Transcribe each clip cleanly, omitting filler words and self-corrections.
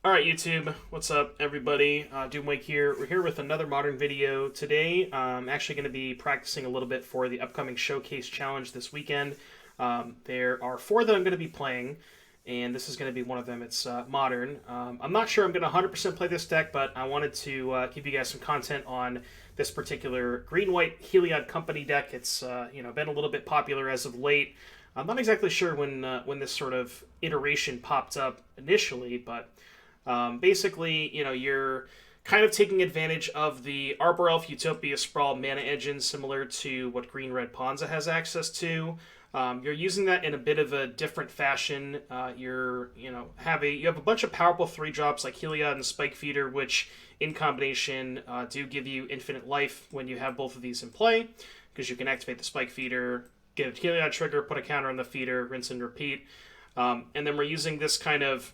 All right, YouTube. What's up, everybody? Doomwake here. We're here with another modern video today. I'm actually going to be practicing a little bit for the upcoming Showcase Challenge this weekend. There are four that I'm going to be playing, and this is going to be one of them. It's modern. I'm not sure I'm going to 100% play this deck, but I wanted to give you guys some content on this particular green-white Heliod Company deck. It's been a little bit popular as of late. I'm not exactly sure when this sort of iteration popped up initially, but basically, you're kind of taking advantage of the Arbor Elf Utopia Sprawl mana engine, similar to what Green Red Ponza has access to. You're using that in a bit of a different fashion. You have a bunch of powerful 3-drops like Heliod and Spike Feeder, which in combination do give you infinite life when you have both of these in play, because you can activate the Spike Feeder, get a Heliod trigger, put a counter on the feeder, rinse and repeat. And then we're using this kind of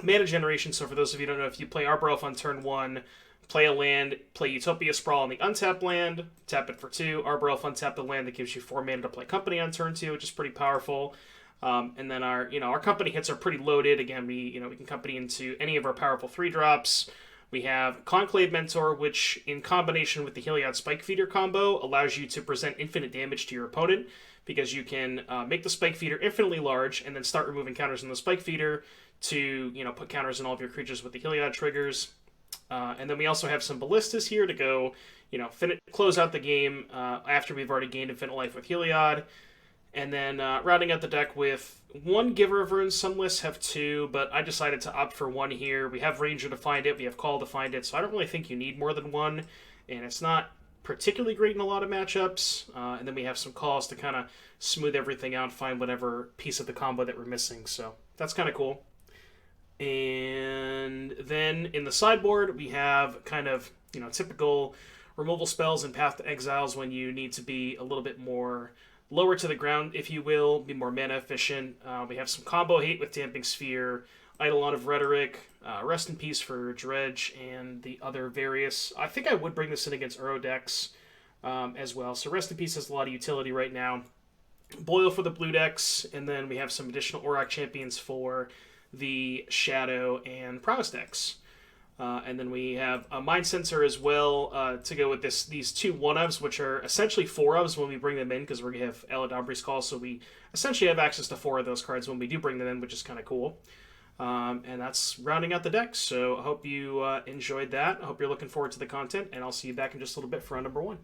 mana generation. So for those of you who don't know, if you play Arbor Elf on turn 1, play a land, play Utopia Sprawl on the untapped land, tap it for 2, Arbor Elf untap the land, that gives you 4 mana to play Company on turn 2, which is pretty powerful. And then our Company hits are pretty loaded. Again, we can Company into any of our powerful 3-drops. We have Conclave Mentor, which in combination with the Heliod Spike Feeder combo allows you to present infinite damage to your opponent, because you can make the Spike Feeder infinitely large and then start removing counters on the Spike Feeder to put counters on all of your creatures with the Heliod triggers. And then we also have some Ballistas here to go, close out the game after we've already gained infinite life with Heliod. And then rounding out the deck with 1 Giver of Runes. Some lists have 2, but I decided to opt for 1 here. We have Ranger to find it, we have Call to find it, so I don't really think you need more than 1. And it's not particularly great in a lot of matchups. And then we have some calls to kind of smooth everything out, find whatever piece of the combo that we're missing. So that's kind of cool. And then in the sideboard, we have kind of, typical removal spells and Path to Exiles when you need to be a little bit more lower to the ground, if you will, be more mana efficient. We have some combo hate with Damping Sphere, Eidolon of Rhetoric, Rest in Peace for Dredge, and the other various. I think I would bring this in against Uro decks as well. So Rest in Peace has a lot of utility right now. Boil for the blue decks, and then we have some additional Auroch champions for the Shadow and Prowess decks. And then we have a Mind Sensor as well to go with these 2 1-ofs, which are essentially 4-ofs when we bring them in, because we're going to have Eladambri's Call, so we essentially have access to 4 of those cards when we do bring them in, which is kind of cool. And that's rounding out the deck, so I hope you enjoyed that. I hope you're looking forward to the content, and I'll see you back in just a little bit for round number 1.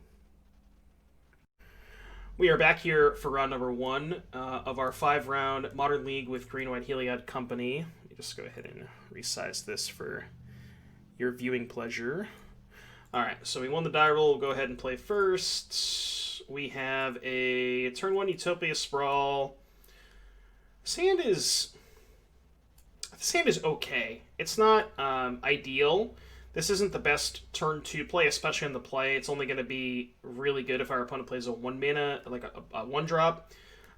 We are back here for round number 1 of our 5-round Modern League with Green-White Heliod Company. Let me just go ahead and resize this for your viewing pleasure. Alright, so we won the die roll. We'll go ahead and play first. We have a turn 1 Utopia Sprawl. Sand is okay. It's not ideal. This isn't the best turn 2 play, especially on the play. It's only going to be really good if our opponent plays a 1 mana, like a 1-drop.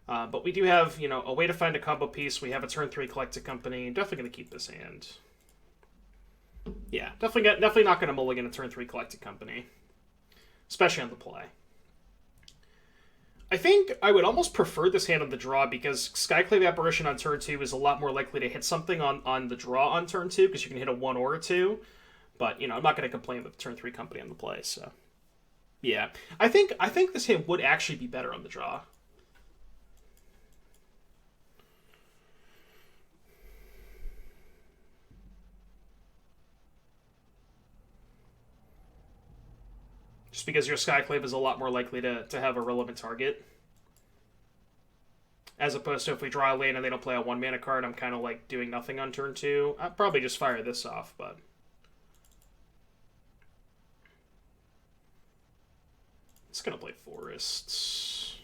But we do have, a way to find a combo piece. We have a turn 3 Collected Company. Definitely going to keep this hand. Yeah, definitely not going to mulligan a turn 3 Collected Company, especially on the play. I think I would almost prefer this hand on the draw, because Skyclave Apparition on turn 2 is a lot more likely to hit something on the draw on turn 2, because you can hit a 1 or a 2. But, I'm not going to complain with turn 3 Company on the play, so. Yeah, I think this hand would actually be better on the draw. Just because your Skyclave is a lot more likely to have a relevant target. As opposed to if we draw a lane and they don't play a 1 mana card, I'm kind of like doing nothing on turn 2. I'd probably just fire this off, but. It's going to play Forests.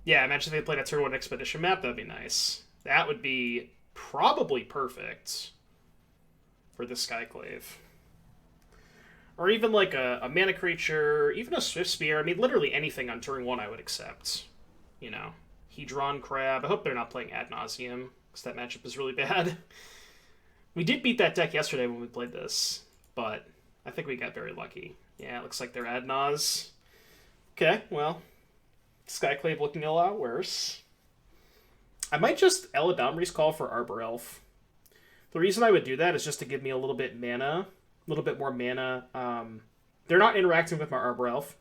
Yeah, imagine if they played a turn 1 Expedition map. That'd be nice. That would be probably perfect for the Skyclave. Or even like a mana creature, even a Swift Spear. I mean, literally anything on turn 1 I would accept. Hedron Crab. I hope they're not playing Ad Nauseam, because that matchup is really bad. We did beat that deck yesterday when we played this, but I think we got very lucky. Yeah, it looks like they're Ad Naus. Okay, well, Skyclave looking a lot worse. I might just Eladamri's Call for Arbor Elf. The reason I would do that is just to give me a little bit more mana. They're not interacting with my Arbor Elf,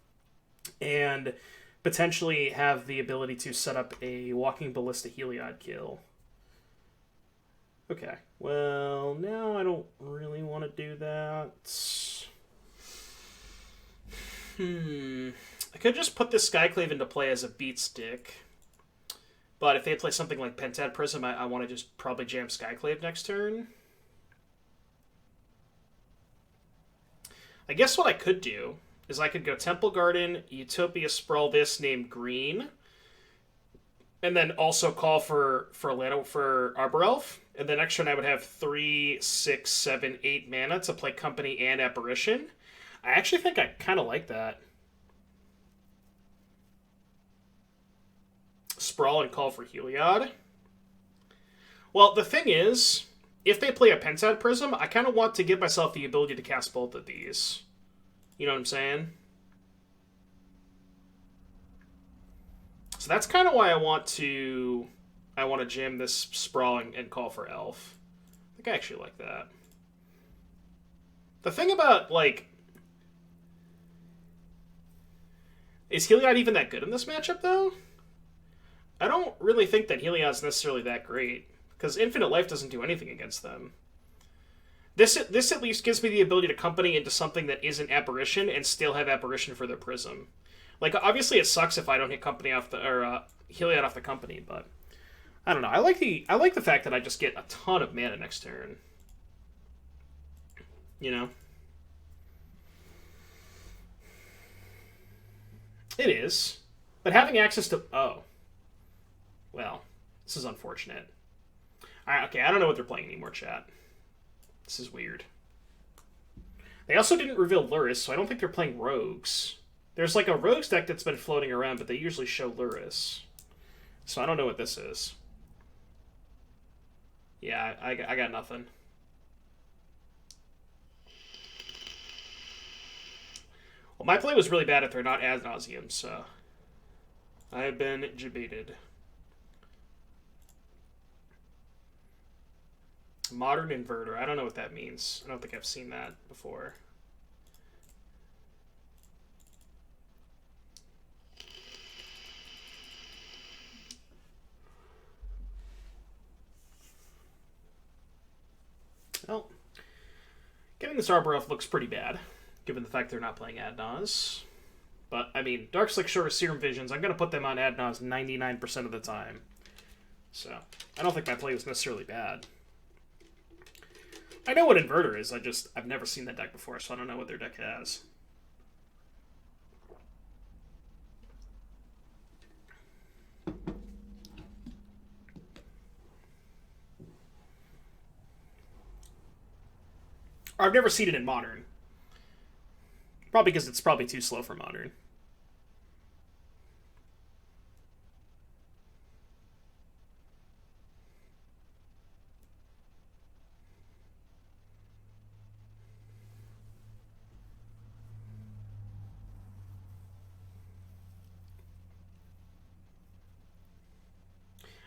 and potentially have the ability to set up a Walking Ballista Heliod kill. Okay, well, now I don't really want to do that. I could just put this Skyclave into play as a beat stick. But if they play something like Pentad Prism, I want to just probably jam Skyclave next turn. I guess what I could do is I could go Temple Garden, Utopia Sprawl this, named Green, and then also call for Arbor Elf. And then next turn I would have 3, 6, 7, 8 mana to play Company and Apparition. I actually think I kind of like that. Sprawl and call for Heliod. Well, the thing is, if they play a Pentad Prism, I kind of want to give myself the ability to cast both of these. You know what I'm saying? So that's kind of why I want to jam this Sprawl and call for Elf. I think I actually like that. The thing about, like, is Heliod even that good in this matchup, though? I don't really think that Heliod's necessarily that great, because Infinite Life doesn't do anything against them. This at least gives me the ability to company into something that isn't Apparition and still have Apparition for their Prism. Like, obviously it sucks if I don't hit company off the Heliod off the company, but I don't know. I like the fact that I just get a ton of mana next turn. You know? It is. But having access to... Oh. Well, this is unfortunate. Okay, I don't know what they're playing anymore, chat. This is weird. They also didn't reveal Lurrus, so I don't think they're playing Rogues. There's like a Rogues deck that's been floating around, but they usually show Lurrus. So I don't know what this is. Yeah, I got nothing. Well, my play was really bad if they're not ad nauseum, so I have been debated. Modern Inverter. I don't know what that means. I don't think I've seen that before. Well, getting this Arbor Elf looks pretty bad, given the fact they're not playing Adnaz. But, I mean, Darkslick Shore Serum Visions, I'm going to put them on Adnaz 99% of the time. So, I don't think my play was necessarily bad. I know what Inverter is, I've never seen that deck before, so I don't know what their deck has. Or I've never seen it in Modern. Probably because it's probably too slow for Modern.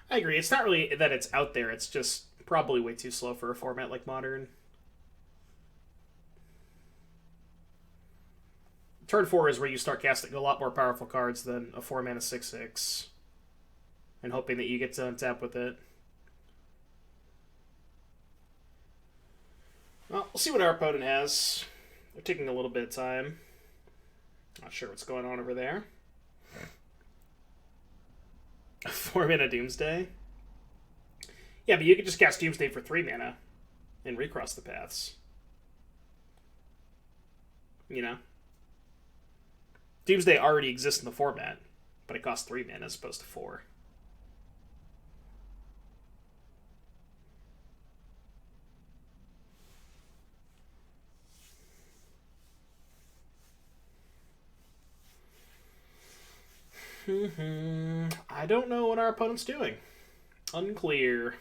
I agree. It's not really that it's out there. It's just probably way too slow for a format like Modern. Turn 4 is where you start casting a lot more powerful cards than a 4-mana 6/6. And hoping that you get to untap with it. Well, we'll see what our opponent has. They're taking a little bit of time. Not sure what's going on over there. 4-mana Doomsday? Yeah, but you could just cast Doomsday for 3 mana and recross the paths. You know? Doomsday already exists in the format, but it costs 3 mana as opposed to 4. I don't know what our opponent's doing. Unclear.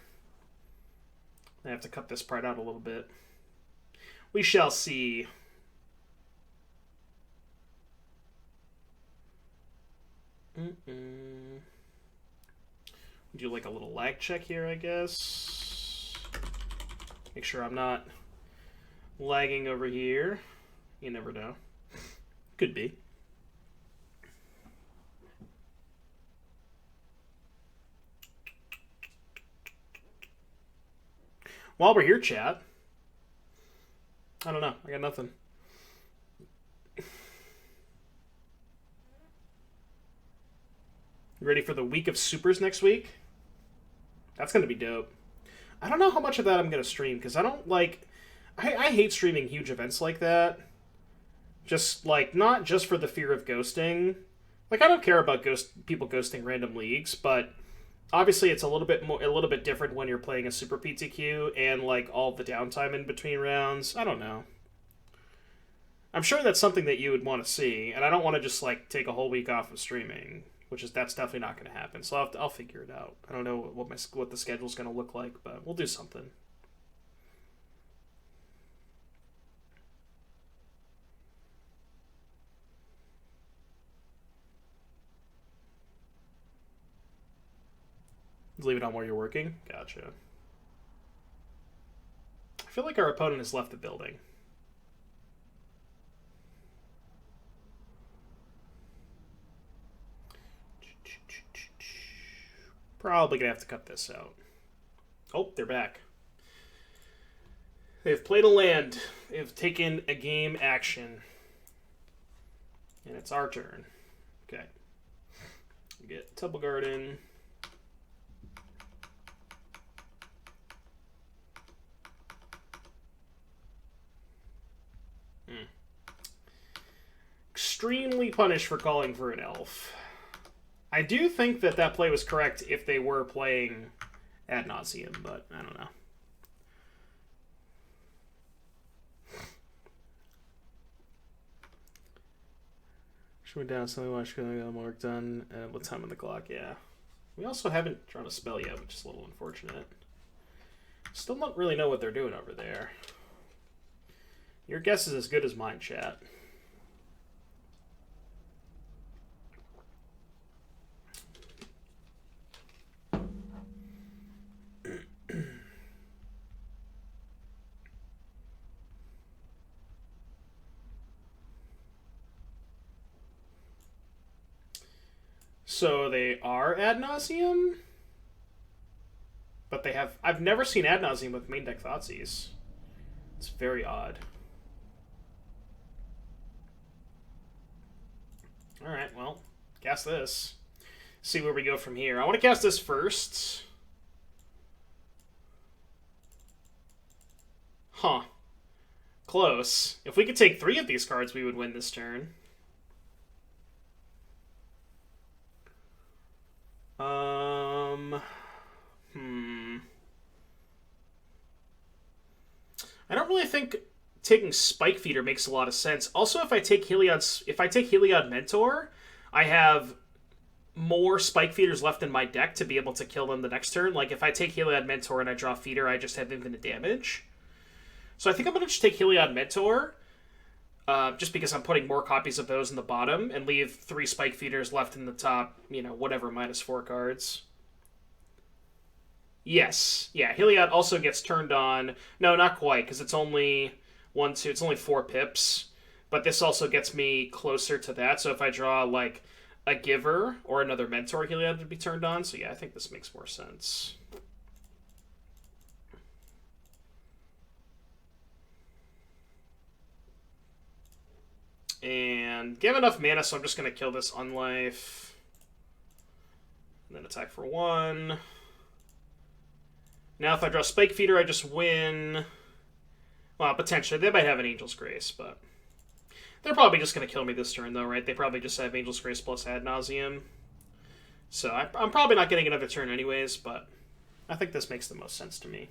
I have to cut this part out a little bit. We shall see. Do like a little lag check here, I guess. Make sure I'm not lagging over here. You never know. Could be. While we're here, chat. I don't know. I got nothing. You ready for the week of supers next week? That's going to be dope. I don't know how much of that I'm going to stream, because I don't like... I hate streaming huge events like that. Just, like, not just for the fear of ghosting. Like, I don't care about people ghosting random leagues, but obviously it's a little bit different when you're playing a Super PTQ and, like, all the downtime in between rounds. I don't know. I'm sure that's something that you would want to see, and I don't want to just, like, take a whole week off of streaming, that's definitely not going to happen. So I'll figure it out. I don't know what the schedule's going to look like, but we'll do something. Leave it on where you're working? Gotcha. I feel like our opponent has left the building. Probably gonna have to cut this out. Oh, they're back. They've played a land. They've taken a game action. And it's our turn. Okay. We get Temple Garden. Extremely punished for calling for an elf. I do think that play was correct if they were playing ad nauseum, but I don't know. Should we down something? Watch, got my work done. What time on the clock? Yeah. We also haven't drawn a spell yet, which is a little unfortunate. Still don't really know what they're doing over there. Your guess is as good as mine, chat. So they are ad nauseum? But they have... I've never seen ad nauseum with main deck Thoughtseize. It's very odd. Alright, well, cast this. See where we go from here. I want to cast this first. Huh. Close. If we could take 3 of these cards, we would win this turn. I don't really think taking Spike Feeder makes a lot of sense. Also, if I take Heliod Mentor, I have more Spike Feeders left in my deck to be able to kill them the next turn. Like, if I take Heliod Mentor and I draw Feeder, I just have infinite damage. So I think I'm going to just take Heliod Mentor, just because I'm putting more copies of those in the bottom, and leave 3 Spike Feeders left in the top, you know, whatever, -4 cards. Yes. Yeah, Heliod also gets turned on. No, not quite, because it's only 1, 2, it's only 4 pips. But this also gets me closer to that, so if I draw, like, a Giver or another Mentor, Heliod would be turned on. So yeah, I think this makes more sense. And give enough mana, so I'm just going to kill this Unlife. And then attack for 1. Now if I draw Spike Feeder, I just win. Well, potentially. They might have an Angel's Grace, but... They're probably just going to kill me this turn, though, right? They probably just have Angel's Grace plus Ad Nauseam. So I'm probably not getting another turn anyways, but I think this makes the most sense to me.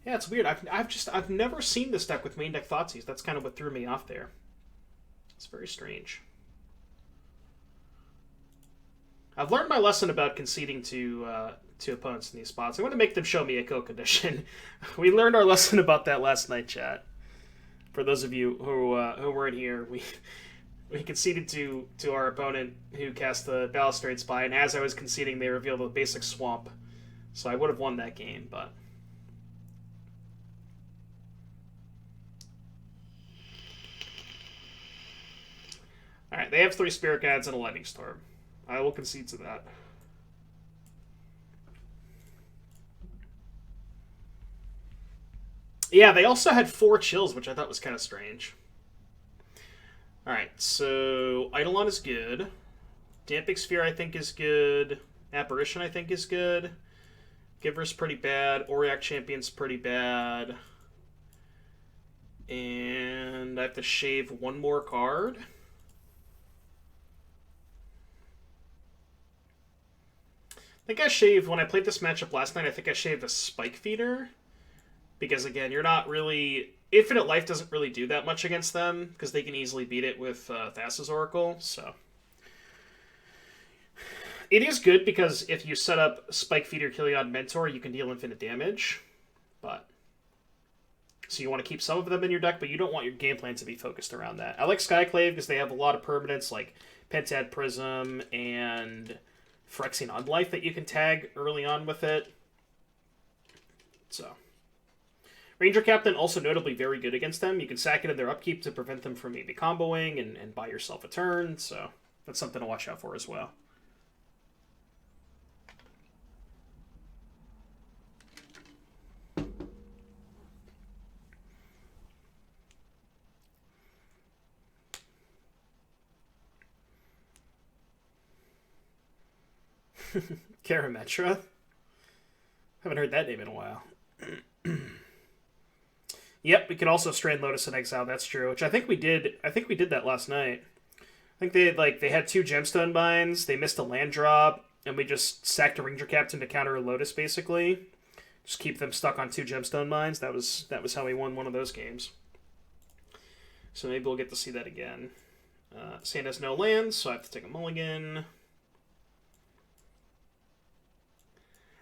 Yeah, it's weird. I've never seen this deck with main deck Thoughtseize. That's kind of what threw me off there. It's very strange. I've learned my lesson about conceding to opponents in these spots. I'm going to make them show me a co-condition. We learned our lesson about that last night, chat. For those of you who weren't here, we conceded to our opponent who cast the Balustrade Spy, and as I was conceding, they revealed a basic swamp. So I would have won that game, but... Alright, they have 3 Spirit Guides and a Lightning Storm. I will concede to that. Yeah, they also had 4 Chills, which I thought was kind of strange. Alright, so Eidolon is good. Damping Sphere, I think, is good. Apparition, I think, is good. Giver's pretty bad. Auriac Champion's pretty bad. And I have to shave 1 more card. I think I shaved, when I played this matchup last night, I think I shaved a Spike Feeder. Because, again, you're not really... Infinite Life doesn't really do that much against them, because they can easily beat it with Thassa's Oracle, so... It is good, because if you set up Spike Feeder Heliod Mentor, you can deal infinite damage, but... So you want to keep some of them in your deck, but you don't want your game plan to be focused around that. I like Skyclave, because they have a lot of permanents, like Pentad Prism and Phyrexian Unlife that you can tag early on with it. So... Ranger Captain, also notably very good against them. You can sack it in their upkeep to prevent them from maybe comboing and buy yourself a turn, so that's something to watch out for as well. Karametra? Haven't heard that name in a while. Yep, we could also Strand Lotus in Exile, that's true. Which I think we did. I think we did that last night. I think they had 2 Gemstone Binds, they missed a land drop, and we just sacked a Ranger Captain to counter a Lotus, basically. Just keep them stuck on 2 Gemstone Binds. That was how we won one of those games. So maybe we'll get to see that again. Sand has no lands, so I have to take a mulligan.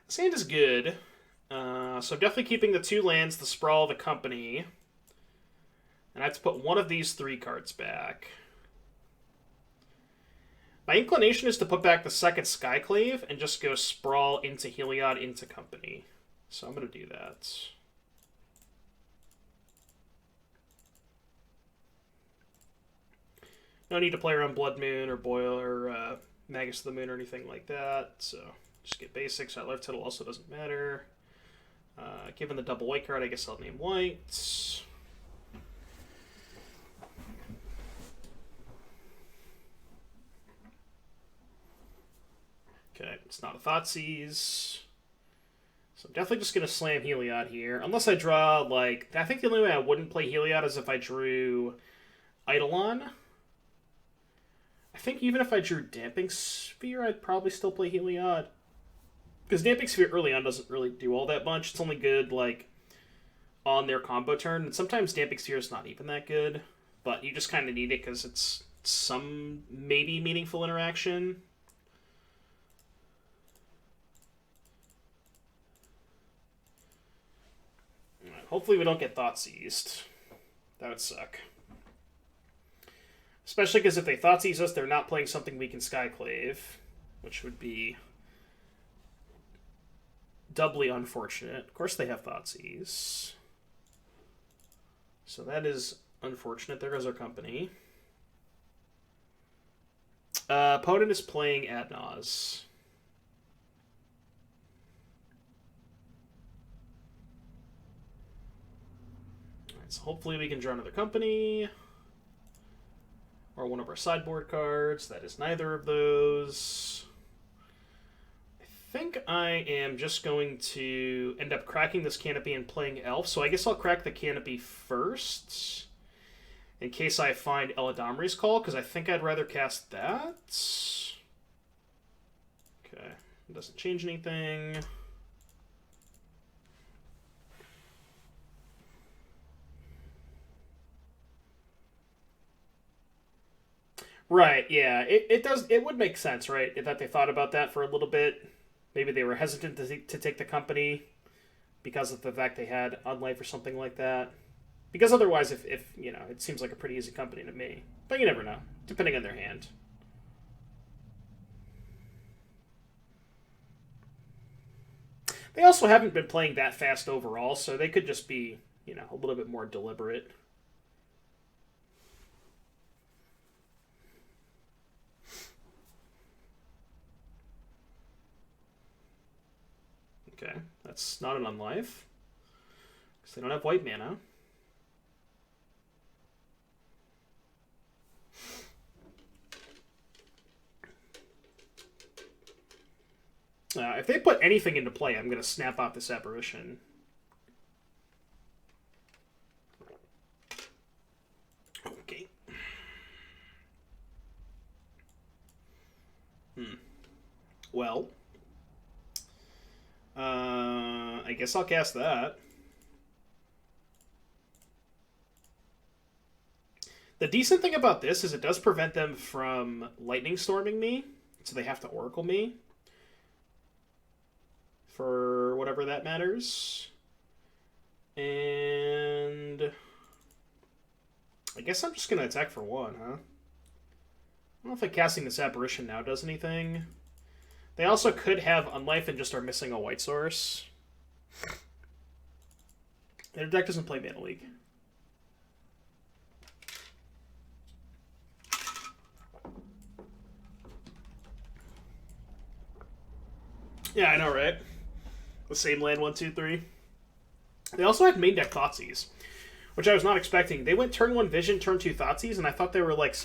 Sand is good. So I'm definitely keeping the 2 lands, the Sprawl, the Company. And I have to put one of these 3 cards back. My inclination is to put back the second Skyclave and just go Sprawl into Heliod into Company. So I'm going to do that. No need to play around Blood Moon or Boil or Magus of the Moon or anything like that. So just get basics. That life total also doesn't matter. Given the double white card, I guess I'll name white. Okay, it's not a Thoughtseize. So I'm definitely just going to slam Heliod here. Unless I draw, like... I think the only way I wouldn't play Heliod is if I drew Eidolon. I think even if I drew Damping Sphere, I'd probably still play Heliod. Because Damping Sphere early on doesn't really do all that much. It's only good, like, on their combo turn. And sometimes Damping Sphere is not even that good. But you just kind of need it because it's some maybe meaningful interaction. Right, hopefully we don't get Thoughtseized. That would suck. Especially because if they Thoughtseize us, they're not playing something we can Skyclave. Which would be... doubly unfortunate. Of course they have Thoughtseize. So that is unfortunate. There goes our Company. Opponent is playing Adnaz. Alright, so hopefully we can draw another Company. Or one of our sideboard cards. That is neither of those. I think I am just going to end up cracking this Canopy and playing Elf. So I guess I'll crack the Canopy first. In case I find Eladamri's Call, because I think I'd rather cast that. Okay, it doesn't change anything. Right, yeah, it would make sense, right, that they thought about that for a little bit. Maybe they were hesitant to take the Company because of the fact they had Unlife or something like that. Because otherwise, if you know, it seems like a pretty easy company to me. But you never know, depending on their hand. They also haven't been playing that fast overall, so they could just be, you know, a little bit more deliberate. Okay, that's not an unlife. Because they don't have white mana. If they put anything into play, I'm going to snap out this apparition. Okay. Well. I guess I'll cast that. The decent thing about this is it does prevent them from lightning storming me, so they have to oracle me. For whatever that matters. And I guess I'm just going to attack for 1, huh? I don't know if casting this apparition now does anything. They also could have Unlife and just are missing a white source. Their deck doesn't play Mana League. Yeah, I know, right? The same land, 1, 2, 3. They also had main deck Thoughtseize, which I was not expecting. They went turn 1 Vision, turn 2 Thoughtseize, and I thought they were like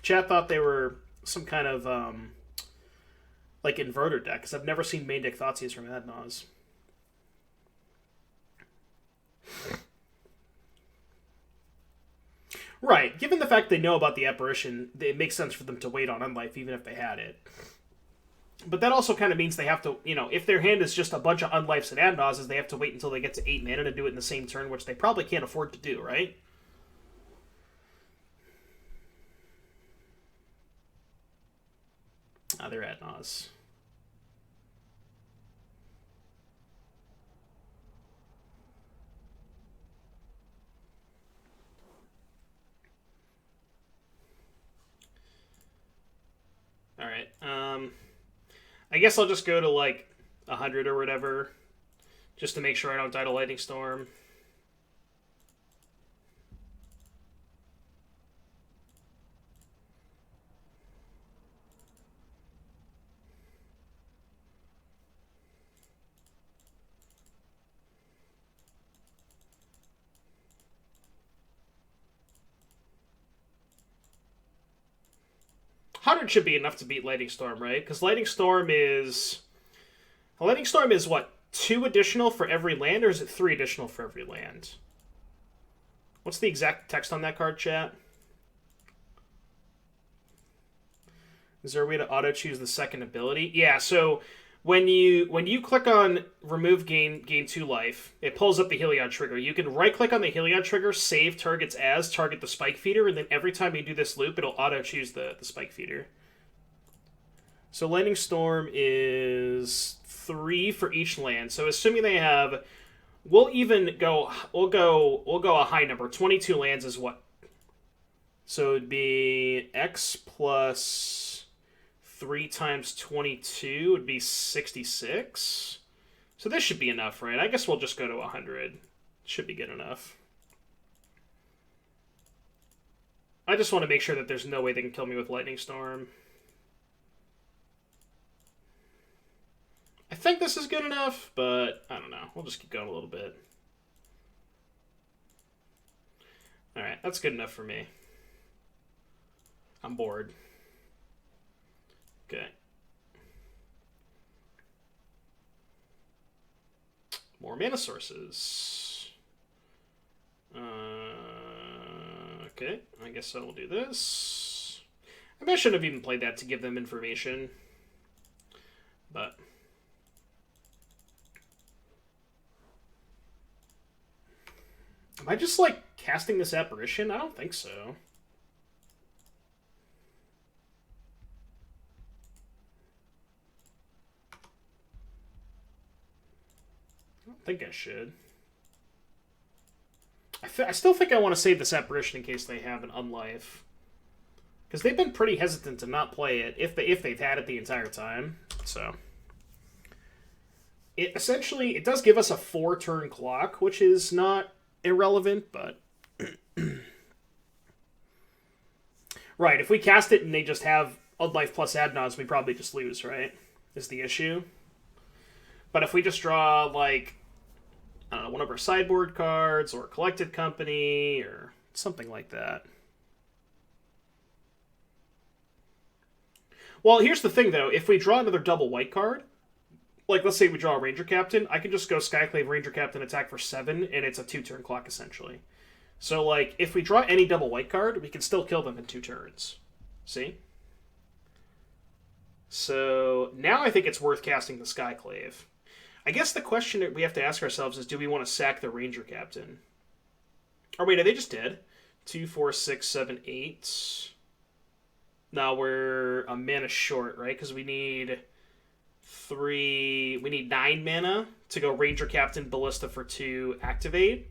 chat thought they were some kind of like inverter deck, because I've never seen main deck Thoughtseize from Adnaz. Right. Given the fact they know about the apparition, it makes sense for them to wait on Unlife, even if they had it. But that also kind of means they have to, you know, if their hand is just a bunch of Unlifes and Adnazes, they have to wait until they get to 8 mana to do it in the same turn, which they probably can't afford to do, right? Ah, they're Adnaz. Alright, I guess I'll just go to, like, 100 or whatever, just to make sure I don't die to Lightning Storm. Hundred should be enough to beat Lightning Storm, right? Because Lightning Storm is what, 2 additional for every land, or is it 3 additional for every land? What's the exact text on that card, chat? Is there a way to auto choose the second ability? Yeah. So when you click on remove gain 2 life, it pulls up the Heliod trigger. You can right click on the Heliod trigger, save targets as, target the spike feeder, and then every time you do this loop, it'll auto choose the spike feeder. So Lightning Storm is 3 for each land. So assuming they have, we'll go a high number. 22 lands is what? So it'd be X plus 3 times 22 would be 66. So this should be enough, right? I guess we'll just go to 100. Should be good enough. I just want to make sure that there's no way they can kill me with Lightning Storm. I think this is good enough, but I don't know. We'll just keep going a little bit. Alright, that's good enough for me. I'm bored. Okay. More mana sources. Okay, I guess I will do this. Maybe I shouldn't have even played that to give them information. But am I just, like, casting this apparition? I don't think so. I don't think I should. I still think I want to save this apparition in case they have an unlife. Because they've been pretty hesitant to not play it if they've had it the entire time. So it does give us a 4-turn clock, which is not irrelevant, but right, if we cast it and they just have unlife plus Adnons, we probably just lose, right? Is the issue. But if we just draw, like, I don't know, one of our sideboard cards, or Collected Company, or something like that. Well, here's the thing, though. If we draw another double white card, like, let's say we draw a Ranger Captain, I can just go Skyclave Ranger Captain attack for 7, and it's a 2-turn clock, essentially. So, like, if we draw any double white card, we can still kill them in 2 turns. See? So, now I think it's worth casting the Skyclave. I guess the question that we have to ask ourselves is, do we want to sack the Ranger Captain? Or wait, are they just dead? 2, 4, 6, 7, 8. No, we're a mana short, right? Because we need 9 mana to go Ranger Captain Ballista for 2, activate.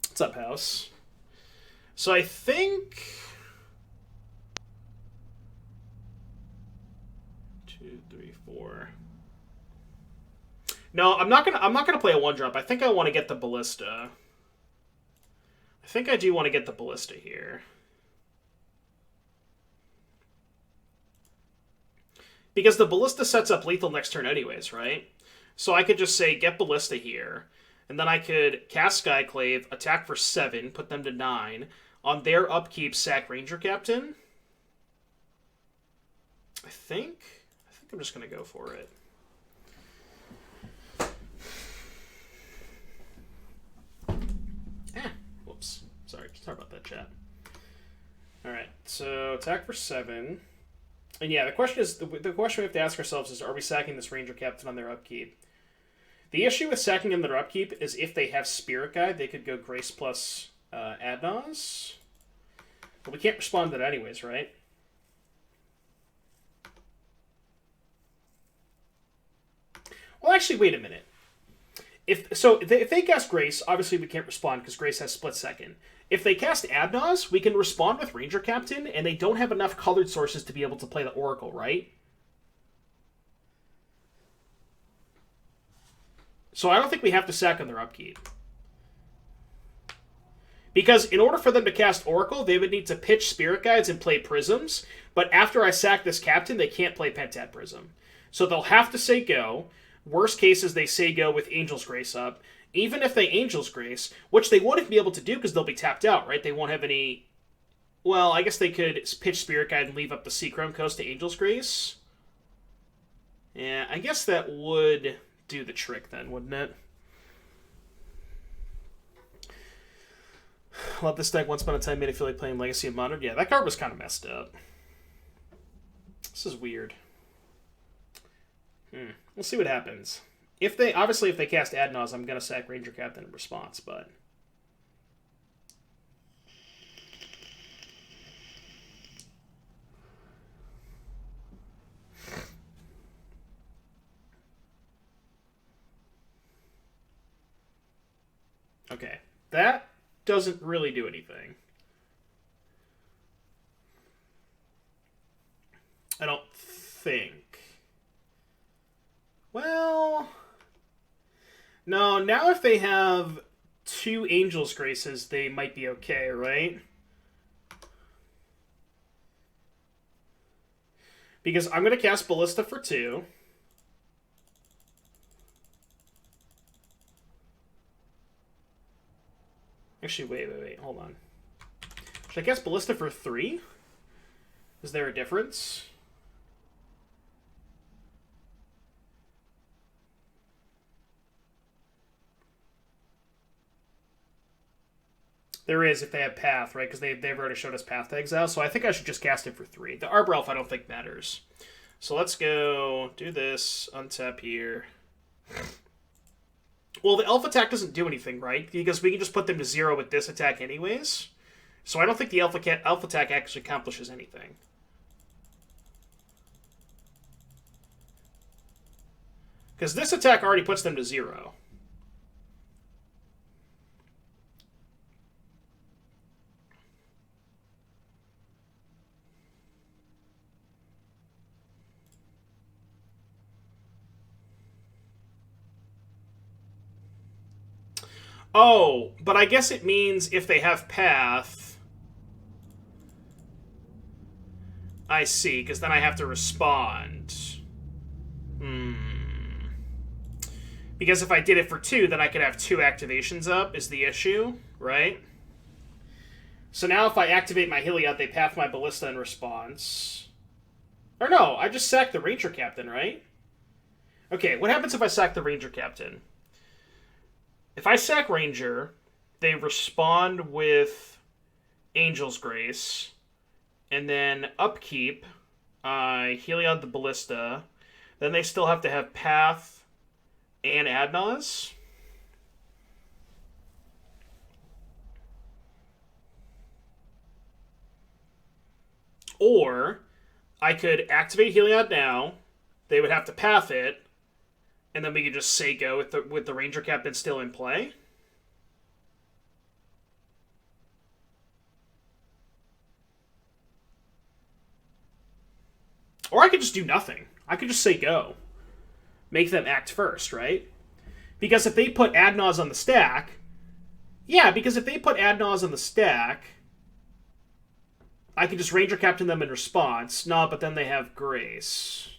What's up, House? So I think 2, 3, 4. No, I'm not gonna play a 1-drop. I think I want to get the Ballista. I think I do want to get the Ballista here. Because the Ballista sets up lethal next turn anyways, right? So I could just say, get Ballista here. And then I could cast Skyclave, attack for 7, put them to 9. On their upkeep, sack Ranger Captain. I think I'm just going to go for it. Whoops. Sorry about that, chat. Alright, so attack for 7. And yeah, the question we have to ask ourselves is, are we sacking this Ranger Captain on their upkeep? The issue with sacking on their upkeep is if they have Spirit Guide, they could go Grace plus Adnons. But we can't respond to that anyways, right? Well, actually, wait a minute. If they cast Grace, obviously we can't respond because Grace has split second. If they cast Adnons, we can respond with Ranger Captain, and they don't have enough colored sources to be able to play the Oracle, right? So I don't think we have to sack on their upkeep. Because in order for them to cast Oracle, they would need to pitch Spirit Guides and play Prisms, but after I sack this Captain, they can't play Pentat Prism. So they'll have to say go. Worst case is they say go with Angel's Grace up. Even if they Angel's Grace, which they wouldn't be able to do because they'll be tapped out, right? They won't have any... Well, I guess they could pitch Spirit Guide and leave up the Seachrome Coast to Angel's Grace. Yeah, I guess that would do the trick then, wouldn't it? Love this deck. Once upon a time made it feel like playing Legacy of Modern. Yeah, that card was kind of messed up. This is weird. We'll see what happens. If they cast Adnons, I'm gonna sack Ranger Captain in response, but okay, that doesn't really do anything. I don't think. Well, no, now if they have 2 Angel's Graces, they might be okay, right? Because I'm going to cast Ballista for 2. Actually, wait, hold on. Should I cast Ballista for 3? Is there a difference? There is if they have Path, right? Because they've already showed us Path to Exile, so I think I should just cast it for 3. The Arbor Elf I don't think matters. So let's go do this, untap here. Well, the Elf attack doesn't do anything, right? Because we can just put them to 0 with this attack anyways. So I don't think the Elf attack actually accomplishes anything. Because this attack already puts them to 0. Oh, but I guess it means if they have Path... I see, because then I have to respond. Because if I did it for 2, then I could have 2 activations up, is the issue, right? So now if I activate my Heliod, they path my Ballista in response. Or no, I just sack the Ranger Captain, right? Okay, what happens if I sack the Ranger Captain? If I sack Ranger, they respond with Angel's Grace, and then upkeep, Heliod the Ballista, then they still have to have Path and Adnaz. Or I could activate Heliod now, they would have to Path it, and then we could just say go with the Ranger Captain still in play. Or I could just do nothing. I could just say go. Make them act first, right? Because if they put Adnaz on the stack... Yeah, because if they put Adnaz on the stack... I could just Ranger Captain them in response. No, but then they have Grace.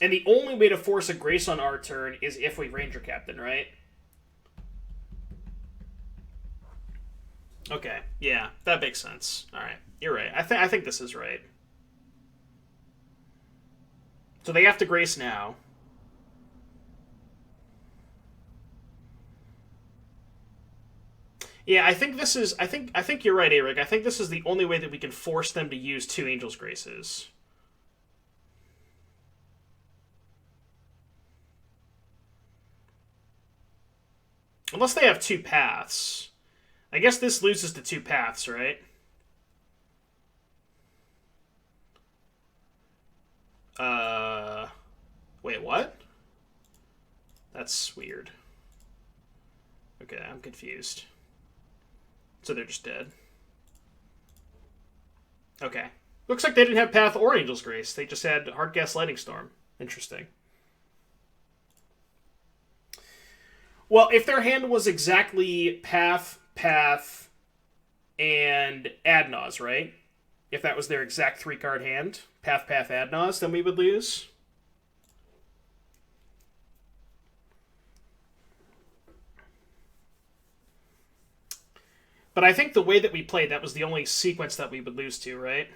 And the only way to force a Grace on our turn is if we Ranger Captain, right? Okay, yeah, that makes sense. Alright, you're right. I think this is right. So they have to Grace now. Yeah, I think this is... I think you're right, Eric. I think this is the only way that we can force them to use 2 Angel's Graces. Unless they have 2 paths. I guess this loses to 2 paths, right? Wait, what? That's weird. Okay, I'm confused. So they're just dead. Okay. Looks like they didn't have Path or Angel's Grace. They just had Hardcast Lightning Storm. Interesting. Well, if their hand was exactly Path, and Adnaz, right? If that was their exact 3-card hand, Path, Adnaz, then we would lose. But I think the way that we played, that was the only sequence that we would lose to, right?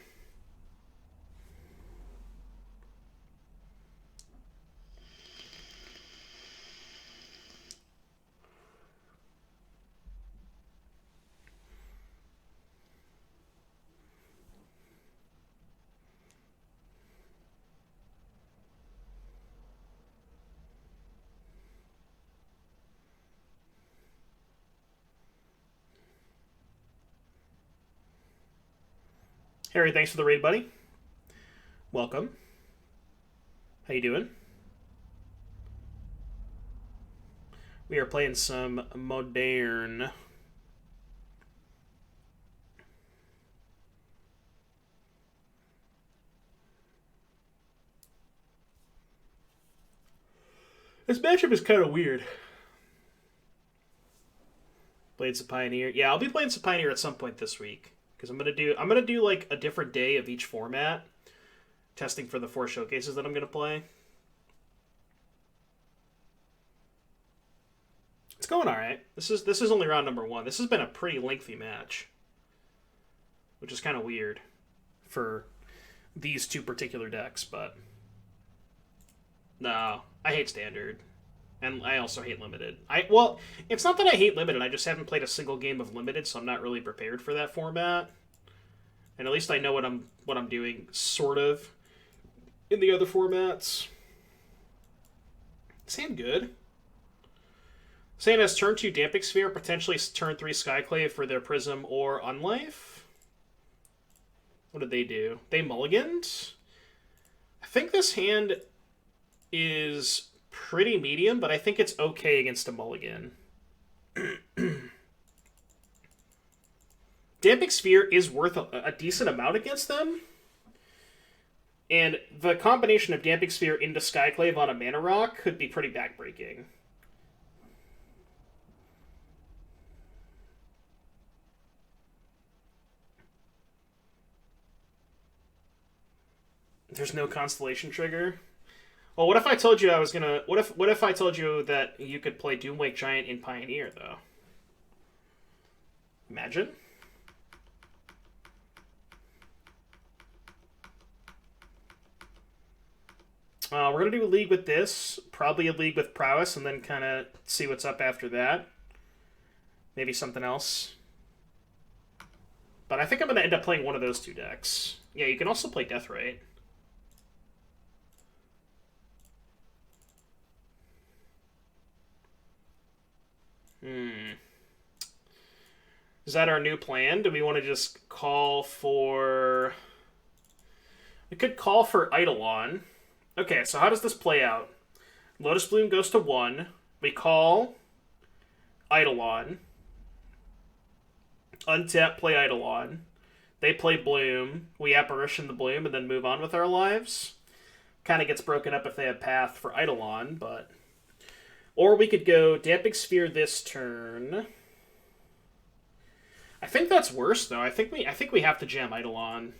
Harry, thanks for the raid, buddy. Welcome. How you doing? We are playing some Modern. This matchup is kind of weird. Played some Pioneer. Yeah, I'll be playing some Pioneer at some point this week. Because I'm gonna do like a different day of each format, testing for the 4 showcases that I'm gonna play. It's going all right. This is only round number 1. This has been a pretty lengthy match, which is kind of weird for these 2 particular decks. But no, I hate Standard, and I also hate Limited. Well, it's not that I hate Limited. I just haven't played a single game of Limited, so I'm not really prepared for that format. And at least I know what I'm doing, sort of, in the other formats. Sand good. Sand has turn 2 Damping Sphere, potentially turn 3 Skyclave for their Prism or Unlife. What did they do? They mulliganed? I think this hand is pretty medium, but I think it's okay against a mulligan. Damping Sphere is worth a decent amount against them. And the combination of Damping Sphere into Skyclave on a Mana Rock could be pretty backbreaking. There's no Constellation trigger. Well, what if I told you I was gonna... What if I told you that you could play Doomwake Giant in Pioneer, though? Imagine. We're going to do a league with this. Probably a league with Prowess, and then kind of see what's up after that. Maybe something else. But I think I'm going to end up playing one of those two decks. Yeah, you can also play Deathrite. Is that our new plan? Do we want to just call for... We could call for Eidolon. Okay, so how does this play out? Lotus Bloom goes to 1. We call Eidolon. Untap, play Eidolon. They play Bloom. We Apparition the Bloom and then move on with our lives. Kind of gets broken up if they have Path for Eidolon, but... Or we could go Damping Sphere this turn. I think that's worse, though. I think we have to jam Eidolon.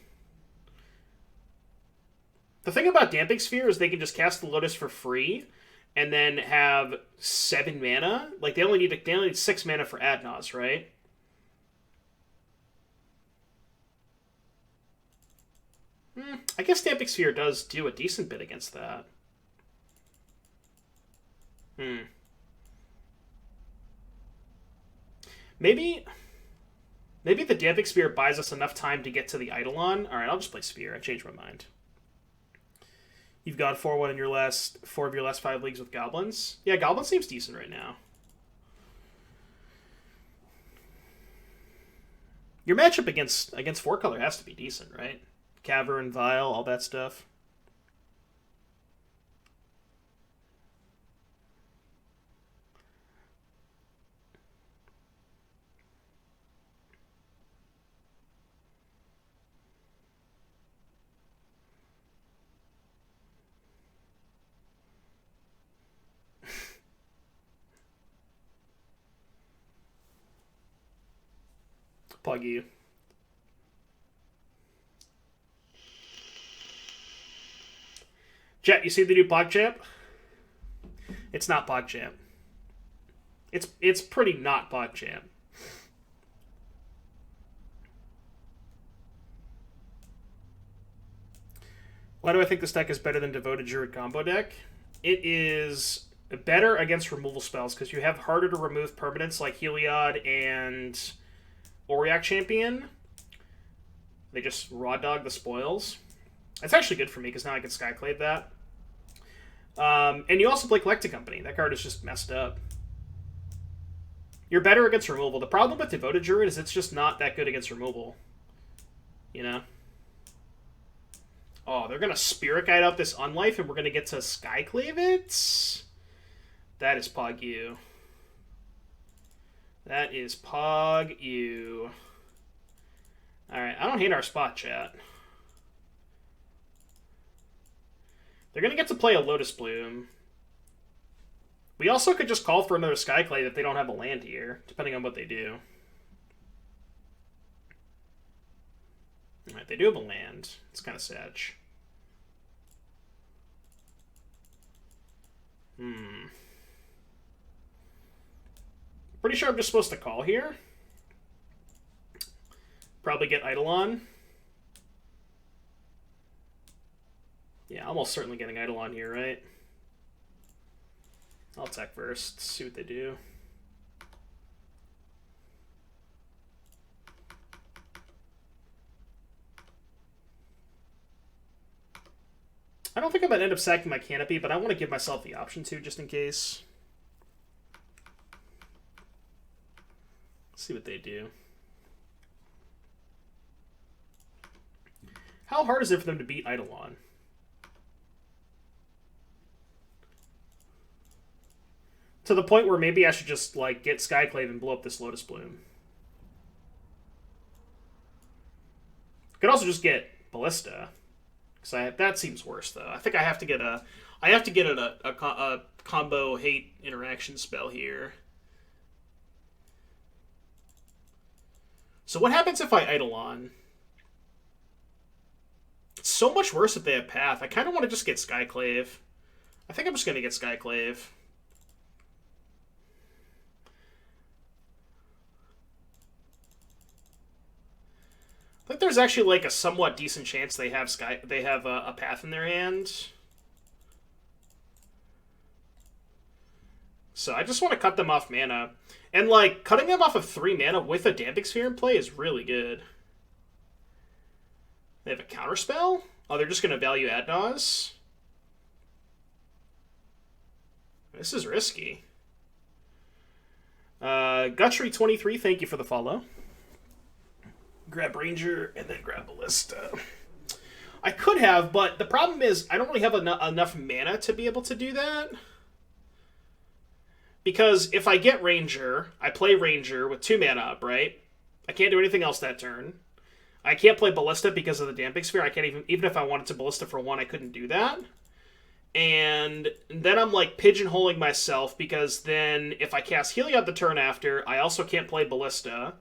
The thing about Damping Sphere is they can just cast the Lotus for free and then have 7 mana. Like, they only need 6 mana for Adnos, right? I guess Damping Sphere does do a decent bit against that. Maybe the Damping Sphere buys us enough time to get to the Eidolon. Alright, I'll just play Sphere. I changed my mind. You've gone 4-1 in your last 4 of your last 5 leagues with Goblins. Yeah, Goblin seems decent right now. Your matchup against 4-color has to be decent, right? Cavern, Vial, all that stuff. Plug you. Jet, you see the new PogChamp? It's not PogChamp. It's pretty not PogChamp. Why do I think this deck is better than Devoted Druid combo deck? It is better against removal spells because you have harder to remove permanents like Heliod and Auriok Champion. They just raw dog the spoils. It's actually good for me because now I can Skyclave that. And you also play Collecting Company. That card is just messed up. You're better against removal. The problem with Devoted Druid is it's just not that good against removal. You know? Oh, they're going to Spirit Guide out this Unlife and we're going to get to Skyclave it? That is Pog U. That is Pog U. Alright, I don't hate our spot, chat. They're going to get to play a Lotus Bloom. We also could just call for another Skyclave if they don't have a land here, depending on what they do. Alright, they do have a land. It's kind of sad. Pretty sure I'm just supposed to call here. Probably get Eidolon. Yeah, almost certainly getting Eidolon here, right? I'll attack first, see what they do. I don't think I'm going to end up sacking my Canopy, but I want to give myself the option to, just in case. Let's see what they do. How hard is it for them to beat Eidolon? To the point where maybe I should just, like, get Skyclave and blow up this Lotus Bloom. Could also just get Ballista. Because that seems worse, though. I think I have to get a... I have to get a combo hate interaction spell here. So what happens if I Eidolon? It's so much worse if they have Path. I kind of want to just get Skyclave. I think I'm just going to get Skyclave. I think there's actually like a somewhat decent chance they have a Path in their hand. So I just want to cut them off mana. And, like, cutting them off of 3 mana with a Damping Sphere in play is really good. They have a counterspell? Oh, they're just going to value Adnaz? This is risky. Gutchery23, thank you for the follow. Grab Ranger, and then grab Ballista. I could have, but the problem is I don't really have enough mana to be able to do that. Because if I get Ranger, I play Ranger with 2 mana up, right? I can't do anything else that turn. I can't play Ballista because of the Damping Sphere. I can't even if I wanted to Ballista for 1, I couldn't do that. And then I'm like pigeonholing myself because then if I cast Heliod the turn after, I also can't play Ballista.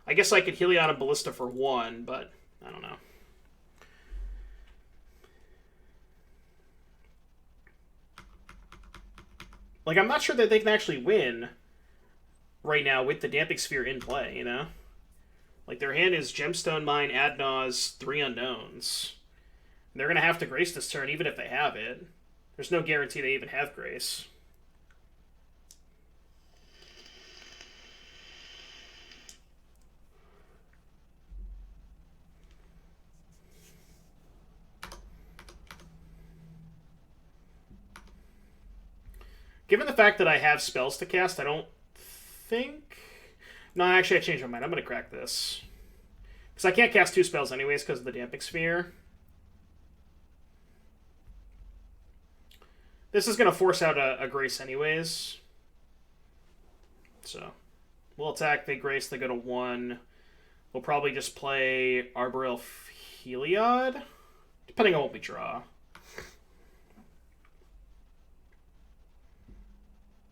I guess I could Heliod and Ballista for 1, but I don't know. Like, I'm not sure that they can actually win right now with the Damping Sphere in play, you know? Like, their hand is Gemstone Mine, Adnaz, 3 unknowns. And they're going to have to Grace this turn, even if they have it. There's no guarantee they even have Grace. Given the fact that I have spells to cast, I don't think... No, actually, I changed my mind. I'm going to crack this. Because I can't cast 2 spells anyways because of the Damping Sphere. This is going to force out a Grace anyways. So, we'll attack, they Grace, they go to 1. We'll probably just play Arbor Elf Heliod, depending on what we draw.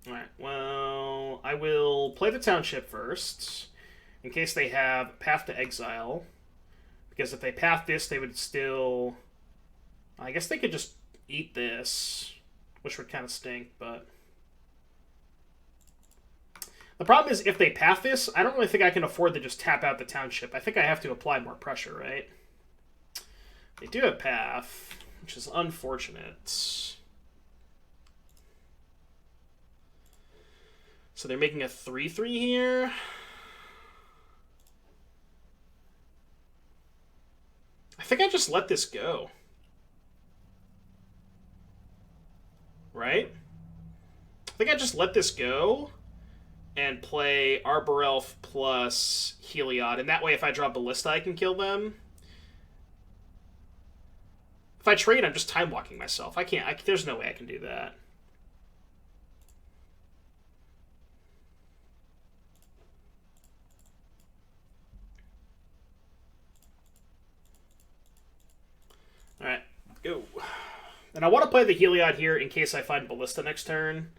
Alright, well, I will play the Township first, in case they have Path to Exile. Because if they path this, they would still... I guess they could just eat this, which would kind of stink, but... The problem is, if they path this, I don't really think I can afford to just tap out the Township. I think I have to apply more pressure, right? They do have Path, which is unfortunate. So they're making a 3/3 here. I think I just let this go. Right? I think I just let this go and play Arbor Elf plus Heliod. And that way, if I draw Ballista, I can kill them. If I trade, I'm just time walking myself. I can't. There's no way I can do that. Alright, go. And I want to play the Heliod here in case I find Ballista next turn.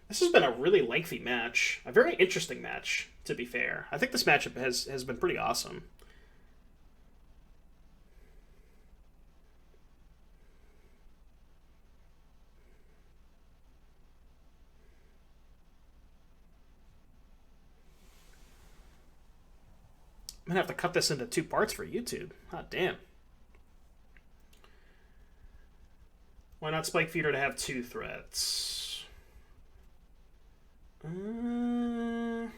This has been a really lengthy match. A very interesting match, to be fair. I think this matchup has been pretty awesome. I'm going to have to cut this into 2 parts for YouTube. Hot damn. Why not Spike Feeder to have 2 threats? The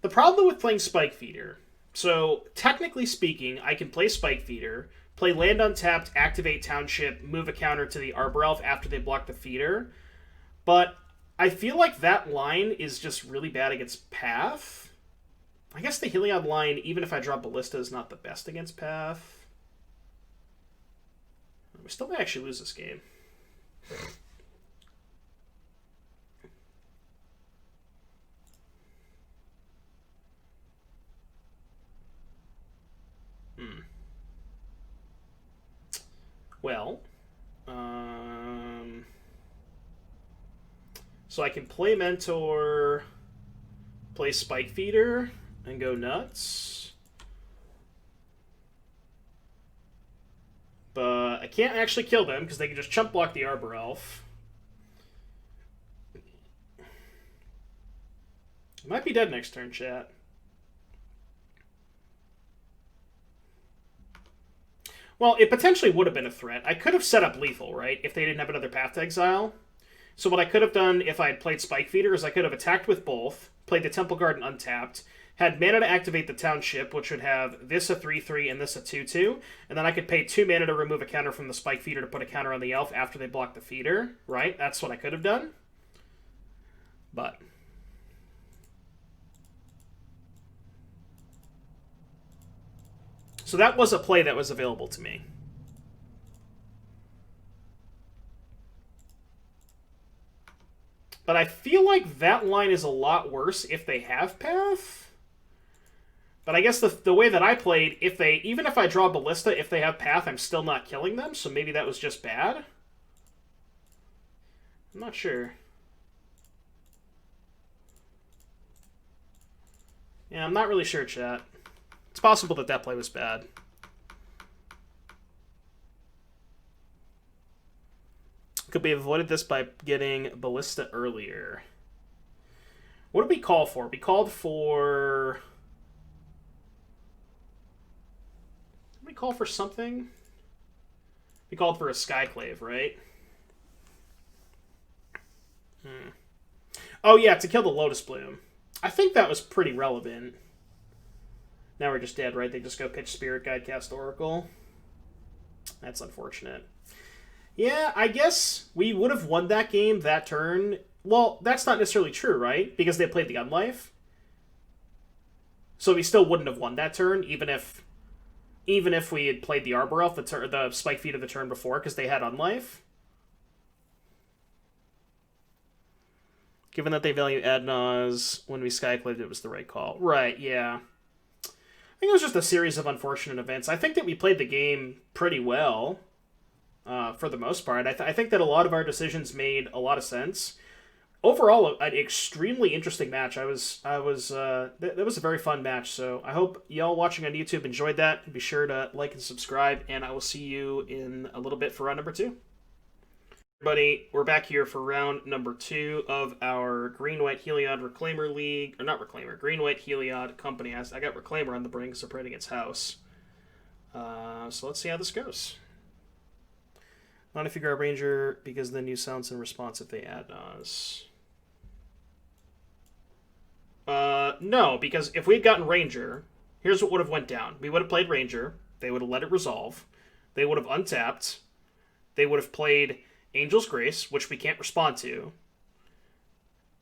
problem with playing Spike Feeder... So, technically speaking, I can play Spike Feeder, play land untapped, activate Township, move a counter to the Arbor Elf after they block the feeder. But I feel like that line is just really bad against Path. I guess the Heliod line, even if I draw Ballista, is not the best against Path. We still may actually lose this game. well. So I can play Mentor, play Spike Feeder, and go nuts. But I can't actually kill them because they can just chump block the Arbor Elf. I might be dead next turn, chat. Well, it potentially would have been a threat. I could have set up lethal, right, if they didn't have another Path to Exile. So what I could have done if I had played Spike Feeder is I could have attacked with both, played the Temple Garden untapped, had mana to activate the Township, which would have this a 3/3 and this a 2/2, and then I could pay 2 mana to remove a counter from the Spike Feeder to put a counter on the Elf after they block the Feeder, right? That's what I could have done. But... so that was a play that was available to me. But I feel like that line is a lot worse if they have Path. But I guess the way that I played, even if I draw Ballista, if they have Path, I'm still not killing them, so maybe that was just bad? I'm not sure. Yeah, I'm not really sure, chat. It's possible that that play was bad. Could we have avoided this by getting Ballista earlier? What did we call for? We called for... did we call for something? We called for a Skyclave, right? Oh yeah, to kill the Lotus Bloom. I think that was pretty relevant. Now we're just dead, right? They just go pitch Spirit Guide, cast Oracle. That's unfortunate. Yeah, I guess we would have won that game that turn. Well, that's not necessarily true, right? Because they played the Unlife. So we still wouldn't have won that turn, even if we had played the Arbor Elf, the Spike Feed of the turn before, because they had Unlife. Given that they value Adnaz, when we Skyclaved, it was the right call. Right, yeah. I think it was just a series of unfortunate events. I think that we played the game pretty well. For the most part. I think that a lot of our decisions made a lot of sense. Overall, an extremely interesting match. That was a very fun match, so I hope y'all watching on YouTube enjoyed that. Be sure to like and subscribe, and I will see you in a little bit for round number 2. Everybody, we're back here for round number 2 of our Green-White Heliod Reclaimer League, or not Reclaimer, Green-White Heliod Company. I got Reclaimer on the brink, so playing against House. So let's see how this goes. Not if you grab Ranger, because then you silence in response if they add Nas. No, because if we had gotten Ranger, here's what would have went down. We would have played Ranger. They would have let it resolve. They would have untapped. They would have played Angel's Grace, which we can't respond to.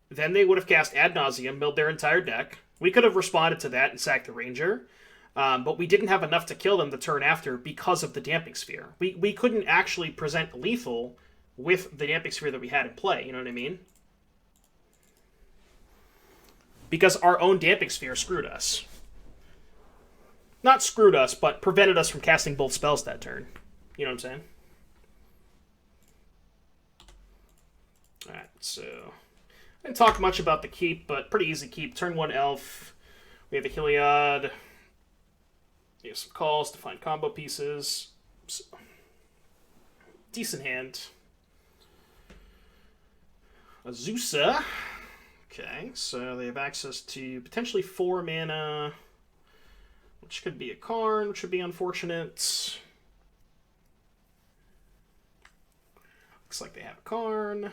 Then they would have cast Ad Nauseam, milled their entire deck. We could have responded to that and sacked the Ranger. But we didn't have enough to kill them the turn after because of the Damping Sphere. We couldn't actually present lethal with the Damping Sphere that we had in play, you know what I mean? Because our own Damping Sphere screwed us. Not screwed us, but prevented us from casting both spells that turn. You know what I'm saying? Alright, so... I didn't talk much about the keep, but pretty easy keep. Turn 1 Elf. We have a Heliod... we have some calls to find combo pieces. So, decent hand. Azusa. Okay, so they have access to potentially 4 mana, which could be a Karn, which would be unfortunate. Looks like they have a Karn.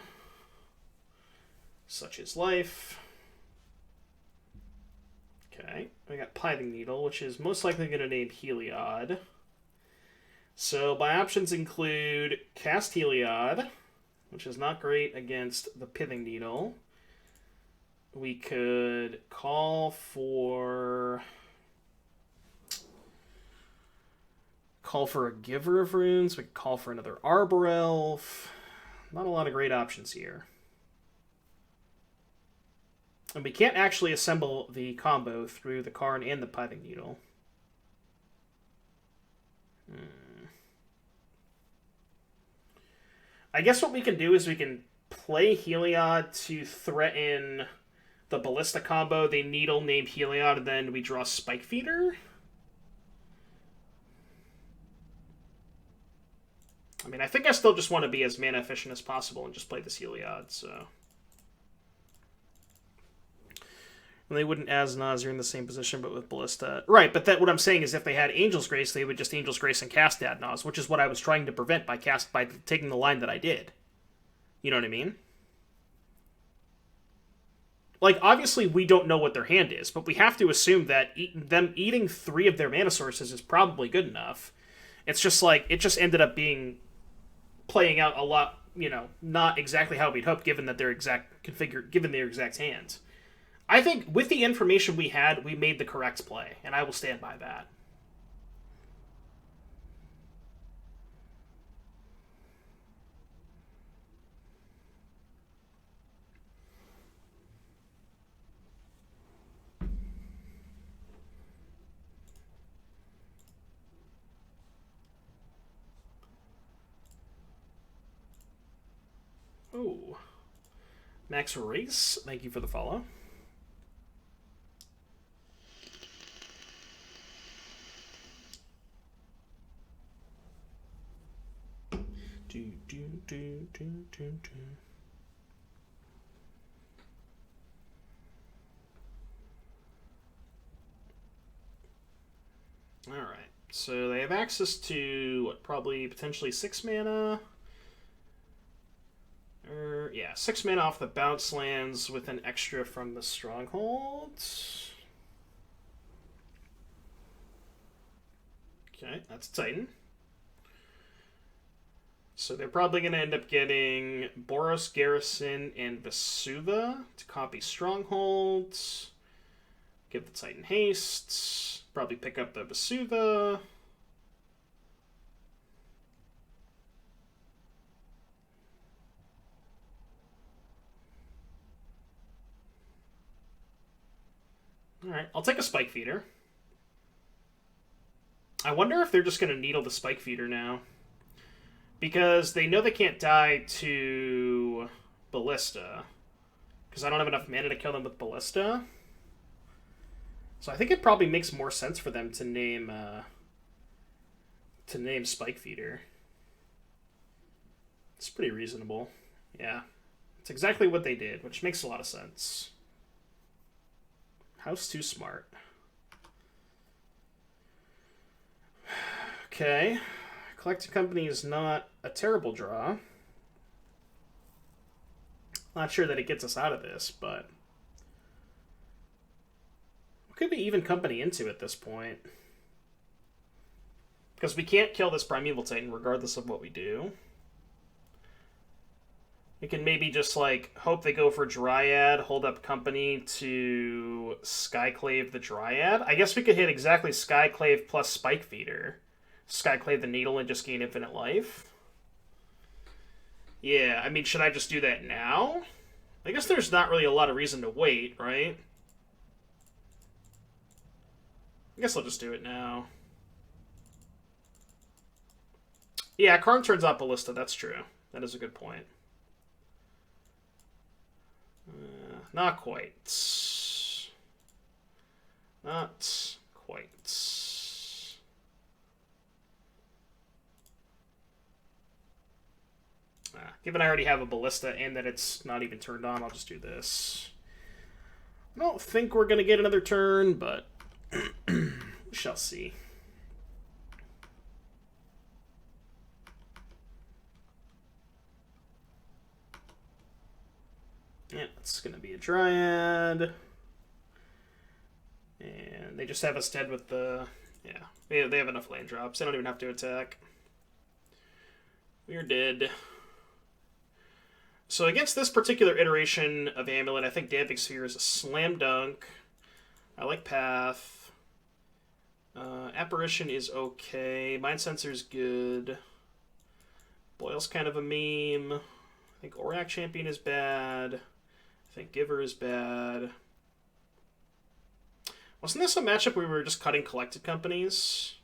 Such is life. Okay, we got Pithing Needle, which is most likely going to name Heliod. So my options include cast Heliod, which is not great against the Pithing Needle. We could call for a Giver of Runes. We could call for another Arbor Elf. Not a lot of great options here. And we can't actually assemble the combo through the Karn and the Pithing Needle. I guess what we can do is we can play Heliod to threaten the Ballista combo. They needle name Heliod, and then we draw Spike Feeder. I mean, I think I still just want to be as mana efficient as possible and just play this Heliod, so... And they wouldn't as Nas, you're in the same position, but with Ballista. Right, but that what I'm saying is if they had Angel's Grace, they would just Angel's Grace and cast Adnaz, which is what I was trying to prevent by taking the line that I did. You know what I mean? Like, obviously we don't know what their hand is, but we have to assume that them eating 3 of their mana sources is probably good enough. It's just like, it just ended up playing out a lot, you know, not exactly how we'd hoped, given that their exact given their exact hands. I think with the information we had, we made the correct play, and I will stand by that. Oh. Max Race, thank you for the follow. Alright, so they have access to, what, probably potentially 6 mana? Yeah, 6 mana off the bounce lands with an extra from the Stronghold. Okay, that's Titan. So they're probably going to end up getting Boros, Garrison, and Vesuva to copy Strongholds. Give the Titan haste. Probably pick up the Vesuva. Alright, I'll take a Spike Feeder. I wonder if they're just going to needle the Spike Feeder now. Because they know they can't die to Ballista. Because I don't have enough mana to kill them with Ballista. So I think it probably makes more sense for them to name Spike Feeder. It's pretty reasonable. Yeah. It's exactly what they did, which makes a lot of sense. House too smart. Okay. Collecting Company is not a terrible draw. Not sure that it gets us out of this, but... Could be even Company into at this point. Because we can't kill this Primeval Titan regardless of what we do. We can maybe just, like, hope they go for Dryad, hold up Company to Skyclave the Dryad. I guess we could hit exactly Skyclave plus Spike Feeder. Skyclave the Needle and just gain infinite life. Yeah, I mean, should I just do that now? I guess there's not really a lot of reason to wait, right? I guess I'll just do it now. Yeah, Karn turns out Ballista, that's true. That is a good point. Not quite. Not quite. Given I already have a Ballista and that it's not even turned on, I'll just do this. I don't think we're going to get another turn, but we shall see. Yeah, it's going to be a Dryad. And they just have us dead with the... Yeah, they have enough land drops. They don't even have to attack. We're dead. So against this particular iteration of Amulet, I think Damping Sphere is a slam dunk. I like Path. Apparition is okay. Mind Sensor is good. Boil's kind of a meme. I think Auric Champion is bad. I think Giver is bad. Wasn't this a matchup where we were just cutting collected companies?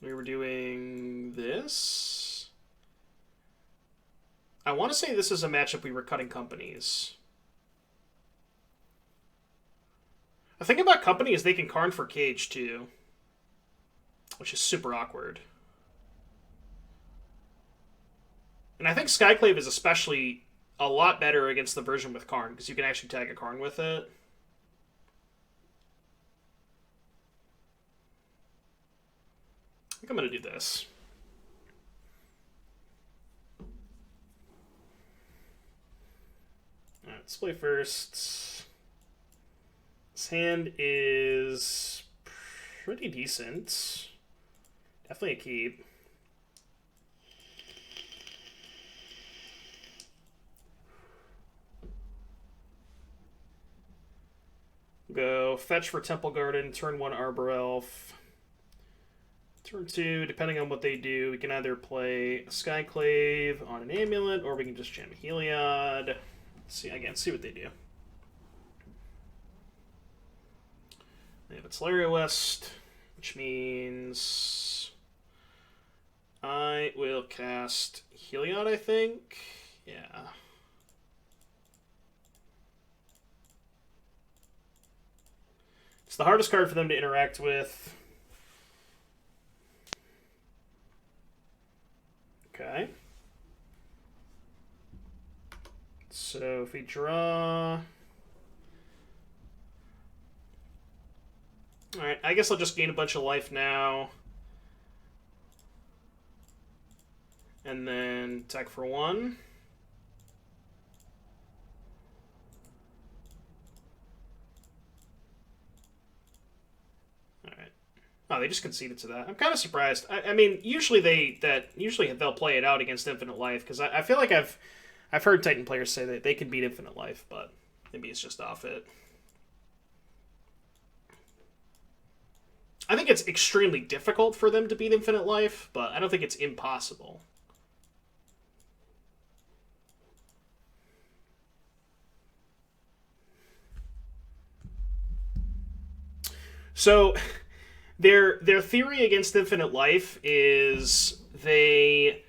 We were doing this. I want to say this is a matchup we were cutting companies. The thing about company is they can Karn for Cage, too. Which is super awkward. And I think Skyclave is especially a lot better against the version with Karn, because you can actually tag a Karn with it. I think I'm going to do this. Alright, let's play first. This hand is pretty decent. Definitely a keep. Go fetch for Temple Garden, turn 1 Arbor Elf. Turn 2, depending on what they do, we can either play a Skyclave on an Amulet, or we can just jam a Heliod. Let's see, again, see what they do. They have a Teleria West, which means I will cast Heliod, I think. Yeah. It's the hardest card for them to interact with. Okay. So if we draw... Alright, I guess I'll just gain a bunch of life now. And then attack for 1. Alright. Oh, they just conceded to that. I'm kind of surprised. I mean, usually they'll play it out against Infinite Life, because I feel like I've heard Titan players say that they can beat Infinite Life, but maybe it's just off it. I think it's extremely difficult for them to beat Infinite Life, but I don't think it's impossible. So, their theory against Infinite Life is they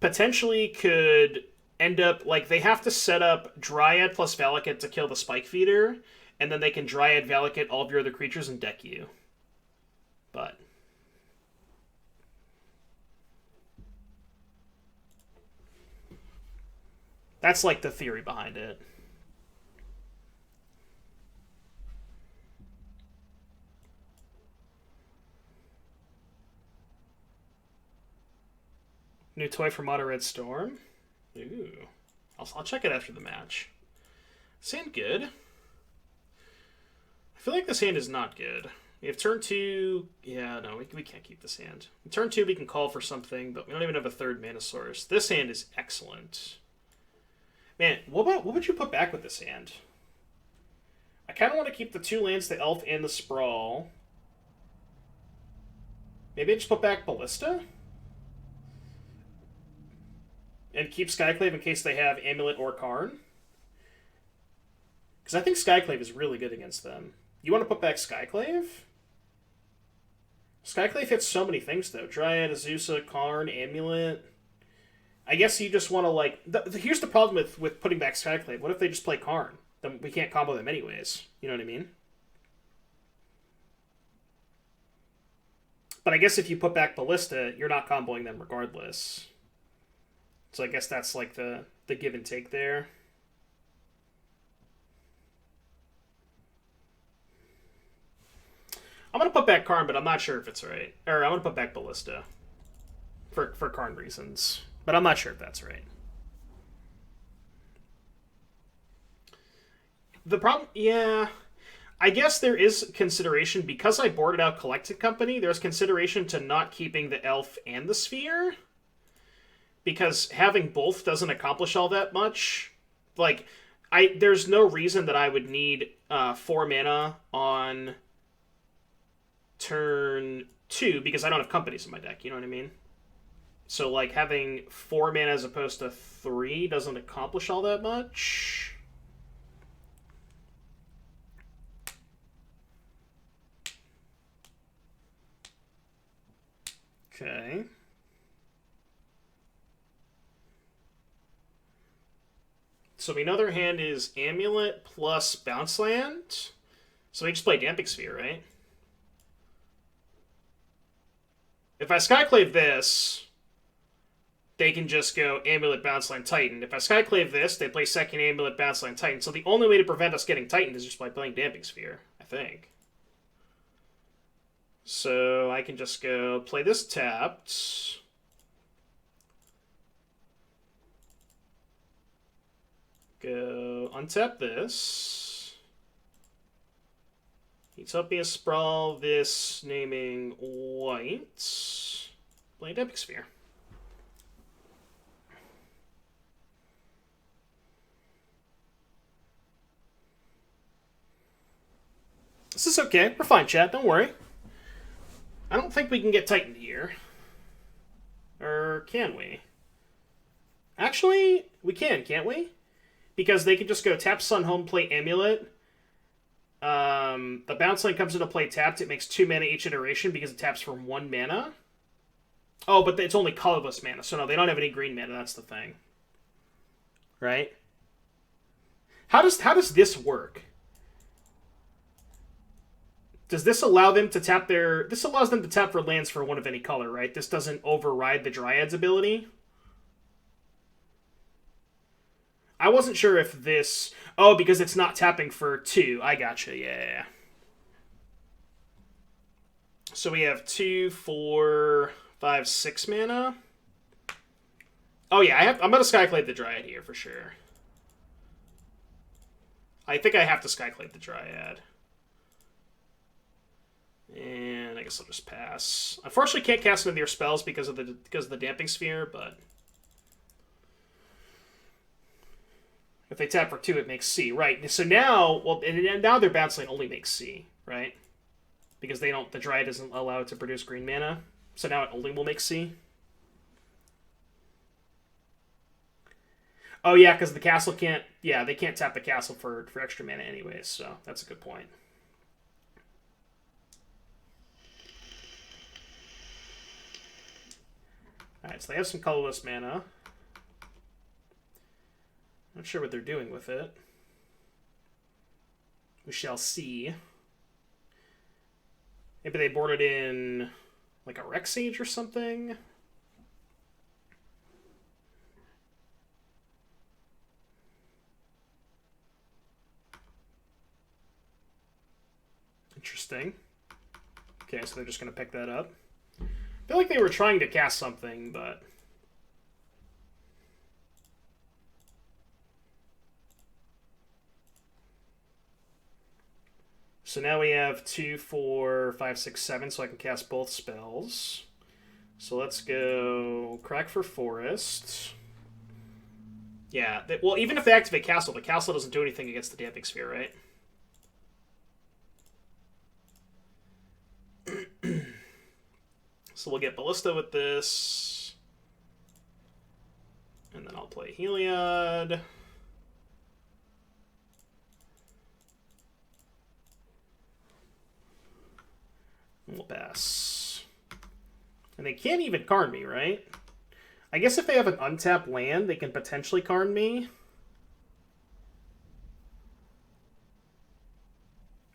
potentially could end up, like, they have to set up Dryad plus Valakut to kill the Spike Feeder, and then they can Dryad Valakut all of your other creatures and deck you. But that's like the theory behind it. New toy for Mono Red Storm. Ooh. I'll check it after the match. This hand good. I feel like this hand is not good. We have turn 2... Yeah, no, we can't keep this hand. In turn 2, we can call for something, but we don't even have a third mana source. This hand is excellent. Man, what would you put back with this hand? I kind of want to keep the 2 lands, the Elf, and the Sprawl. Maybe I just put back Ballista? And keep Skyclave in case they have Amulet or Karn? Because I think Skyclave is really good against them. You want to put back Skyclave? Skyclave hits so many things, though. Dryad, Azusa, Karn, Amulet. I guess you just want to, like... Here's the problem with putting back Skyclave. What if they just play Karn? Then we can't combo them anyways. You know what I mean? But I guess if you put back Ballista, you're not comboing them regardless. So I guess that's, like, the give and take there. I'm going to put back Karn, but I'm not sure if it's right. Or I'm going to put back Ballista. For Karn reasons. But I'm not sure if that's right. The problem... Yeah... I guess there is consideration, because I boarded out Collected Company, there's consideration to not keeping the Elf and the Sphere. Because having both doesn't accomplish all that much. Like, there's no reason that I would need 4 mana on turn 2, because I don't have companies in my deck, you know what I mean? So, like, having 4 mana as opposed to 3 doesn't accomplish all that much. Okay. So we know their hand is Amulet plus Bounce Land. So we just play Damping Sphere, right? If I Skyclave this, they can just go Amulet, Bounce Land, Titan. If I Skyclave this, they play second Amulet, Bounce Land, Titan. So the only way to prevent us getting Titan is just by playing Damping Sphere, I think. So I can just go play this tapped. Go untap this. Utopia Sprawl, this, naming white. Play Damping Sphere. This is okay. We're fine, chat. Don't worry. I don't think we can get Titan here. Or can we? Actually, we can, can't we? Because they can just go tap Sun Home, play Amulet. The Bounce Land comes into play tapped. It makes 2 mana each iteration because it taps for 1 mana. Oh, but it's only colorless mana. So no, they don't have any green mana. That's the thing. Right? How does this work? Does this allow them to tap their... This allows them to tap for lands for 1 of any color, right? This doesn't override the Dryad's ability. I wasn't sure if this... Oh, because it's not tapping for 2. I gotcha, yeah. So we have 2, 4, 5, 6 mana. Oh yeah, I'm going to Skyclave the Dryad here for sure. I think I have to Skyclave the Dryad. And I guess I'll just pass. Unfortunately, can't cast into their spells because of the Damping Sphere, but if they tap for 2, it makes C, right? So now, well, and now their Bounce Land only makes C, right? Because they don't, the Dryad doesn't allow it to produce green mana, so now it only will make C. Oh yeah, because the castle can't. Yeah, they can't tap the castle for extra mana anyways. So that's a good point. Alright, so they have some colorless mana. Not sure what they're doing with it. We shall see. Maybe they boarded in like a Rex Sage or something. Interesting. Okay, so they're just going to pick that up. I feel like they were trying to cast something, but... So now we have 2, 4, 5, 6, 7, so I can cast both spells. So let's go Crack for Forest. Yeah, well, even if they activate Castle, the Castle doesn't do anything against the Damping Sphere, right? So we'll get Ballista with this. And then I'll play Heliod. And we'll pass. And they can't even Karn me, right? I guess if they have an untapped land, they can potentially Karn me.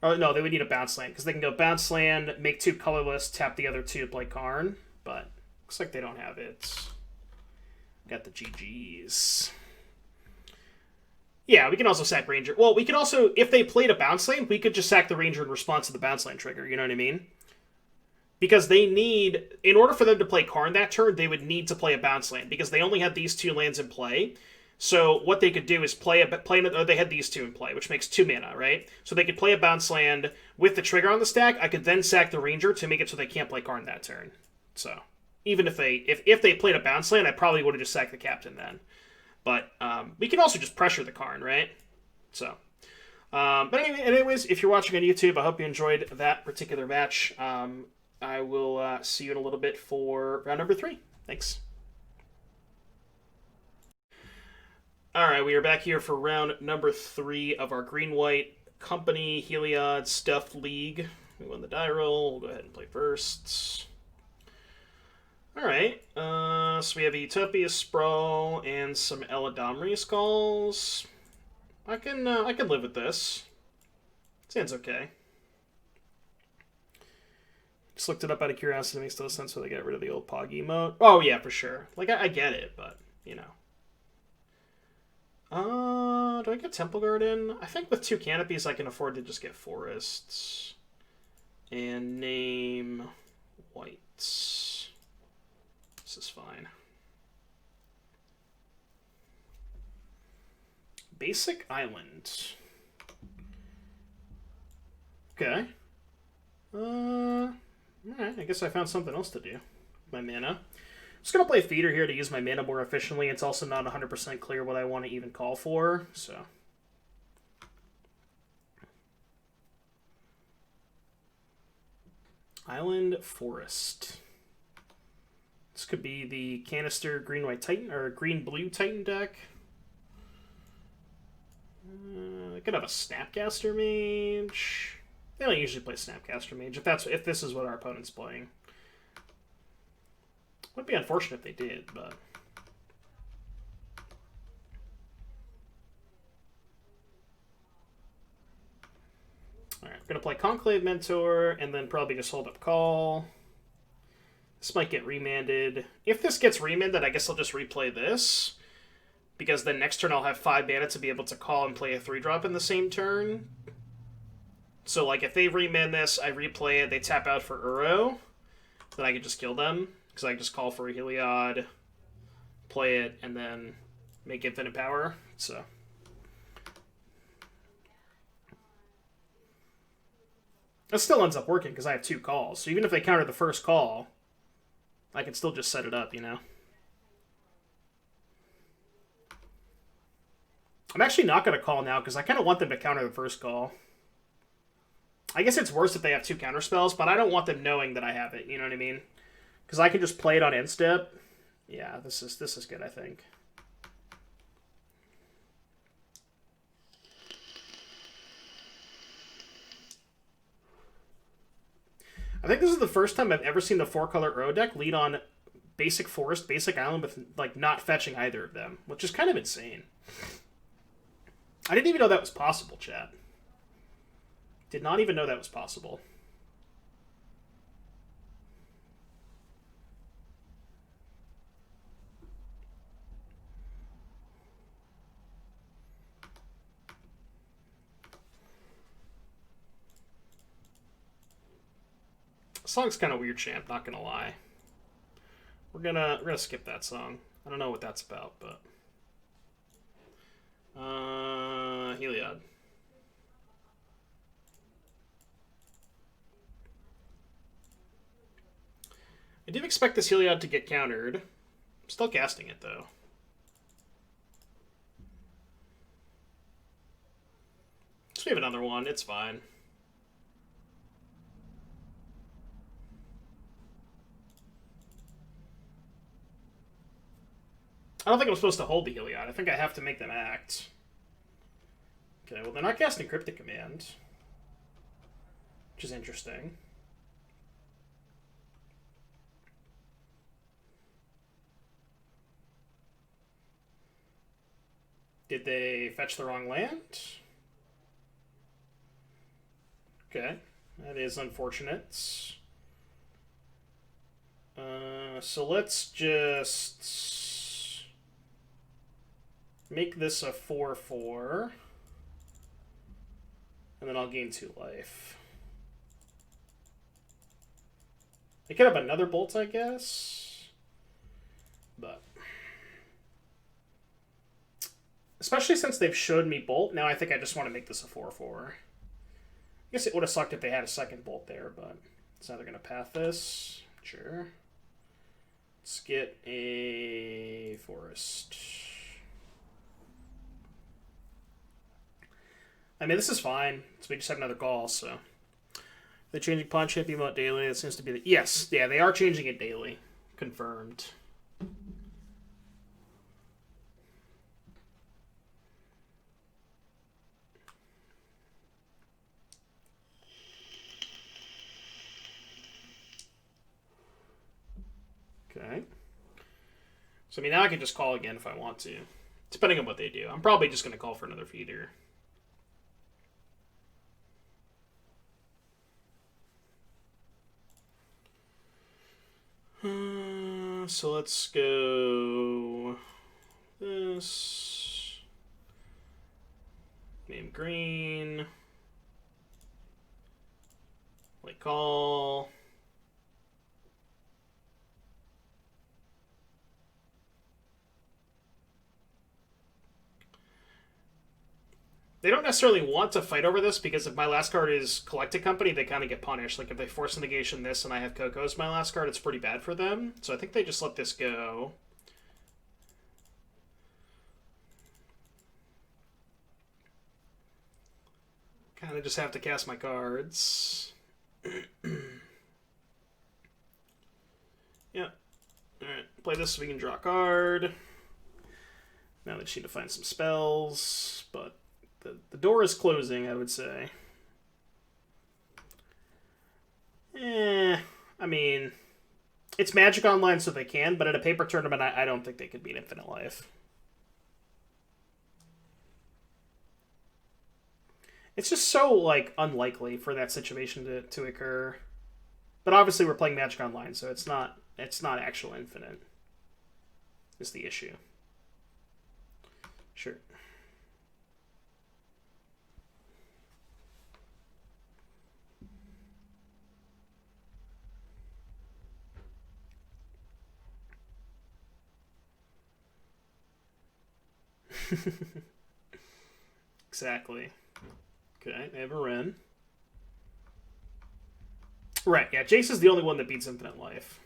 Oh, no, they would need a Bounce Land, because they can go Bounce Land, make 2 colorless, tap the other 2 to play Karn, but looks like they don't have it. Got the GGs. Yeah, we can also sack Ranger. Well, we could also, if they played a Bounce Land, we could just sack the Ranger in response to the Bounce Land trigger, you know what I mean? Because they need, in order for them to play Karn that turn, they would need to play a Bounce Land, because they only had these 2 lands in play. So what they could do is play or they had these 2 in play, which makes 2 mana, right? So they could play a Bounce Land with the trigger on the stack. I could then sack the Ranger to make it so they can't play Karn that turn. So even if they played a Bounce Land, I probably would have just sacked the Captain then. But we can also just pressure the Karn, right? So, but anyways, if you're watching on YouTube, I hope you enjoyed that particular match. I will see you in a little bit for round number 3. Thanks. Alright, we are back here for round number 3 of our Green-White Company Heliod Stuffed League. We won the die roll. We'll go ahead and play first. Alright, so we have Utopia Sprawl and some Eladamri Skulls. I can live with this. Sounds okay. Just looked it up out of curiosity. It makes no sense why they got rid of the old Pog emote. Oh yeah, for sure. Like I get it, but you know. Do I get Temple Garden? I think with 2 canopies I can afford to just get forests. And name whites. This is fine. Basic island. Okay. Alright, I guess I found something else to do. My mana. I'm just going to play Feeder here to use my mana more efficiently. It's also not 100% clear what I want to even call for, so... Island Forest. This could be the Canister Green-White Titan, or Green-Blue Titan deck. I could have a Snapcaster Mage. They don't usually play Snapcaster Mage, if this is what our opponent's playing. Would be unfortunate if they did, but... Alright, I'm going to play Conclave Mentor, and then probably just hold up Call. This might get remanded. If this gets remanded, I guess I'll just replay this. Because then next turn I'll have 5 mana to be able to call and play a 3-drop in the same turn. So, like, if they remand this, I replay it, they tap out for Uro, then I can just kill them. Because I can just call for a Heliod, play it, and then make infinite power. So... That still ends up working, because I have 2 calls. So even if they counter the first call, I can still just set it up, you know? I'm actually not going to call now, because I kind of want them to counter the first call. I guess it's worse if they have 2 counter spells, but I don't want them knowing that I have it, you know what I mean? Because I can just play it on end step. Yeah, this is good, I think. I think this is the first time I've ever seen the 4-color Uro deck lead on basic forest, basic island with, like, not fetching either of them, which is kind of insane. I didn't even know that was possible, chat. Did not even know that was possible. The song's kind of weird, champ, not gonna lie. We're gonna skip that song. I don't know what that's about, but Heliod. I did expect this Heliod to get countered. I'm still casting it though. So we have another one, it's fine. I don't think I'm supposed to hold the Heliod. I think I have to make them act. Okay, well, they're not casting Cryptic Command, which is interesting. Did they fetch the wrong land? Okay, that is unfortunate. So let's just make this a 4/4, and then I'll gain 2 life. They could have another bolt, I guess, but especially since they've showed me bolt, now I think I just want to make this a 4/4. I guess it would have sucked if they had a second bolt there, but so now they're going to path this. Sure. Let's get a forest. I mean, this is fine. So we just have another call, so. They're changing pawn chip emote daily. It seems to be the... Yes, yeah, they are changing it daily. Confirmed. Okay. So, I mean, now I can just call again if I want to. Depending on what they do. I'm probably just going to call for another feeder. So let's go this. Name green. Like call. They don't necessarily want to fight over this because if my last card is Collected Company, they kind of get punished. Like if they force a negation this and I have Coco as my last card, it's pretty bad for them. So I think they just let this go. Kind of just have to cast my cards. Yeah. Alright, play this so we can draw a card. Now they just need to find some spells, but the door is closing, I would say. I mean, it's Magic Online, so they can, but at a paper tournament, I don't think they could beat Infinite Life. It's just so, like, unlikely for that situation to occur. But obviously we're playing Magic Online, so it's not actual Infinite. Is the issue. Sure. Exactly. Okay, they have a Ren. Right, yeah, Jace is the only one that beats Infinite Life.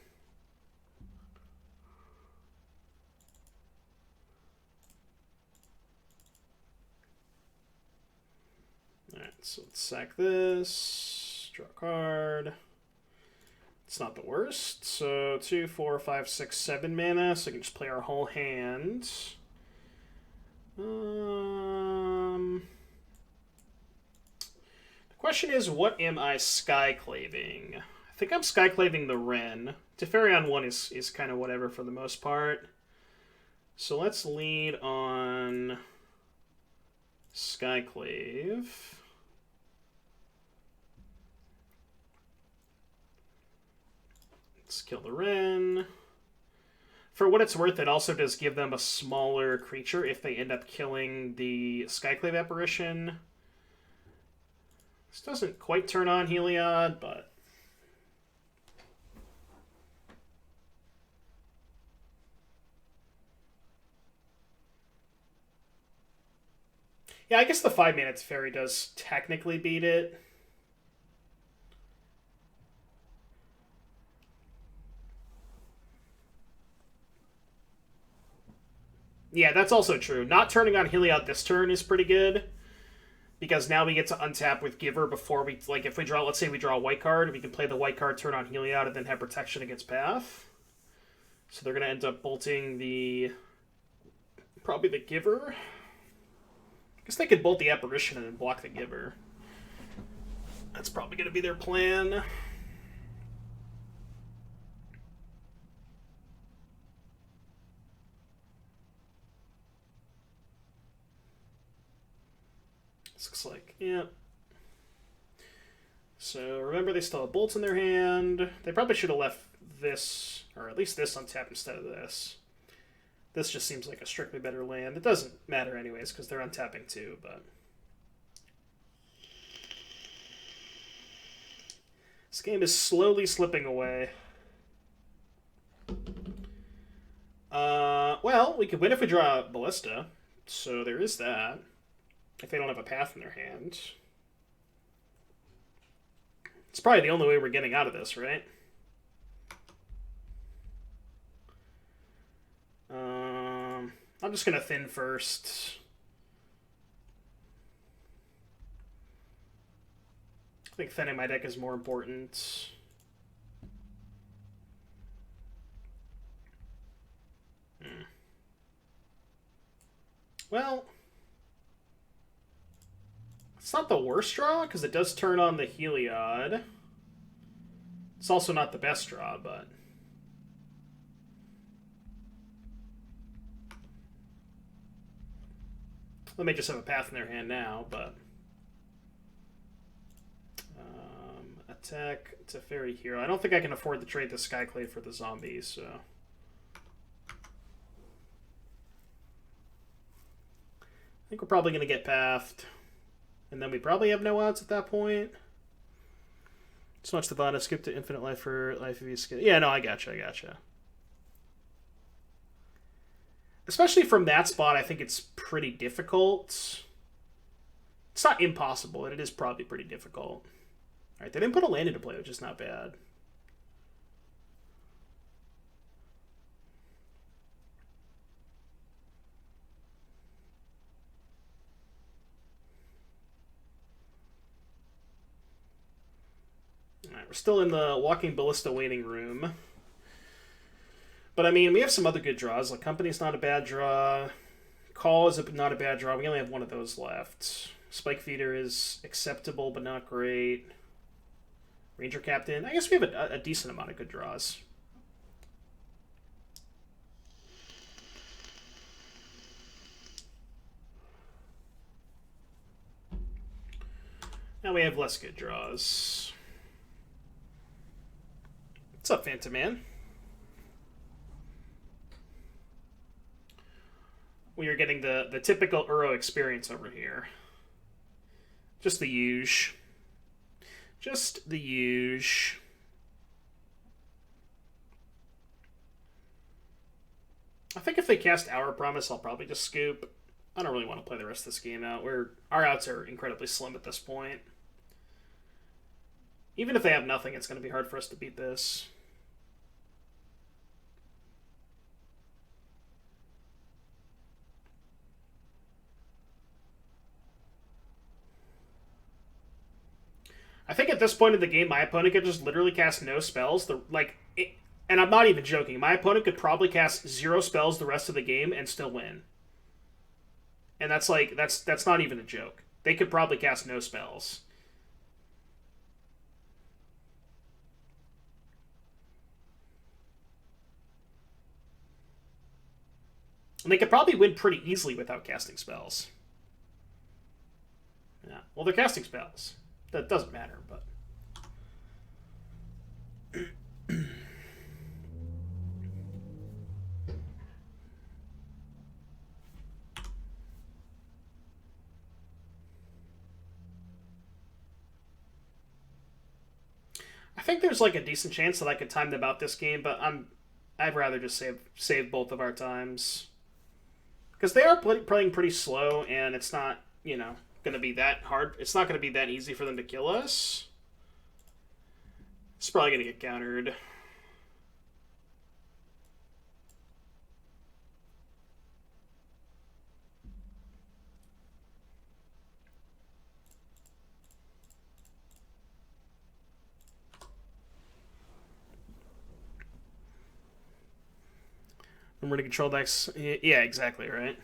Alright, so let's sack this. Draw a card. It's not the worst. So 2, 4, 5, 6, 7 mana, so we can just play our whole hand. The question is, what am I skyclaving? I think I'm skyclaving the Ren. Teferion 1 is kind of whatever for the most part. So let's lead on Skyclave. Let's kill the Ren. For what it's worth, it also does give them a smaller creature if they end up killing the Skyclave Apparition. This doesn't quite turn on Heliod, but... yeah, I guess the 5 mana Teferi does technically beat it. Yeah, that's also true. Not turning on Heliod this turn is pretty good. Because now we get to untap with Giver before we... like, if we draw... let's say we draw a white card, we can play the white card, turn on Heliod, and then have protection against Path. So they're going to end up bolting the... probably the Giver. I guess they could bolt the Apparition and then block the Giver. That's probably going to be their plan. Looks like, yeah. So remember, they still have bolts in their hand. They probably should have left this, or at least this, untapped instead of this. This just seems like a strictly better land. It doesn't matter anyways, because they're untapping too, but... this game is slowly slipping away. Well, we could win if we draw a Ballista, so there is that. If they don't have a Path in their hand. It's probably the only way we're getting out of this, right? I'm just going to thin first. I think thinning my deck is more important. Well... it's not the worst draw, because it does turn on the Heliod. It's also not the best draw, but... they may just have a Path in their hand now, but... attack Teferi Hero. I don't think I can afford to trade the Skyclave for the zombies, so... I think we're probably going to get pathed. And then we probably have no outs at that point. So much the bottom. Skip to infinite life for life if you skip. Yeah, no, I gotcha. Especially from that spot, I think it's pretty difficult. It's not impossible, but it is probably pretty difficult. Alright, they didn't put a land into play, which is not bad. Alright, we're still in the Walking Ballista waiting room. But, I mean, we have some other good draws. Like, Company's not a bad draw. Call is not a bad draw. We only have one of those left. Spike Feeder is acceptable, but not great. Ranger Captain. I guess we have a decent amount of good draws. Now we have less good draws. What's up, Phantom Man? We are getting the typical Uro experience over here. Just the huge. Just the huge. I think if they cast Our Promise, I'll probably just scoop. I don't really want to play the rest of this game out. Our outs are incredibly slim at this point. Even if they have nothing, it's going to be hard for us to beat this. I think at this point in the game, my opponent could just literally cast no spells. And I'm not even joking. My opponent could probably cast 0 spells the rest of the game and still win. And that's not even a joke. They could probably cast no spells. And they could probably win pretty easily without casting spells. Yeah. Well, they're casting spells. That doesn't matter, but... I think there's like a decent chance that I could time them out this game, but I'd rather just save both of our times. Because they are playing pretty slow, and it's not, you know, going to be that hard. It's not going to be that easy for them to kill us. It's probably going to get countered. Remember to control decks. Yeah, exactly, right?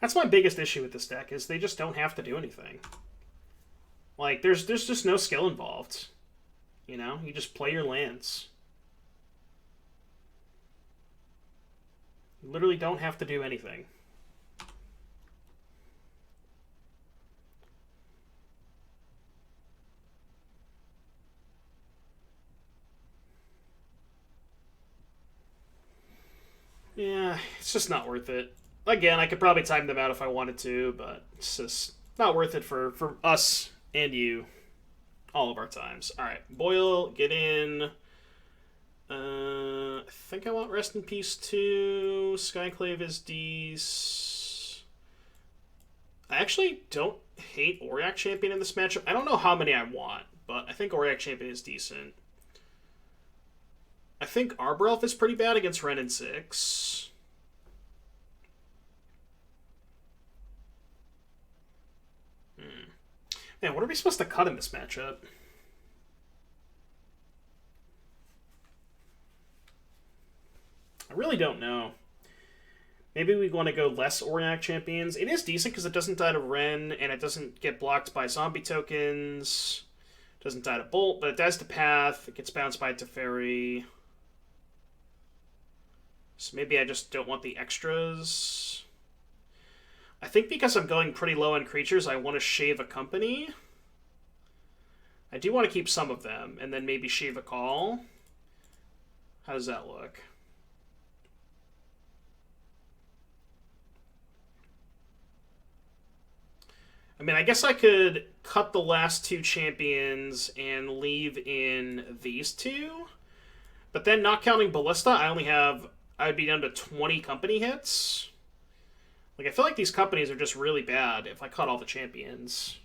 That's my biggest issue with this deck, is they just don't have to do anything. Like, there's just no skill involved. You know? You just play your lands. You literally don't have to do anything. Yeah, it's just not worth it. Again, I could probably time them out if I wanted to, but it's just not worth it for us and you. All of our times. Alright, Boyle, get in. I think I want Rest in Peace too. Skyclave is D's. I actually don't hate Auric Champion in this matchup. I don't know how many I want, but I think Auric Champion is decent. I think Arbor Elf is pretty bad against Ren and 6. Man, what are we supposed to cut in this matchup? I really don't know. Maybe we want to go less Auric Champions. It is decent because it doesn't die to Ren, and it doesn't get blocked by zombie tokens. It doesn't die to Bolt, but it dies to Path. It gets bounced by Teferi. So maybe I just don't want the extras. I think because I'm going pretty low on creatures, I want to shave a company. I do want to keep some of them, and then maybe shave a call. How does that look? I mean, I guess I could cut the last two champions and leave in these two. But then, not counting Ballista, I would be down to 20 company hits. Like, I feel like these companies are just really bad if I cut all the champions.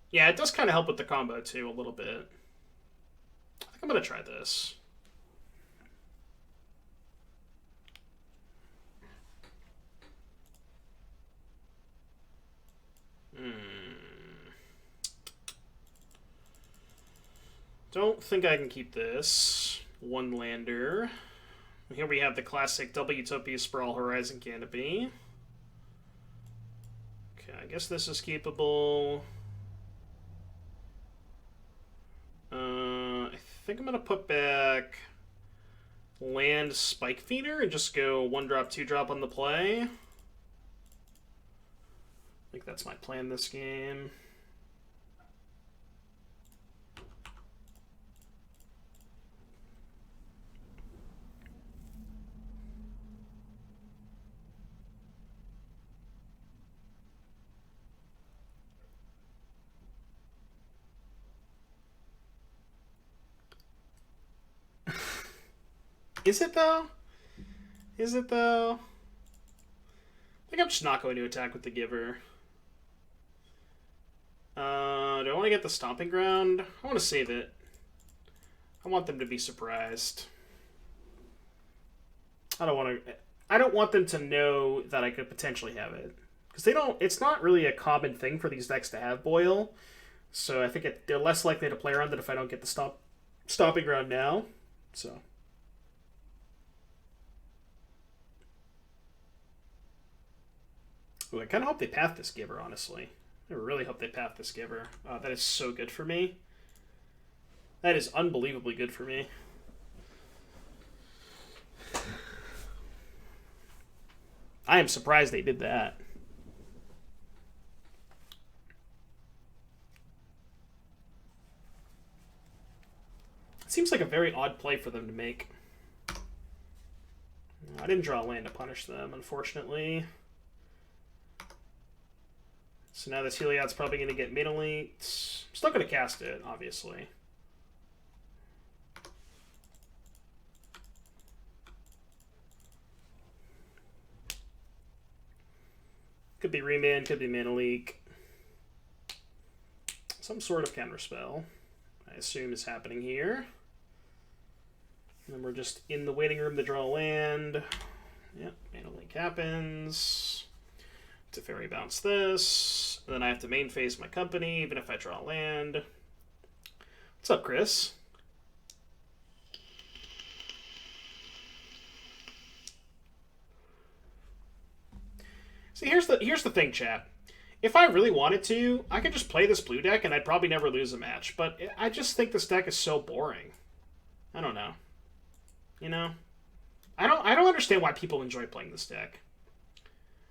Yeah, it does kind of help with the combo, too, a little bit. I think I'm going to try this. Don't think I can keep this. One lander. Here we have the classic Double Utopia Sprawl Horizon Canopy. Okay, I guess this is keepable. I think I'm going to put back land Spike Feeder and just go 1-drop, 2-drop on the play. I think that's my plan this game. Is it though? Is it though? I think I'm just not going to attack with the Giver. Do I want to get the Stomping Ground? I want to save it. I want them to be surprised. I don't want them to know that I could potentially have it. Because it's not really a common thing for these decks to have Boil. So I think they're less likely to play around it if I don't get the Stomping Ground now. So... Ooh, I kind of hope they path this Giver, honestly. I really hope they path this Giver. That is so good for me. That is unbelievably good for me. I am surprised they did that. It seems like a very odd play for them to make. I didn't draw a land to punish them, unfortunately. So now this Heliod's probably going to get Mana Leaked. I'm still going to cast it, obviously. Could be Remand, could be Mana Leak. Some sort of counterspell, I assume, is happening here. And then we're just in the waiting room to draw a land. Yep, Mana Leak happens. Teferi bounce this. And then I have to main phase my company, even if I draw land. What's up, Chris? See, here's the thing, chat. If I really wanted to, I could just play this blue deck and I'd probably never lose a match. But I just think this deck is so boring. I don't know. You know? I don't understand why people enjoy playing this deck.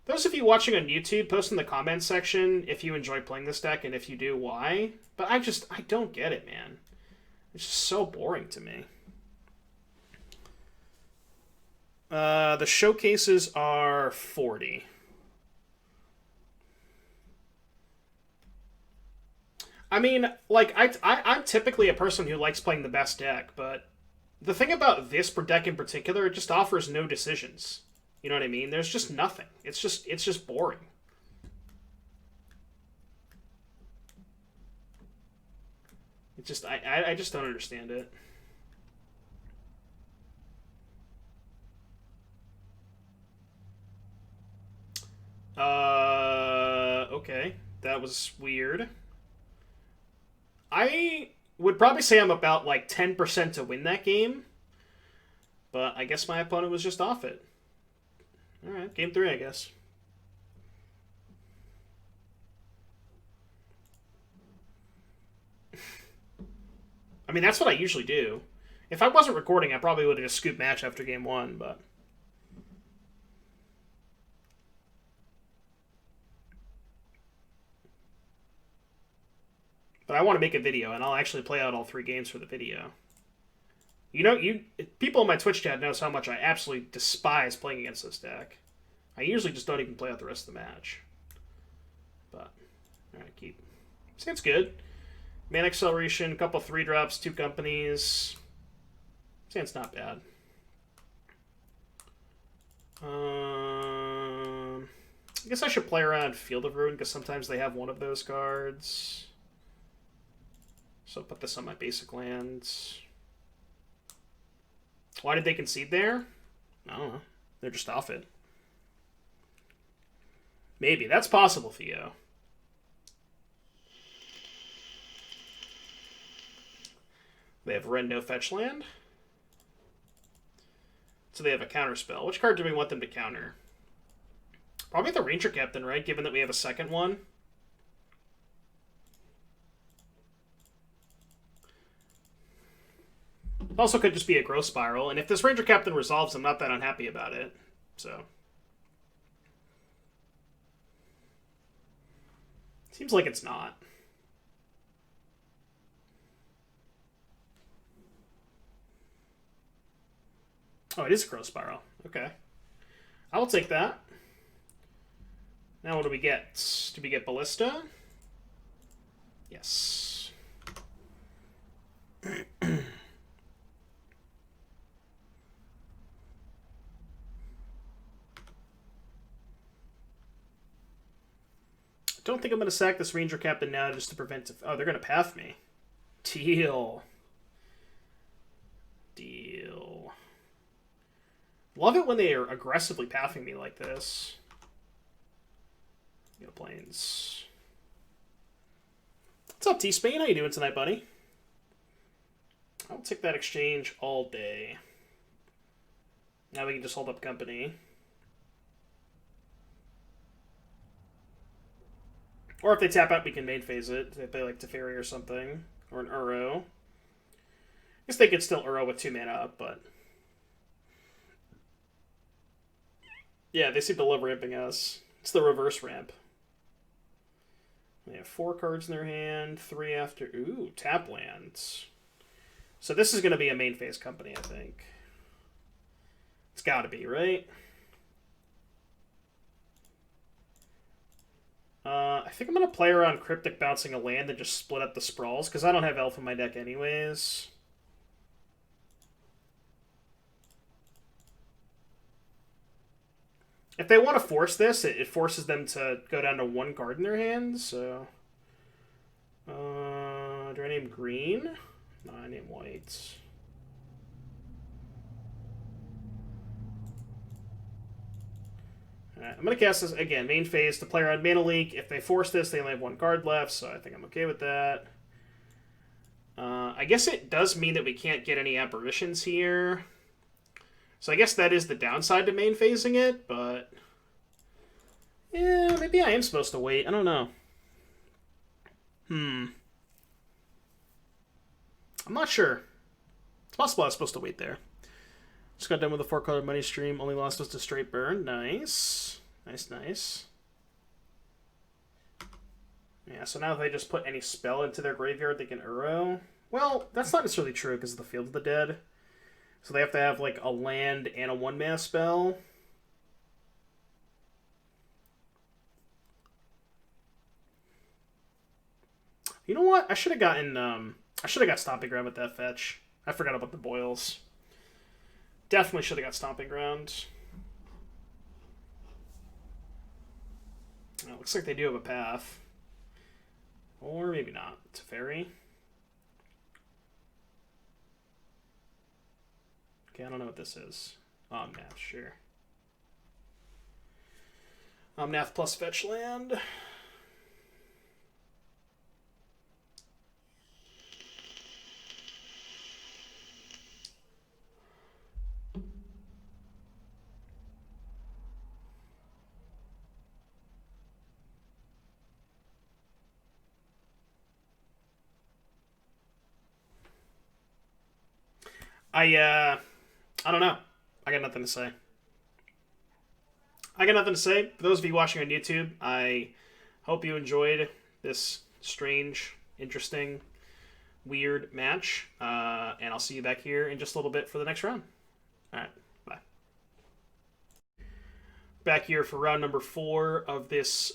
Those of you watching on YouTube, post in the comments section if you enjoy playing this deck, and if you do, why. But I don't get it, man. It's just so boring to me. The showcases are 40. I mean, like, I'm typically a person who likes playing the best deck, but the thing about this deck in particular, it just offers no decisions. You know what I mean? There's just nothing. It's just boring. It just I just don't understand it. Okay. That was weird. I would probably say I'm about like 10% to win that game. But I guess my opponent was just off it. Alright, game 3, I guess. I mean, that's what I usually do. If I wasn't recording, I probably would have just scooped match after game 1, but... But I want to make a video, and I'll actually play out all 3 games for the video. You know, people in my Twitch chat knows how much I absolutely despise playing against this deck. I usually just don't even play out the rest of the match. But, alright, keep. Seems good. Mana Acceleration, a couple 3-drops, 2 companies. Seems not bad. I guess I should play around Field of Ruin, because sometimes they have one of those cards. So I'll put this on my basic lands. Why did they concede there? I don't know. They're just off it. Maybe. That's possible, Theo. They have Ren, no fetch land. So they have a counter spell. Which card do we want them to counter? Probably the Ranger Captain, right? Given that we have a second one. It also could just be a Growth Spiral. And if this Ranger Captain resolves, I'm not that unhappy about it. So. Seems like it's not. Oh, it is a Growth Spiral. Okay. I will take that. Now what do we get? Do we get Ballista? Yes. Don't think I'm going to sack this Ranger Captain now just to prevent... Oh, they're going to path me. Deal. Deal. Love it when they are aggressively pathing me like this. Go Plains. What's up, T-Spain? How you doing tonight, buddy? I'll take that exchange all day. Now we can just hold up company. Or if they tap out, we can main phase it. If they like Teferi or something. Or an Uro. I guess they could still Uro with 2 mana up, but... Yeah, they seem to love ramping us. It's the reverse ramp. They have 4 cards in their hand, 3 after... Ooh, tap lands. So this is going to be a main phase company, I think. It's got to be, right? I think I'm going to play around Cryptic bouncing a land and just split up the sprawls, because I don't have Elf in my deck anyways. If they want to force this, it forces them to go down to 1 card in their hands, so... do I name green? No, I name white. Alright, I'm going to cast this, again, main phase to play around Mana Leak. If they force this, they only have 1 card left, so I think I'm okay with that. I guess it does mean that we can't get any apparitions here. So I guess that is the downside to main phasing it, but... Yeah, maybe I am supposed to wait. I don't know. I'm not sure. It's possible I was supposed to wait there. Just got done with a 4-color money stream. Only lost us to straight burn. Nice. Nice, nice. Yeah, so now if they just put any spell into their graveyard, they can Uro. Well, that's not necessarily true because of the Field of the Dead. So they have to have, like, a land and a 1-mana spell. You know what? I should have gotten, I should have got Stomping Ground with that fetch. I forgot about the boils. Definitely should have got Stomping Ground. Oh, looks like they do have a path. Or maybe not. Teferi. Okay, I don't know what this is. Omnath, sure. Omnath plus fetch land. I don't know. I got nothing to say. I got nothing to say. For those of you watching on YouTube, I hope you enjoyed this strange interesting, weird match. And I'll see you back here in just a little bit for the next round. All right, bye. Back here for round number 4 of this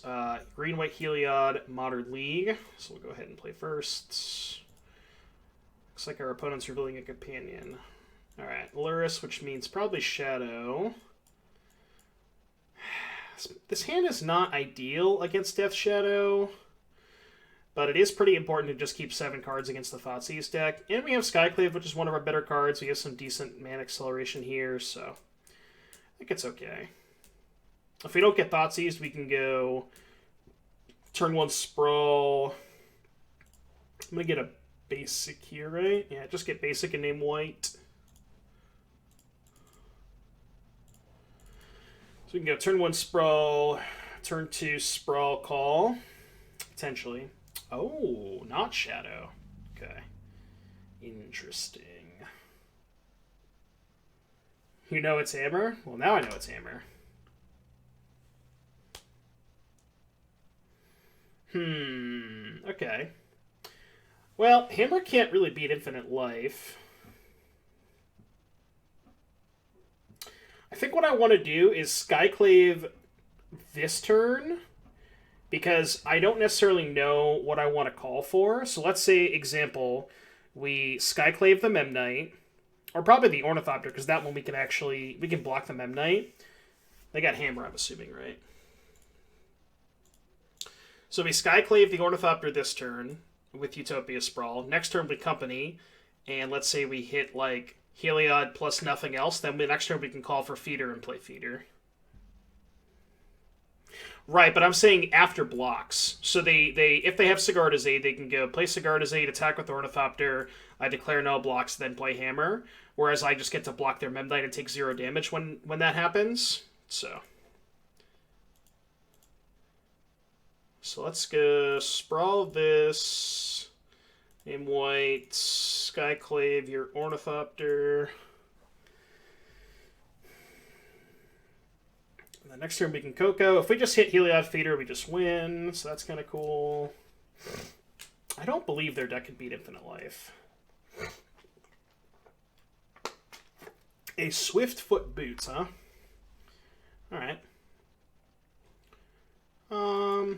Green-White Heliod Modern League. So we'll go ahead and play first. Looks like our opponent's revealing a companion. All right, Luris, which means probably Shadow. This hand is not ideal against Death Shadow, but it is pretty important to just keep 7 cards against the Thoughtseize deck. And we have Skyclave, which is one of our better cards. We have some decent mana acceleration here, so I think it's okay. If we don't get Thoughtseize, we can go turn 1 Sprawl. I'm going to get a basic here, right? Yeah, just get basic and name white. So we can go turn 1 Sprawl, turn 2 Sprawl Call, potentially. Oh, not Shadow. Okay. Interesting. You know it's Hammer? Well, now I know it's Hammer. Okay. Well, Hammer can't really beat Infinite Life. I think what I want to do is Skyclave this turn, because I don't necessarily know what I want to call for. So let's say, example, we Skyclave the Memnite, or probably the Ornithopter, because that one we can block the Memnite. They got Hammer, I'm assuming, right? So we Skyclave the Ornithopter this turn with Utopia Sprawl. Next turn we Company, and let's say we hit like Heliod plus nothing else, then the next turn we can call for Feeder and play Feeder. Right, but I'm saying after blocks. So they if they have Sigardazade, they can go play Sigardazade, attack with Ornithopter, I declare no blocks, then play Hammer. Whereas I just get to block their Memnite and take 0 damage when that happens. So let's go Sprawl this, name white, Skyclave your Ornithopter. And then next turn we can Coco. If we just hit Heliod Feeder, we just win, so that's kind of cool. I don't believe their deck can beat Infinite Life. A Swiftfoot Boots, huh? Alright. I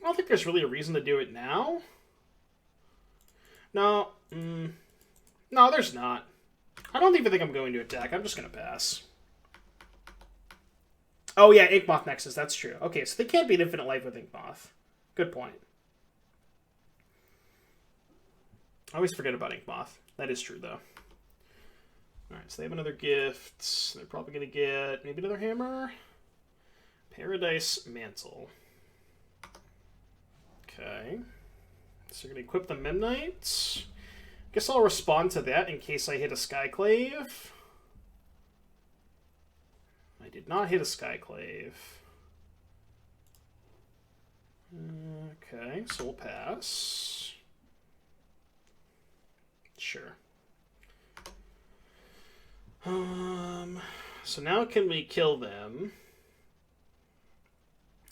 don't think there's really a reason to do it now. No. No, there's not. I don't even think I'm going to attack. I'm just going to pass. Oh, yeah, Inkmoth Nexus. That's true. Okay, so they can't beat Infinite Life with Inkmoth. Good point. I always forget about Inkmoth. That is true, though. Alright, so they have another gift. They're probably going to get maybe another Hammer. Paradise Mantle. Okay. So you're going to equip the Memnite. Guess I'll respond to that in case I hit a Skyclave. I did not hit a Skyclave. Okay, so we'll pass. Sure. So now can we kill them?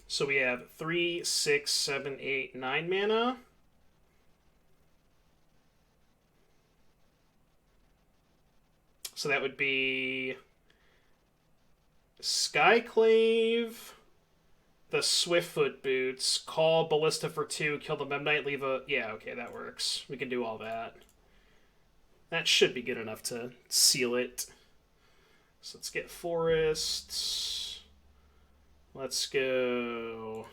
So we have 3, 6, 7, 8, 9 mana. So that would be Skyclave, the Swiftfoot Boots, call Ballista for 2, kill the Memnite, leave a... Yeah, okay, that works. We can do all that. That should be good enough to seal it. So let's get Forests. Let's go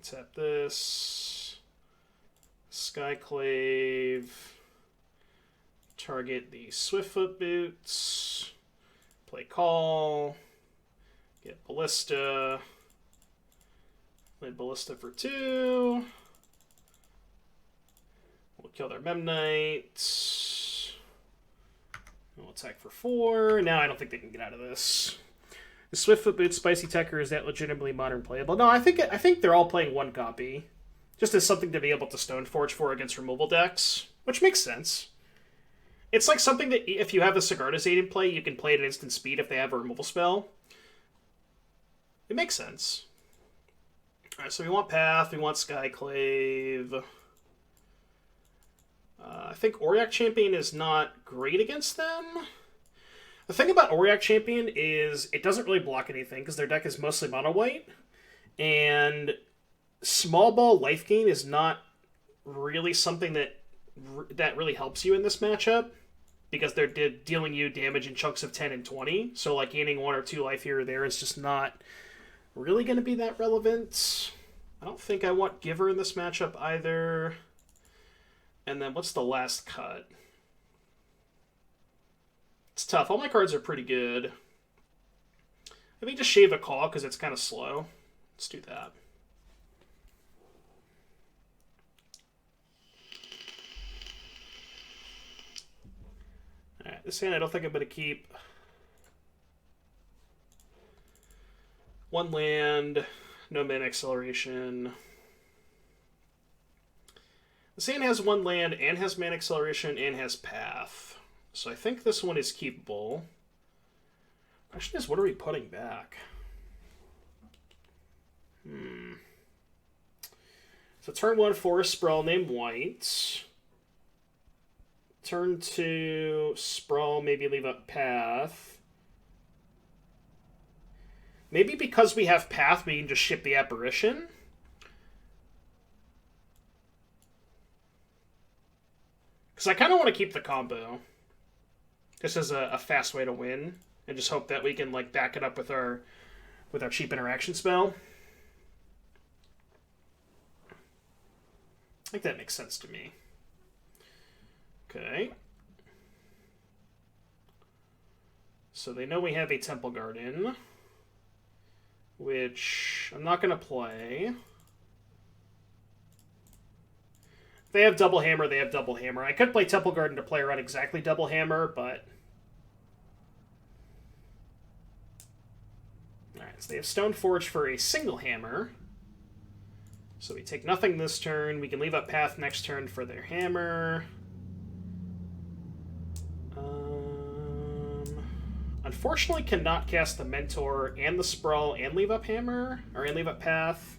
tap this. Skyclave. Target the Swiftfoot Boots. Play Call. Get Ballista. Play Ballista for 2. We'll kill their Memnite. We'll attack for 4. Now I don't think they can get out of this. The Swiftfoot Boots, Spicy Tecker, is that legitimately modern playable? No, I think they're all playing 1 copy. Just as something to be able to Stoneforge for against removal decks. Which makes sense. It's like something that if you have the Sigardazade in play, you can play at instant speed if they have a removal spell. It makes sense. Alright, so we want Path, we want Skyclave. I think Auric Champion is not great against them. The thing about Auric Champion is it doesn't really block anything because their deck is mostly mono white. And small ball life gain is not really something that really helps you in this matchup because they're dealing you damage in chunks of 10 and 20. So like gaining 1 or 2 life here or there is just not really going to be that relevant. I don't think I want Giver in this matchup either. And then what's the last cut? It's tough. All my cards are pretty good. I think just Shave a Call because it's kind of slow. Let's do that. Alright, this hand I don't think I'm going to keep. 1 land, no mana acceleration. This hand has 1 land and has mana acceleration and has Path. So I think this one is keepable. Question is, what are we putting back? So turn 1, Forest Sprawl, name White. Turn 2, Sprawl, maybe leave up Path. Maybe because we have Path, we can just ship the Apparition. Because I kind of want to keep the combo. This is a fast way to win. And just hope that we can like back it up with our cheap interaction spell. I think that makes sense to me. Okay. So they know we have a Temple Garden, which I'm not going to play. They have Double Hammer, they have Double Hammer. I could play Temple Garden to play around exactly Double Hammer, but... Alright, so they have Stoneforge for a single hammer. So we take nothing this turn. We can leave up Path next turn for their hammer. Unfortunately, cannot cast the Mentor and the Sprawl and leave up hammer, or and leave up Path.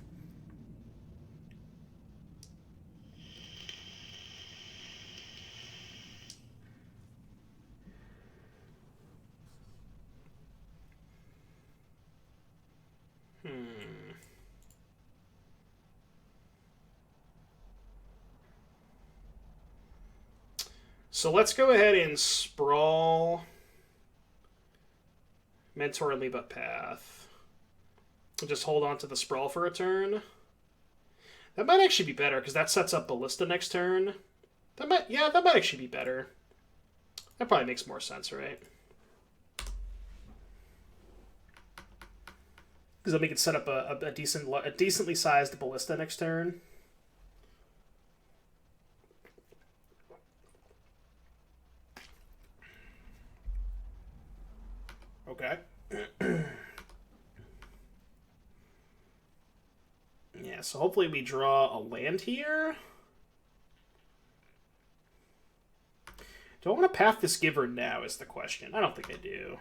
So let's go ahead and Sprawl, Mentor, and leave up Path. Just hold on to the Sprawl for a turn. That might actually be better, because that sets up Ballista next turn. That might actually be better. That probably makes more sense, right? Because then we can set up a decently sized Ballista next turn. Okay. Yeah, so hopefully we draw a land here. Do I want to path this Giver now is the question. I don't think I do.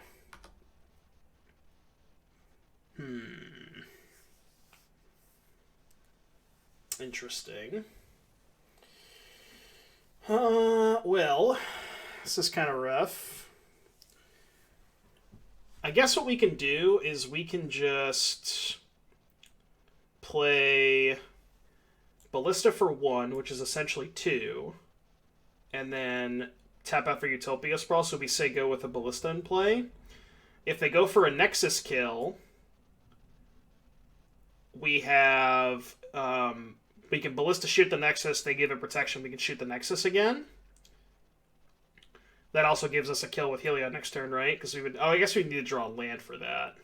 Interesting. Well, this is kind of rough. I guess what we can do is we can just play Ballista for 1, which is essentially 2, and then tap out for Utopia Sprawl, so we say go with a Ballista in play. If they go for a Nexus kill, we have... we can Ballista shoot the Nexus, they give it protection, we can shoot the Nexus again. That also gives us a kill with Heliod next turn, right? Because we would... Oh, I guess we need to draw land for that.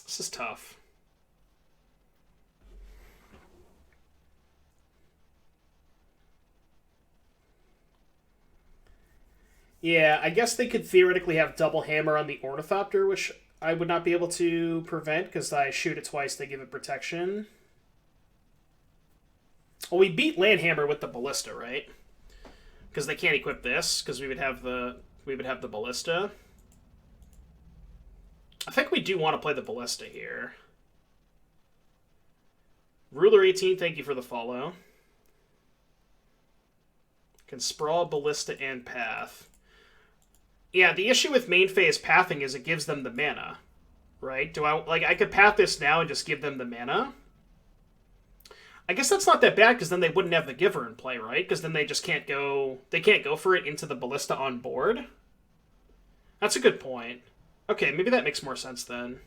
This is tough. Yeah, I guess they could theoretically have double hammer on the Ornithopter, which I would not be able to prevent because I shoot it twice, they give it protection. Well, we beat Landhammer with the Ballista, right? Because they can't equip this, because we would have the ballista. I think we do want to play the ballista here. Ruler 18, thank you for the follow. Can sprawl, ballista, and path. Yeah, the issue with main phase pathing is it gives them the mana, right? I could path this now and just give them the mana? I guess that's not that bad, because then they wouldn't have the giver in play, right? Because then they just can't go... They can't go for it into the ballista on board. That's a good point. Okay, maybe that makes more sense then.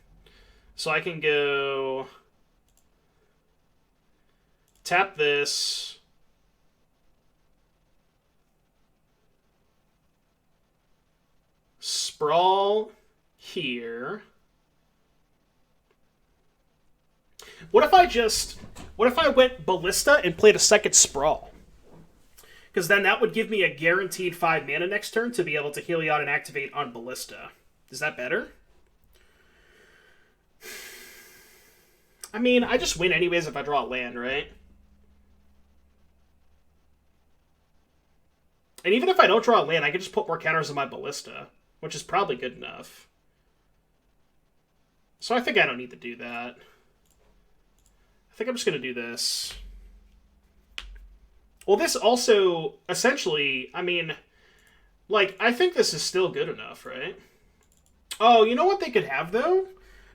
So I can go... Tap this. Sprawl here. What if I went ballista and played a second sprawl? Because then that would give me a guaranteed 5 mana next turn to be able to Heliod and activate on ballista. Is that better? I mean, I just win anyways if I draw a land, right? And even if I don't draw a land, I can just put more counters on my ballista, which is probably good enough. So I think I don't need to do that. I think I'm just going to do this. Well, this also, essentially, I mean, like, I think this is still good enough, right? Oh, you know what they could have, though?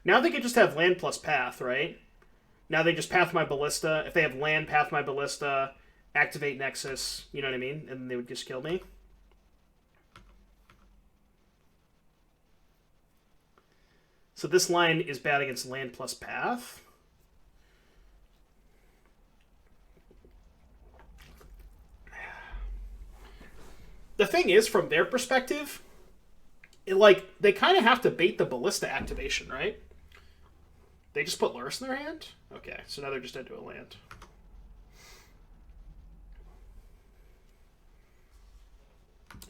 Now they could just have land plus path, right? Now they just path my ballista. If they have land, path my ballista, activate Nexus, you know what I mean? And they would just kill me. So this line is bad against land plus path. The thing is, from their perspective, they kind of have to bait the ballista activation, right? They just put Lurrus in their hand? Okay, so now they're just into a land.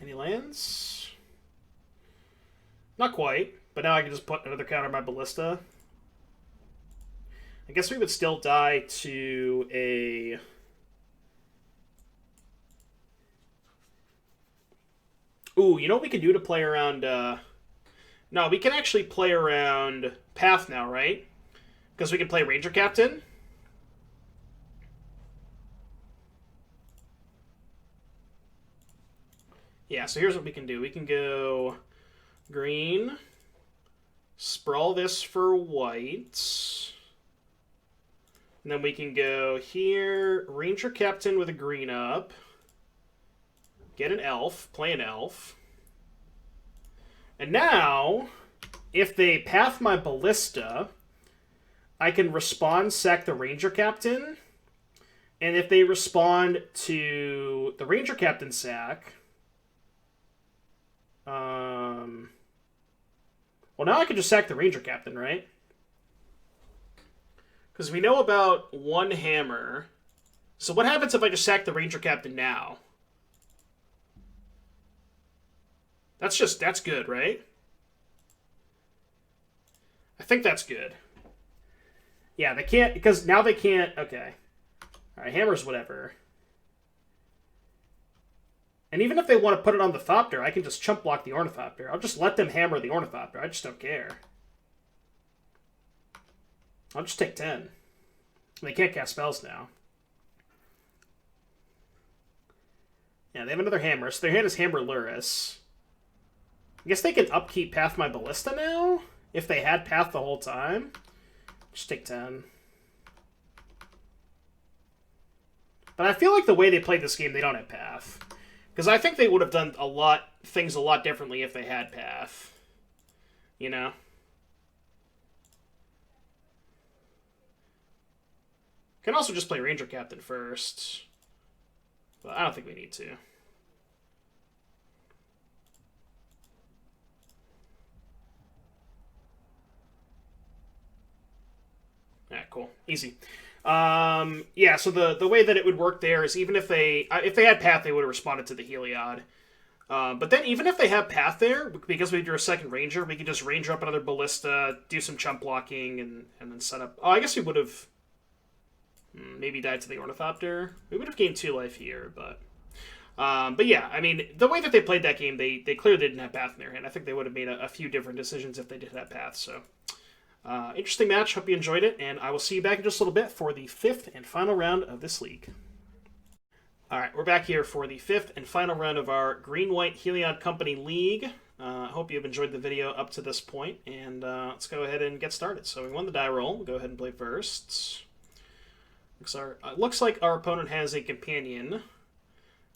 Any lands? Not quite, but now I can just put another counter on my ballista. I guess we would still die to a... Ooh, you know what we can do to play around... No, we can actually play around Path now, right? Because we can play Ranger Captain. Yeah, so here's what we can do. We can go green, sprawl this for white, and then we can go here, Ranger Captain with a green up, get an elf, play an elf, and now, if they path my ballista, I can respond sack the Ranger Captain, and if they respond to the Ranger Captain sack... Well, now I can just sack the Ranger Captain, right? Because we know about one hammer. So what happens if I just sack the Ranger Captain now? That's good, right? I think that's good. Yeah, they can't, because now they can't, okay. Alright, hammers, whatever. And even if they want to put it on the Thopter, I can just chump block the Ornithopter. I'll just let them hammer the Ornithopter. I just don't care. I'll just take 10. They can't cast spells now. Yeah, they have another hammer. So their hand is Hammer Lurrus. I guess they can upkeep Path my Ballista now? If they had Path the whole time? Just take 10. But I feel like the way they played this game, they don't have Path. Because I think they would have done things a lot differently if they had Path. You know? Can also just play Ranger Captain first. But I don't think we need to. Alright, cool. Easy. Yeah, so the way that it would work there is even if they had Path, they would have responded to the Heliod. But then even if they have Path there, because we drew a second Ranger, we could just Ranger up another Ballista, do some chump blocking, and then set up... Oh, I guess we would have maybe died to the Ornithopter. We would have gained 2 life here, but... But yeah, I mean, the way that they played that game, they clearly didn't have path in their hand. I think they would have made a few different decisions if they did have path. So, interesting match. Hope you enjoyed it, and I will see you back in just a little bit for the fifth and final round of this league. All right, we're back here for the fifth and final round of our Green-White Heliod Company League. I hope you've enjoyed the video up to this point, and let's go ahead and get started. So we won the die roll. We'll go ahead and play first. Looks like our opponent has a companion.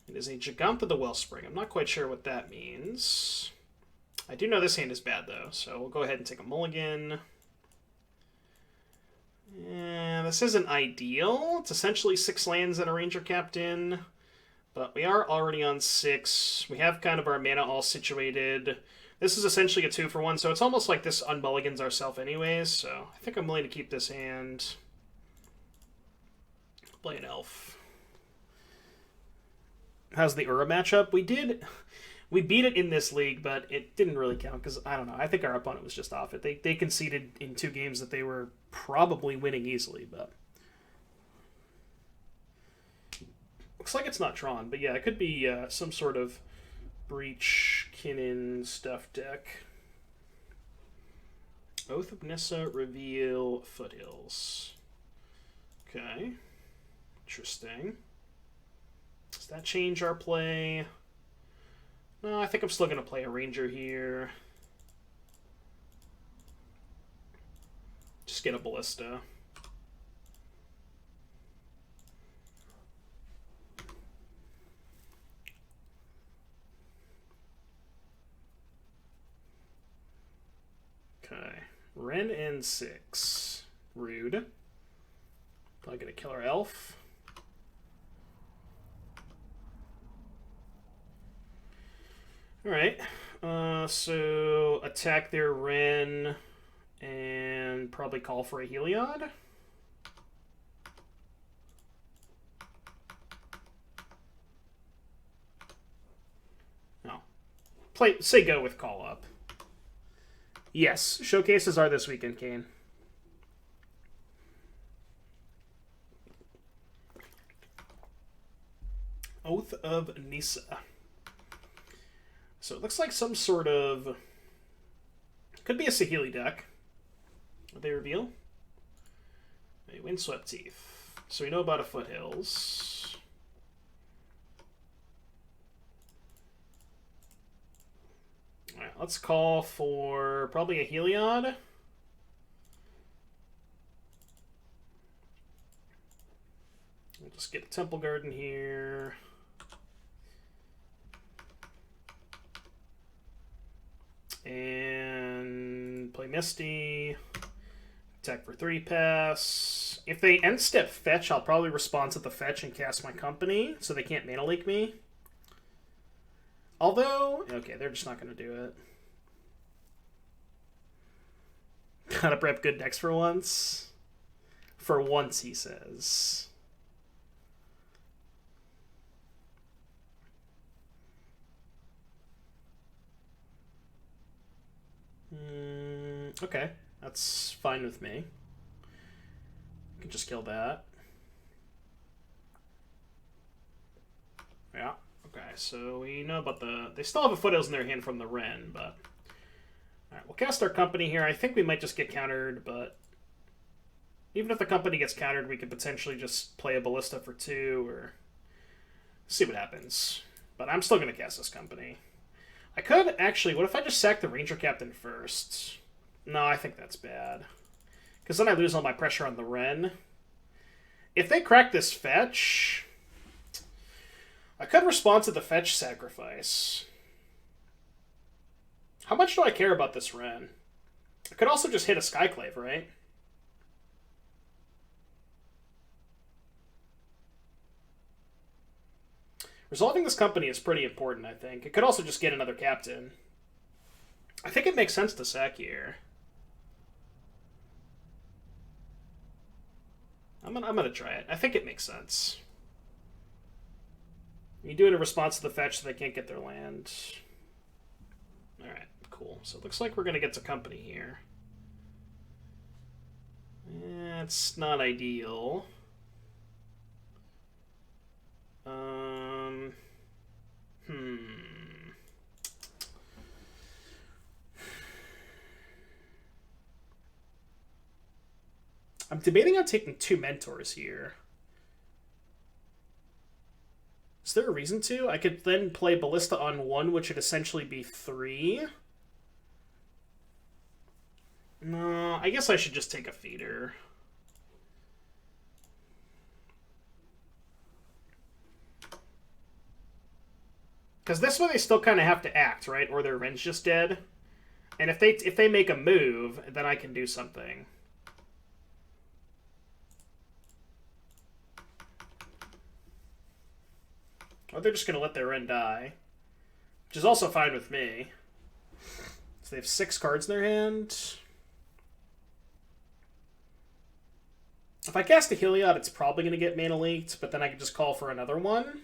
It is a Gigant of the Wellspring. I'm not quite sure what that means. I do know this hand is bad, though, so we'll go ahead and take a mulligan. Yeah, this isn't ideal. It's essentially 6 lands and a Ranger Captain, but we are already on 6. We have kind of our mana all situated. This is essentially a 2-for-1, so it's almost like this unmulligans ourselves anyways, so I think I'm willing to keep this hand. Play an elf. How's the Ura matchup? We beat it in this league, but it didn't really count because, I don't know, I think our opponent was just off it. They conceded in 2 games that they were probably winning easily, but looks like it's not Tron, but yeah, it could be some sort of Breach, Kinnan stuff deck. Oath of Nissa, Reveal, Foothills. Okay. Interesting. Does that change our play? No, I think I'm still going to play a Ranger here. Just get a Ballista. Okay. Ren and 6. Rude. Probably going to kill our elf. Alright, so attack their Ren and probably call for a Heliod. No. Say go with call up. Yes, showcases are this weekend, Kane. Oath of Nissa. So it looks like some sort of... Could be a Saheeli deck. What they reveal? A Windswept Teeth. So we know about a Foothills. Alright, let's call for probably a Heliod. We'll just get a Temple Garden here. And play Misty. Attack for 3 pass. If they end step fetch, I'll probably respond to the fetch and cast my company, so they can't mana leak me. Although, okay, they're just not going to do it. Gotta prep good decks for once. For once, he says. Okay, that's fine with me. I can just kill that. Yeah, okay, so we know about the... They still have a Foothills in their hand from the Ren, but... Alright, we'll cast our company here. I think we might just get countered, but... Even if the company gets countered, we could potentially just play a Ballista for 2, or... See what happens. But I'm still going to cast this company. I could actually... What if I just sack the Ranger Captain first? No, I think that's bad. Because then I lose all my pressure on the Ren. If they crack this fetch... I could respond to the fetch sacrifice. How much do I care about this Ren? I could also just hit a Skyclave, right? Resolving this company is pretty important, I think. It could also just get another captain. I think it makes sense to sack here. I'm gonna try it. I think it makes sense. You do it in response to the fetch so they can't get their land. Alright, cool. So it looks like we're gonna get to company here. It's not ideal. I'm debating on taking 2 mentors here. Is there a reason to? I could then play Ballista on 1, which would essentially be 3. No, I guess I should just take a feeder. Because this way they still kind of have to act, right? Or their Ren's just dead. And if they make a move, then I can do something. Or they're just going to let their Ren die. Which is also fine with me. So they have 6 cards in their hand. If I cast a Heliod, it's probably going to get mana leaked, but then I can just call for another one.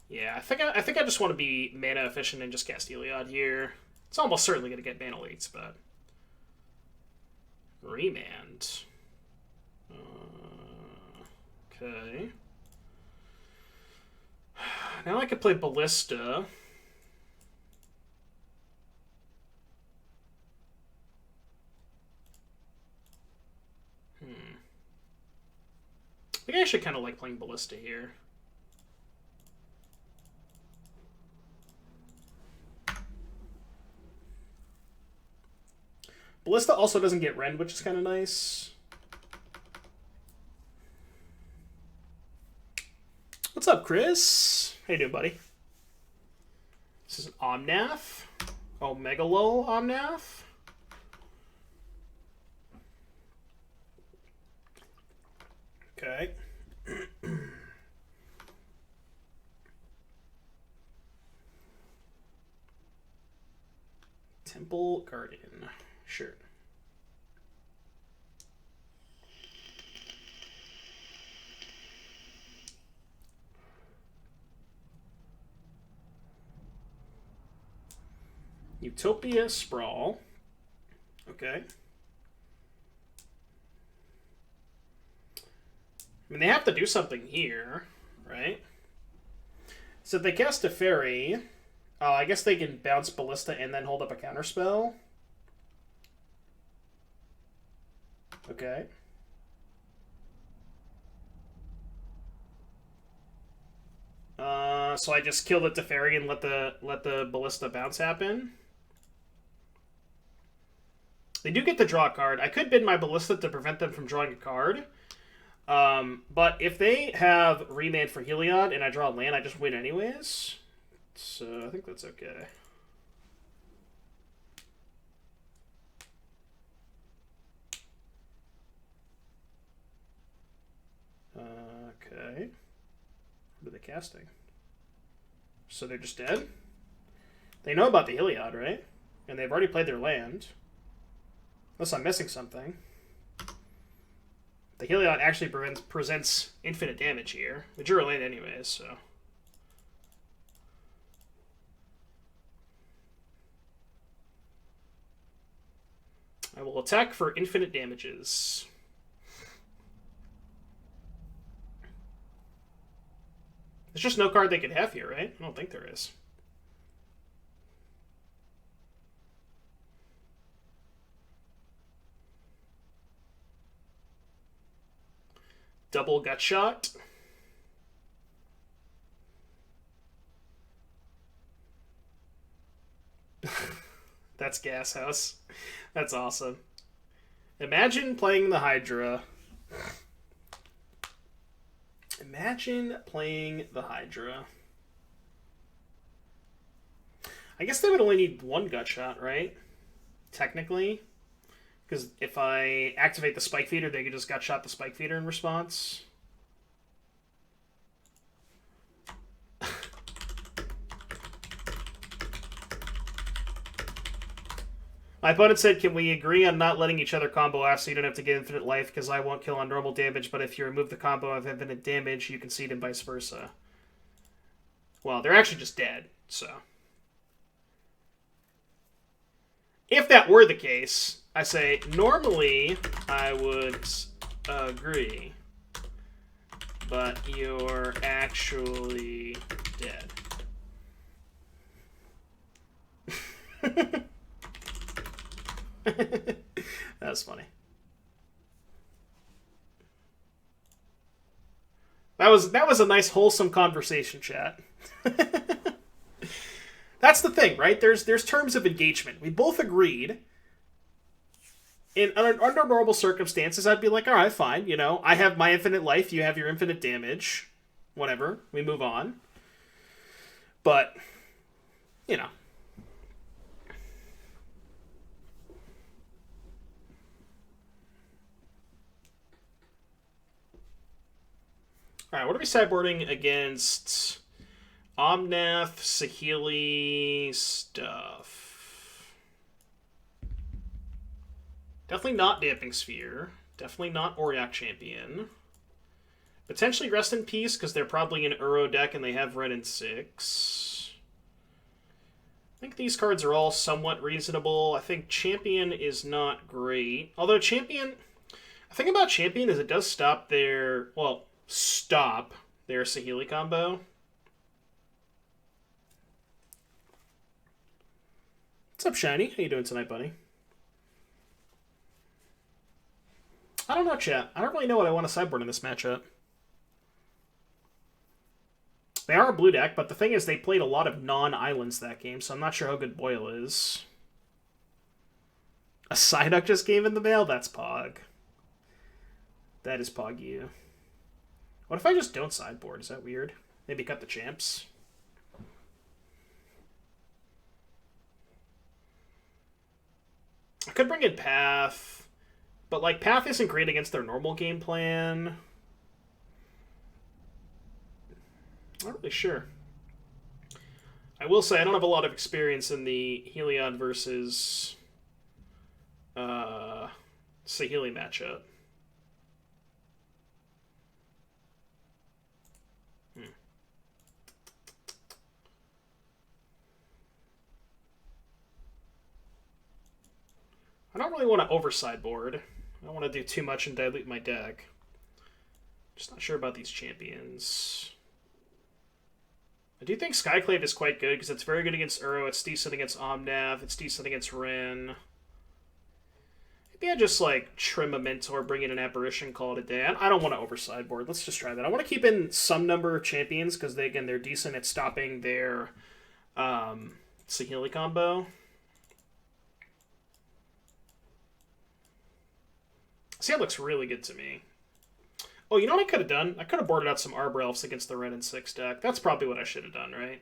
Yeah, I think I just want to be mana efficient and just cast Heliod here. It's almost certainly going to get mana leaks, but Remand. Okay. Now I could play Ballista. I think I actually kind of like playing Ballista here. Ballista also doesn't get Ren, which is kind of nice. What's up, Chris? How you doing, buddy? This is an Omnath. Oh, Megalol Omnath. Okay. Temple Garden. Sure. Utopia Sprawl. Okay. I mean, they have to do something here, right? So if they cast a fairy, I guess they can bounce Ballista and then hold up a counterspell. Okay. So I just kill the Teferi and let the Ballista bounce happen. They do get to draw a card. I could bid my Ballista to prevent them from drawing a card. But if they have Remand for Heliod and I draw a land, I just win anyways. So I think that's okay. Okay. What are they casting? So they're just dead? They know about the Heliod, right? And they've already played their land. Unless I'm missing something. The Heliod actually presents infinite damage here. We drew a land anyways, so... I will attack for infinite damages. There's just no card they could have here, right? I don't think there is. Double gut shot. That's Gas House. That's awesome. Imagine playing the Hydra. Imagine playing the Hydra. I guess they would only need 1 gut shot, right? Technically. Because if I activate the Spike Feeder, they could just gut shot the Spike Feeder in response. My opponent said, can we agree on not letting each other combo after so you don't have to get infinite life because I won't kill on normal damage, but if you remove the combo of infinite damage, you concede and vice versa. Well, they're actually just dead, so. If that were the case, I say, normally I would agree. but you're actually dead. That was funny. That was a nice wholesome conversation, chat. That's the thing, right? There's terms of engagement. We both agreed. Under normal circumstances, I'd be like, all right, fine. You know, I have my infinite life. You have your infinite damage. Whatever. We move on. But, you know. All right, what are we sideboarding against? Omnath, Saheeli stuff. Definitely not Damping Sphere. Definitely not Auriok Champion. Potentially Rest in Peace, because they're probably an Uro deck and they have red and 6. I think these cards are all somewhat reasonable. I think Champion is not great. Although Champion... The thing about Champion is it does stop their... Well, stop their Saheeli combo. What's up, Shiny? How you doing tonight, buddy? I don't know, chat. I don't really know what I want to sideboard in this matchup. They are a blue deck, but the thing is they played a lot of non-islands that game, so I'm not sure how good Boyle is. A Psyduck just came in the mail? That's Pog. That is Pog you. What if I just don't sideboard? Is that weird? Maybe cut the champs? I could bring in Path, but like Path isn't great against their normal game plan. Not really sure. I will say I don't have a lot of experience in the Heliod versus Saheeli matchup. I don't really want to over-sideboard. I don't want to do too much and dilute my deck. Just not sure about these champions. I do think Skyclave is quite good because it's very good against Uro, it's decent against Omnath, it's decent against Ren. Maybe I just like trim a Mentor, bring in an Apparition, call it a day. I don't want to over-sideboard. Let's just try that. I want to keep in some number of champions because they're decent at stopping their Saheeli combo. See, that looks really good to me. Oh, you know what I could have done? I could have boarded out some Arbor Elves against the red and 6 deck. That's probably what I should have done, right?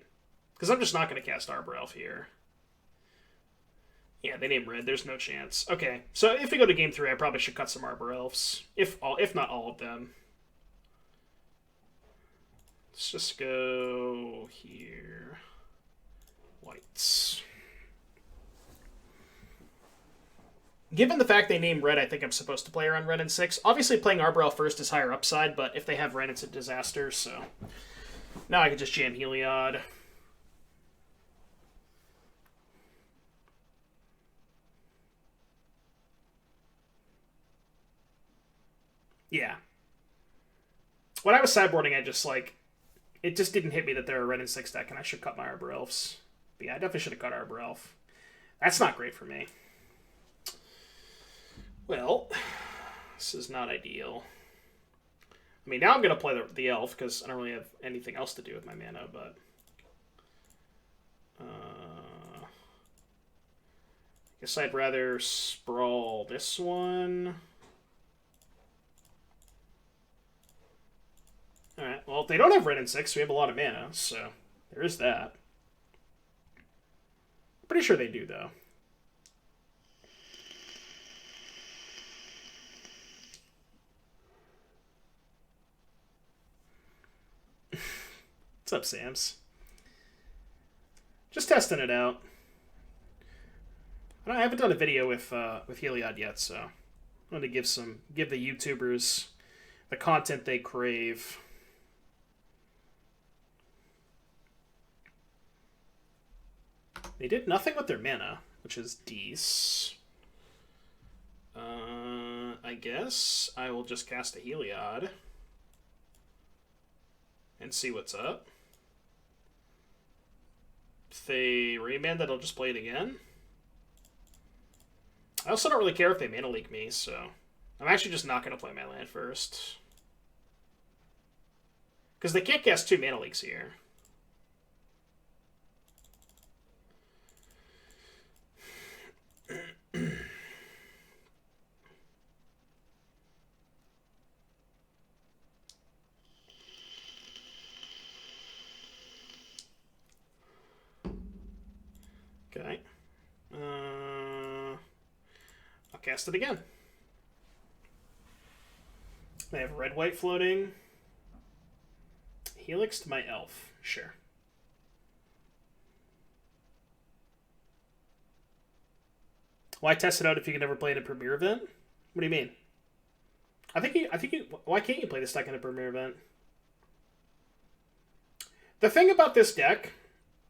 Because I'm just not going to cast Arbor Elf here. Yeah, they named red. There's no chance. Okay, so if we go to game 3, I probably should cut some Arbor Elves. If not all of them. Let's just go here. Whites. Given the fact they named red, I think I'm supposed to play around red and 6. Obviously, playing Arbor Elf first is higher upside, but if they have red, it's a disaster, so... Now I can just jam Heliod. Yeah. When I was sideboarding, I just, like... It just didn't hit me that they're a red and 6 deck, and I should cut my Arbor Elves. But yeah, I definitely should have cut Arbor Elf. That's not great for me. Well, this is not ideal. I mean, now I'm going to play the elf, because I don't really have anything else to do with my mana, but... I guess I'd rather sprawl this one. Alright, well, they don't have red and 6, so we have a lot of mana, so there is that. Pretty sure they do, though. What's up, Sams? Just testing it out. I haven't done a video with Heliod yet, so I want to give the YouTubers the content they crave. They did nothing with their mana, which is decent. I guess I will just cast a Heliod. and see what's up. If they remand that, I'll just play it again. I also don't really care if they mana leak me, so I'm actually just not going to play my land first. Because they can't cast 2 mana leaks here. Okay. I'll cast it again. They have red-white floating. Helix to my elf. Sure. Why test it out if you can never play in a premiere event? What do you mean? I think you. Why can't you play this deck in a premiere event? The thing about this deck,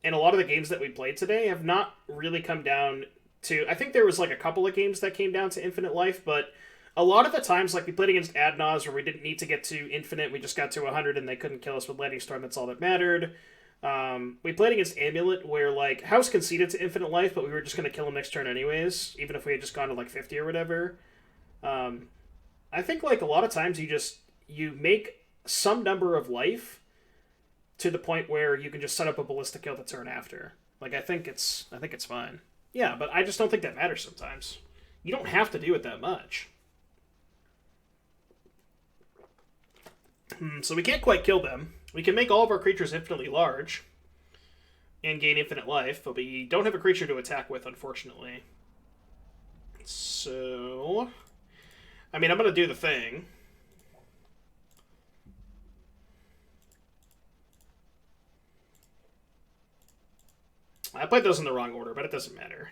and a lot of the games that we played today, have not really come down to... I think there was like a couple of games that came down to infinite life, but a lot of the times, like we played against Adnaz, where we didn't need to get to infinite, we just got to 100 and they couldn't kill us with Lightning Storm, that's all that mattered. We played against Amulet, where like House conceded to infinite life, but we were just going to kill him next turn anyways, even if we had just gone to like 50 or whatever. I think like a lot of times you make some number of life to the point where you can just set up a ballista kill the turn after. Like I think it's fine. Yeah, but I just don't think that matters sometimes. You don't have to do it that much. So we can't quite kill them. We can make all of our creatures infinitely large and gain infinite life, but we don't have a creature to attack with, unfortunately. So, I mean, I'm going to do the thing. I played those in the wrong order, but it doesn't matter.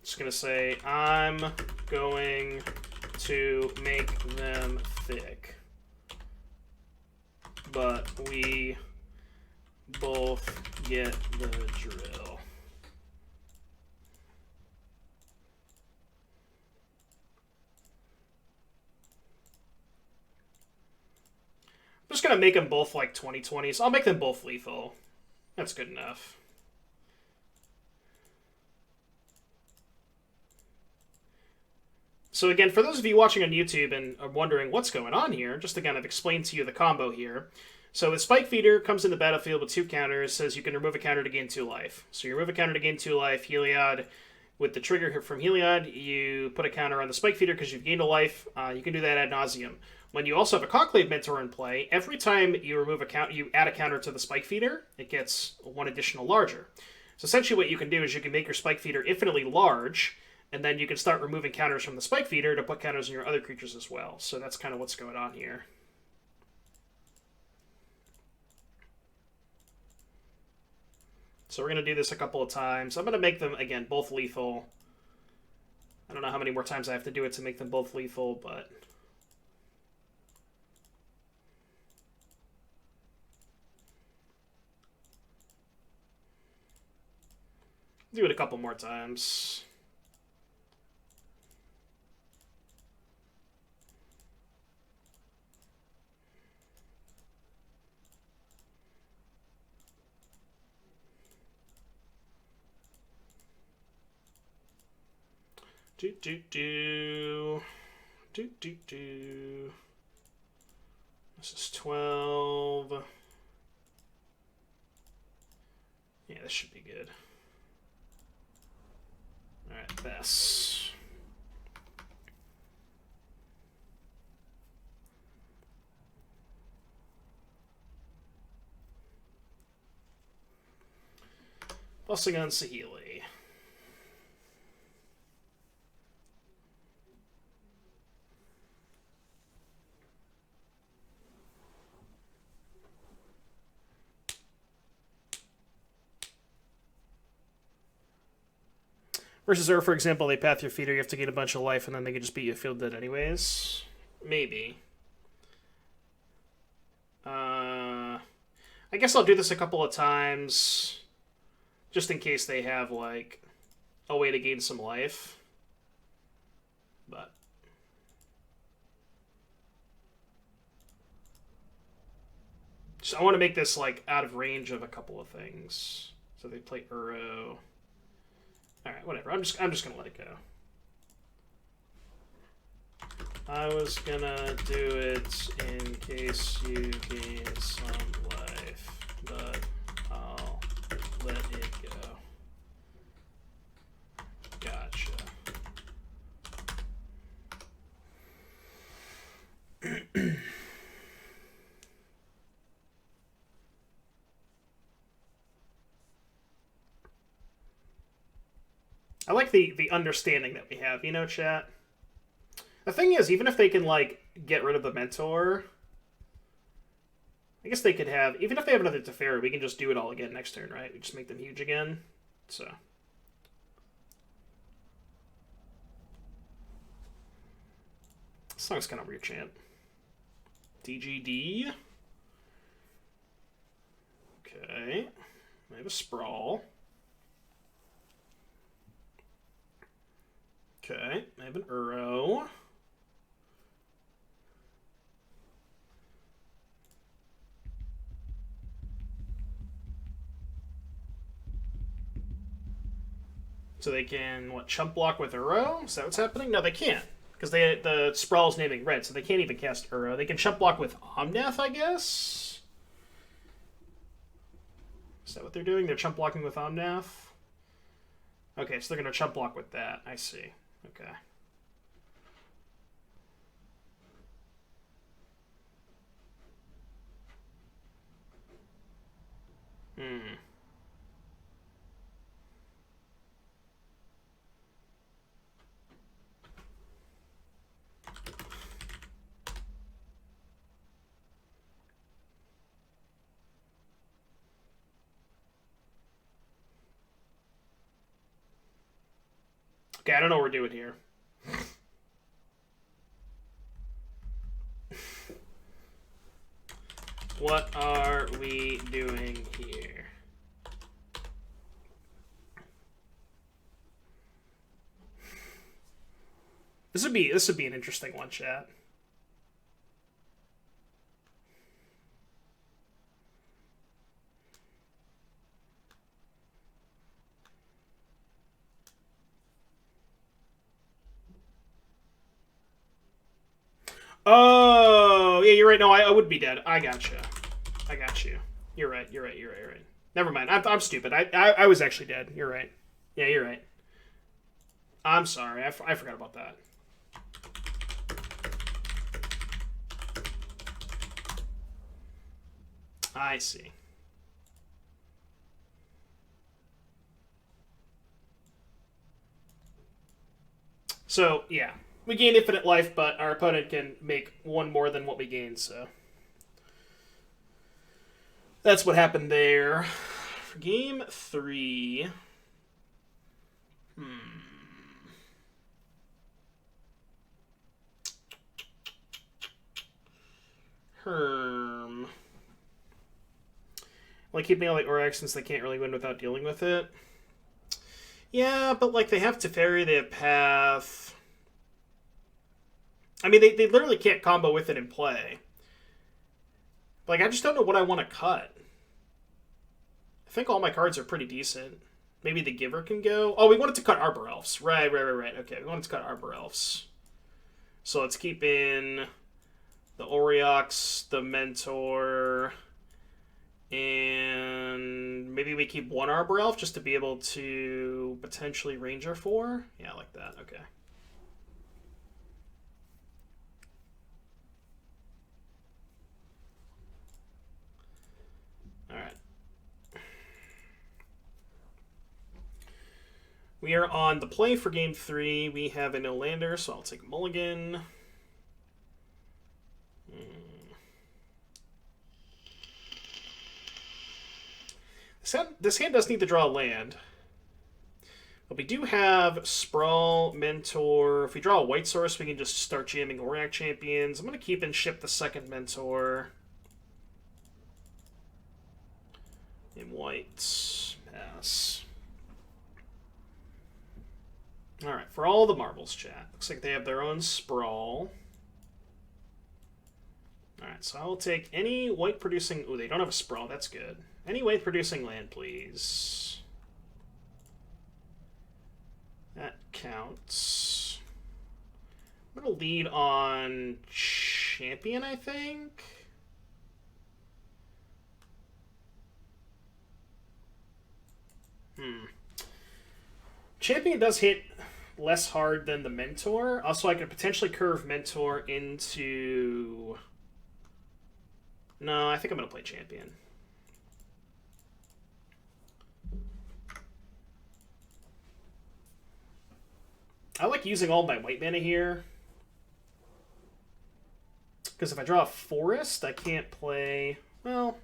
Just going to say, I'm going to make them thick. But we both get the drill. I'm just going to make them both like 20/20s. I'll make them both lethal. That's good enough. So again, for those of you watching on YouTube and are wondering what's going on here, just to kind of explain to you the combo here. So the Spike Feeder comes in the battlefield with 2 counters, says you can remove a counter to gain 2 life. So you remove a counter to gain 2 life, Heliod. With the trigger from Heliod, you put a counter on the Spike Feeder because you've gained a life. You can do that ad nauseum. When you also have a Conclave Mentor in play, every time you remove a counter, you add a counter to the Spike Feeder, it gets 1 additional larger. So essentially what you can do is you can make your Spike Feeder infinitely large, and then you can start removing counters from the Spike Feeder to put counters on your other creatures as well. So that's kind of what's going on here. So we're going to do this a couple of times. I'm going to make them, again, both lethal. I don't know how many more times I have to do it to make them both lethal, but... do it a couple more times. This is 12. Yeah, this should be good. Alright, pass. Busting on Saheeli. Versus Ur, for example, they path your feeder, you have to gain a bunch of life, and then they can just beat you field dead anyways. Maybe. I guess I'll do this a couple of times, just in case they have, like, a way to gain some life. But So I want to make this like out of range of a couple of things. So they play Uro. All right, whatever. I'm just gonna let it go. I was gonna do it in case you gain some life, but I'll let it go. Gotcha. I like the understanding that we have, you know, chat? The thing is, even if they can, like, get rid of the Mentor, I guess they could have, even if they have another Teferi, we can just do it all again next turn, right? We just make them huge again, so. This song's kind of weird, chant. DGD. Okay. I have a Sprawl. Okay, I have an Uro. So they can, what, chump block with Uro? Is that what's happening? No, they can't. Because the Sprawl's naming red, so they can't even cast Uro. They can chump block with Omnath, I guess? Is that what they're doing? They're chump blocking with Omnath? Okay, so they're going to chump block with that. I see. Okay. Hmm. Okay, I don't know what we're doing here. What are we doing here? This would be an interesting one, chat. Oh, yeah, you're right. No, I would be dead. I gotcha. I got you. You're right. You're right. You're right. You're right. Never mind. I'm stupid. I was actually dead. You're right. Yeah, you're right. I'm sorry. I forgot about that. I see. So, yeah. We gain infinite life, but our opponent can make one more than what we gain, so. That's what happened there. For game 3. Herm. Like, keeping all the Aurochs since they can't really win without dealing with it. Yeah, but, like, they have Teferi, they have Path. I mean, they literally can't combo with it in play. Like, I just don't know what I want to cut. I think all my cards are pretty decent. Maybe the Giver can go. Oh, we wanted to cut Arbor Elves. Right. Okay, we wanted to cut Arbor Elves. So let's keep in the Aurochs, the Mentor, and maybe we keep one Arbor Elf just to be able to potentially Ranger 4. Yeah, I like that. Okay. Alright. We are on the play for game 3. We have a no-lander, so I'll take Mulligan. This hand does need to draw a land. But we do have Sprawl, Mentor. If we draw a white source, we can just start jamming Auric Champions. I'm going to keep and ship the second Mentor. In white. Pass. Alright, for all the marbles, chat. Looks like they have their own Sprawl. Alright, so I will take any white producing... Ooh, they don't have a sprawl. That's good. Any white producing land, please. That counts. I'm going to lead on champion, I think. Champion does hit less hard than the Mentor. Also, I could potentially curve Mentor into... No, I think I'm going to play Champion. I like using all my white mana here. Because if I draw a Forest, I can't play... Well,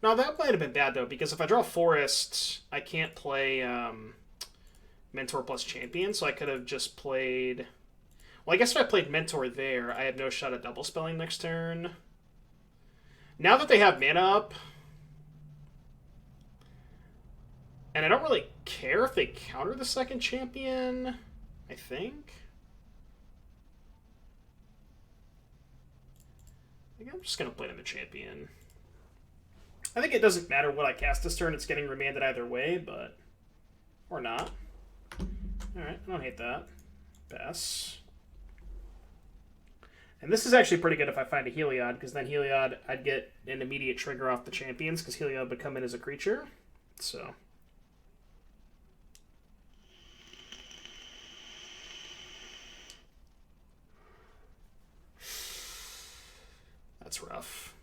no, that might have been bad, though, because if I draw a Forest, I can't play Mentor plus Champion, so I could have just played... Well, I guess if I played Mentor there, I have no shot at double spelling next turn. Now that they have mana up, and I don't really care if they counter the second Champion, I think. I'm just going to play in the Champion. I think it doesn't matter what I cast this turn. It's getting remanded either way, but... Or not. Alright, I don't hate that. Pass. And this is actually pretty good if I find a Heliod, because then Heliod, I'd get an immediate trigger off the champions, because Heliod would come in as a creature. So... That's rough.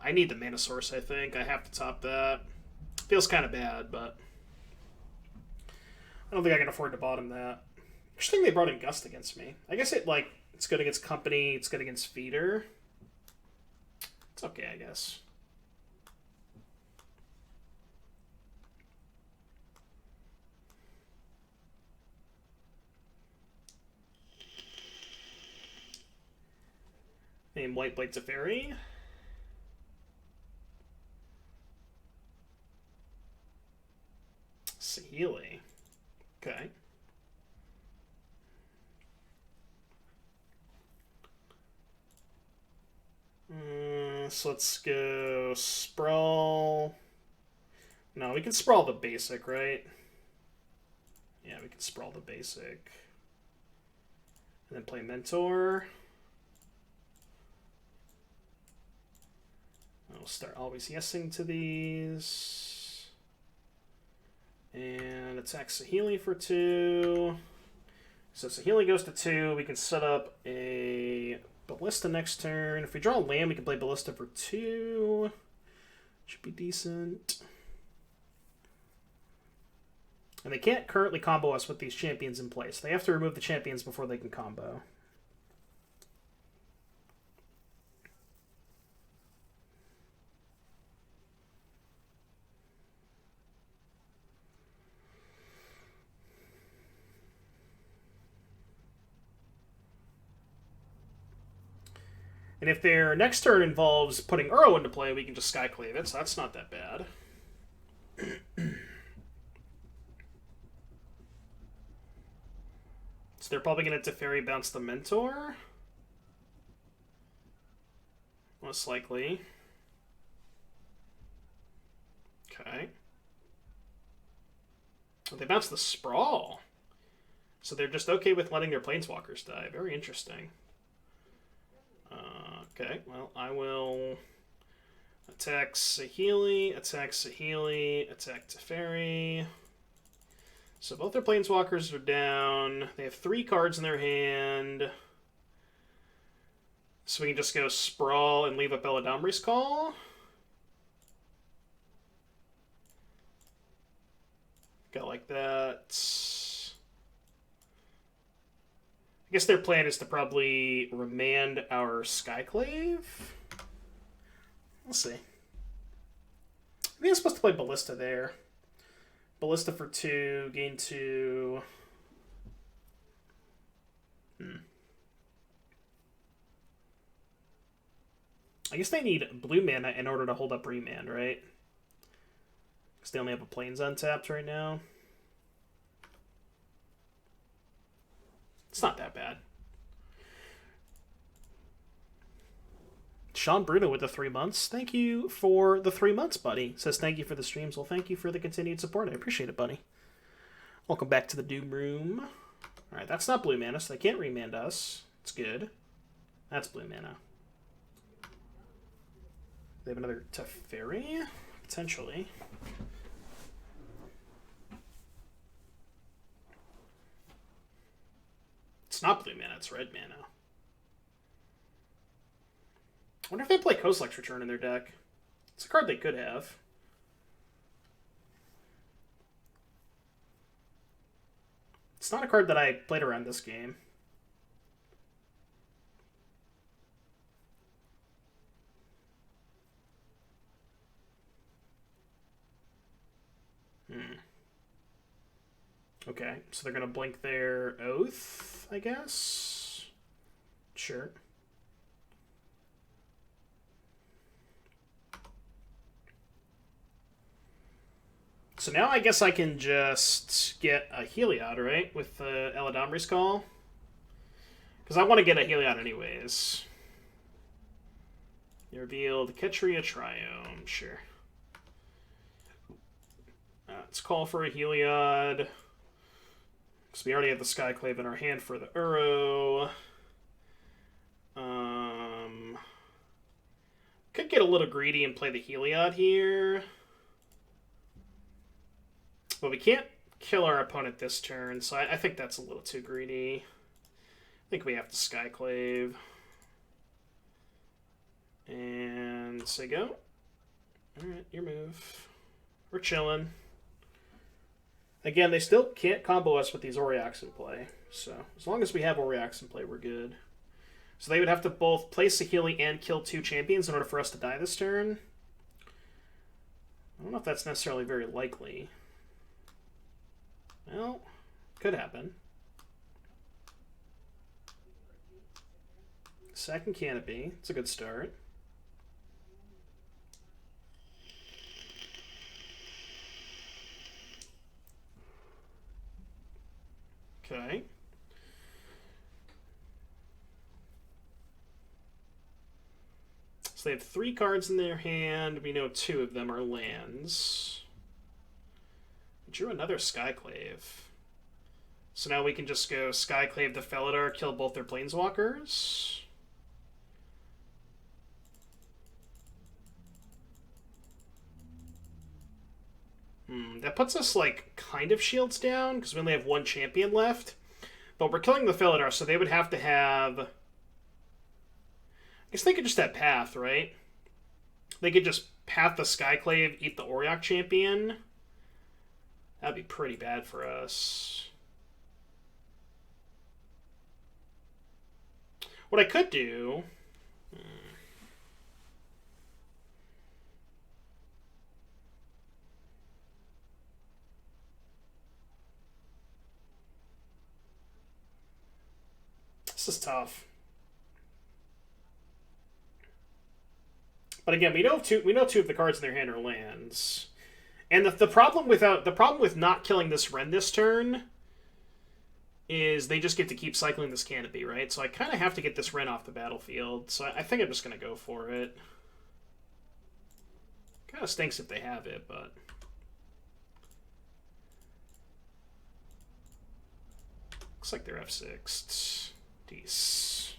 I need the mana source, I think. I have to top that. Feels kind of bad, but... I don't think I can afford to bottom that. Interesting they brought in Gust against me. I guess it's good against Company, it's good against Feeder. It's okay, I guess. Name White Blade Teferi. Saheeli. Okay. So let's go Sprawl. No, we can Sprawl the basic, right? Yeah, we can Sprawl the basic. And then play Mentor. I'll start always yesing to these. And attack Saheeli for 2. So Saheeli goes to 2. We can set up a Ballista next turn. If we draw a land, we can play Ballista for 2. Should be decent. And they can't currently combo us with these champions in place. They have to remove the champions before they can combo. And if their next turn involves putting Uro into play, we can just Skyclave it, so that's not that bad. So they're probably going to Teferi bounce the Mentor. Most likely. Okay. Oh, they bounce the Sprawl. So they're just okay with letting their Planeswalkers die. Very interesting. Okay, well, I will attack Saheeli, attack Teferi. So both their Planeswalkers are down. They have 3 cards in their hand. So we can just go Sprawl and leave up Eladamri's Call. Go like that. I guess their plan is to probably remand our Skyclave. We'll see. I think I'm supposed to play Ballista there. Ballista for 2, gain 2. I guess they need blue mana in order to hold up Remand, right? Because they only have a Plains untapped right now. It's not that bad. Sean Bruno with the 3 months. Thank you for the 3 months, buddy. Says thank you for the streams. Well, thank you for the continued support. I appreciate it, buddy. Welcome back to the Doom Room. Alright, that's not blue mana, so they can't remand us. It's good. That's blue mana. They have another Teferi? Potentially. It's not blue mana, it's red mana. I wonder if they play Kozilek's Return in their deck. It's a card they could have. It's not a card that I played around this game. Okay, so they're going to blink their Oath, I guess? Sure. So now I guess I can just get a Heliod, right? With the Eladamri's Call? Because I want to get a Heliod anyways. You revealed Ketria Triome, sure. Let's call for a Heliod. Because we already have the Skyclave in our hand for the Uro. Could get a little greedy and play the Heliod here. But we can't kill our opponent this turn, so I think that's a little too greedy. I think we have to Skyclave. And say go. Alright, your move. We're chilling. Again, they still can't combo us with these Auriaks in play. So, as long as we have Auriaks in play, we're good. So they would have to both place a Healy and kill 2 champions in order for us to die this turn. I don't know if that's necessarily very likely. Well, could happen. Second Canopy. It's a good start. Okay. So they have 3 cards in their hand. We know 2 of them are lands. Drew another Skyclave. So now we can just go Skyclave the Felidar, kill both their Planeswalkers. That puts us, like, kind of shields down, because we only have 1 champion left. But we're killing the Felidar, so they would have to have... I guess they could just have Path, right? They could just Path the Skyclave, eat the Auriok champion. That'd be pretty bad for us. What I could do... This is tough. But again, we know two of the cards in their hand are lands. And the problem with not killing this Wrenn this turn is they just get to keep cycling this Canopy, right? So I kind of have to get this Wrenn off the battlefield. So I think I'm just going to go for it. Kind of stinks if they have it, but... Looks like they're F6'd. Dece.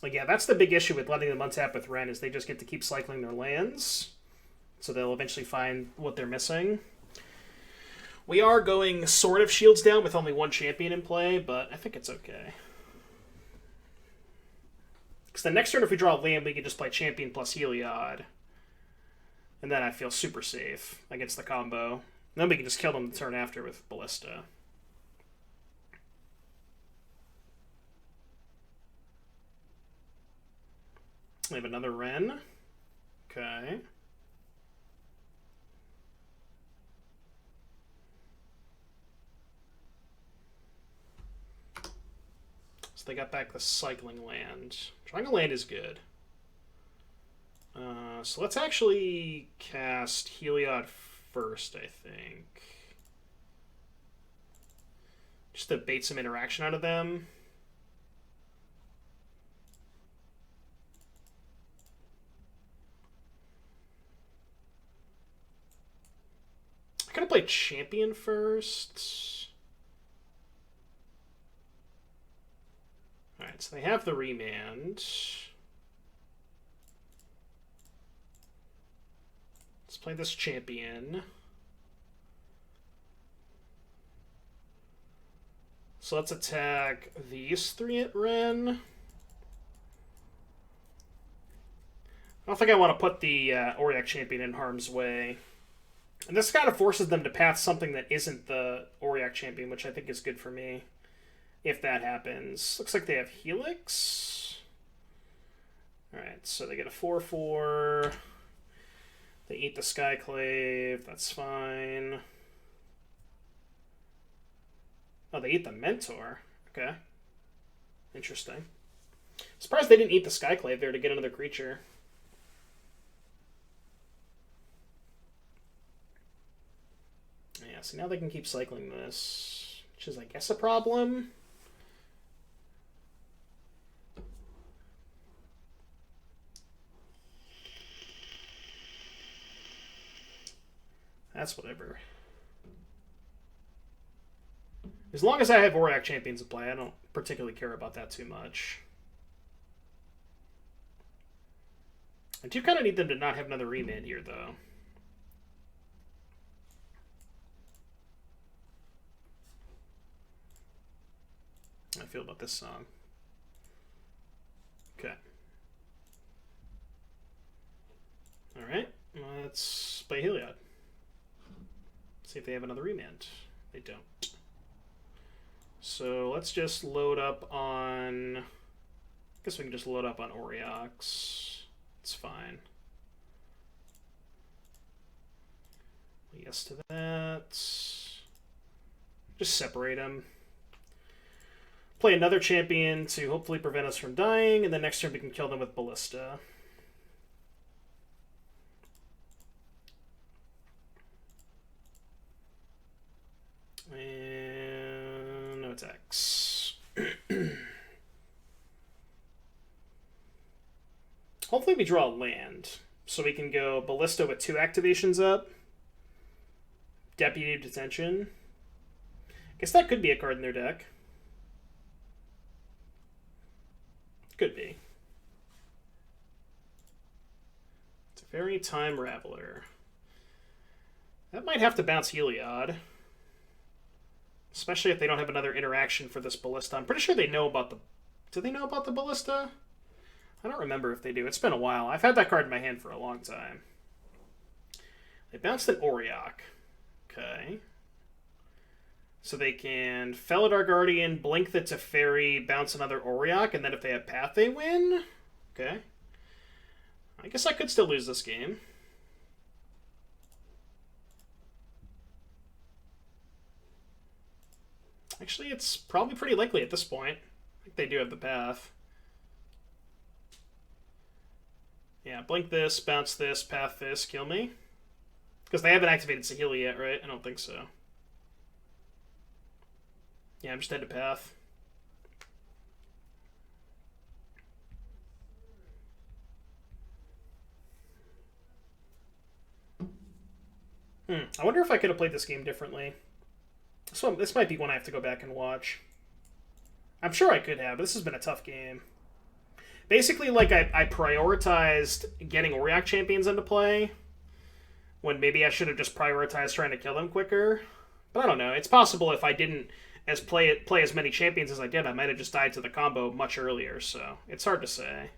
Like, yeah, that's the big issue with letting them untap with Wrenn, is they just get to keep cycling their lands. So they'll eventually find what they're missing. We are going sort of shields down with only 1 champion in play, but I think it's okay. Because the next turn, if we draw a land, we can just play champion plus Heliod. And then I feel super safe against the combo. And then we can just kill them the turn after with Ballista. We have another Wrenn. Okay. So they got back the cycling land. Triangle land is good. So let's actually cast Heliod first, I think. Just to bait some interaction out of them. I could have played champion first. Alright, so they have the remand. Let's play this champion. So let's attack these three at Ren. I don't think I want to put the Auriok champion in harm's way. And this kind of forces them to path something that isn't the Auriok champion, which I think is good for me, if that happens. Looks like they have Helix. Alright, so they get a 4/4. They eat the Skyclave, that's fine. Oh, they eat the Mentor. Okay. Interesting. Surprised they didn't eat the Skyclave there to get another creature. Yeah, so now they can keep cycling this, which is, I guess, a problem. That's whatever. As long as I have Auriok champions to play, I don't particularly care about that too much. I do kind of need them to not have another remand here, though. How I feel about this song. Okay. Alright, let's play Heliod. See if they have another remand. They don't. So let's just load up on... I guess we can just load up on Auriox. It's fine. Yes to that. Just separate them. Play another champion to hopefully prevent us from dying, and then next turn we can kill them with Ballista. And no attacks. Hopefully we draw a land, so we can go Ballista with 2 activations up. Deputy Detention. Guess that could be a card in their deck. Could be. It's a very Time Raveler. That might have to bounce Heliod. Especially if they don't have another interaction for this Ballista. I'm pretty sure they know about the... Do they know about the Ballista? I don't remember if they do. It's been a while. I've had that card in my hand for a long time. They bounced an Auriok. Okay. So they can Felidar Guardian, blink the Teferi, bounce another Auriok, and then if they have Path, they win? Okay. I guess I could still lose this game. Actually, it's probably pretty likely at this point. I think they do have the Path. Yeah, blink this, bounce this, path this, kill me. Because they haven't activated Saheeli yet, right? I don't think so. Yeah, I'm just dead to path. I wonder if I could have played this game differently. So this might be one I have to go back and watch. I'm sure I could have, but this has been a tough game. Basically, like, I prioritized getting Auriok champions into play, when maybe I should have just prioritized trying to kill them quicker. But I don't know. It's possible if I didn't play as many champions as I did, I might have just died to the combo much earlier, so it's hard to say.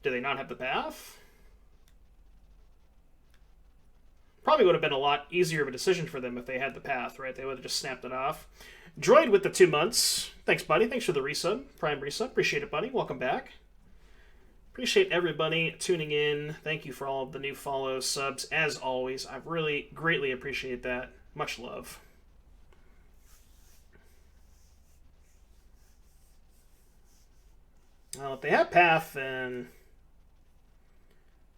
Do they not have the path? Probably would have been a lot easier of a decision for them if they had the path, right? They would have just snapped it off. Droid with the 2 months. Thanks, buddy. Thanks for the resub. Prime resub. Appreciate it, buddy. Welcome back. Appreciate everybody tuning in. Thank you for all of the new follows, subs. As always, I really greatly appreciate that. Much love. Well, if they have path, then...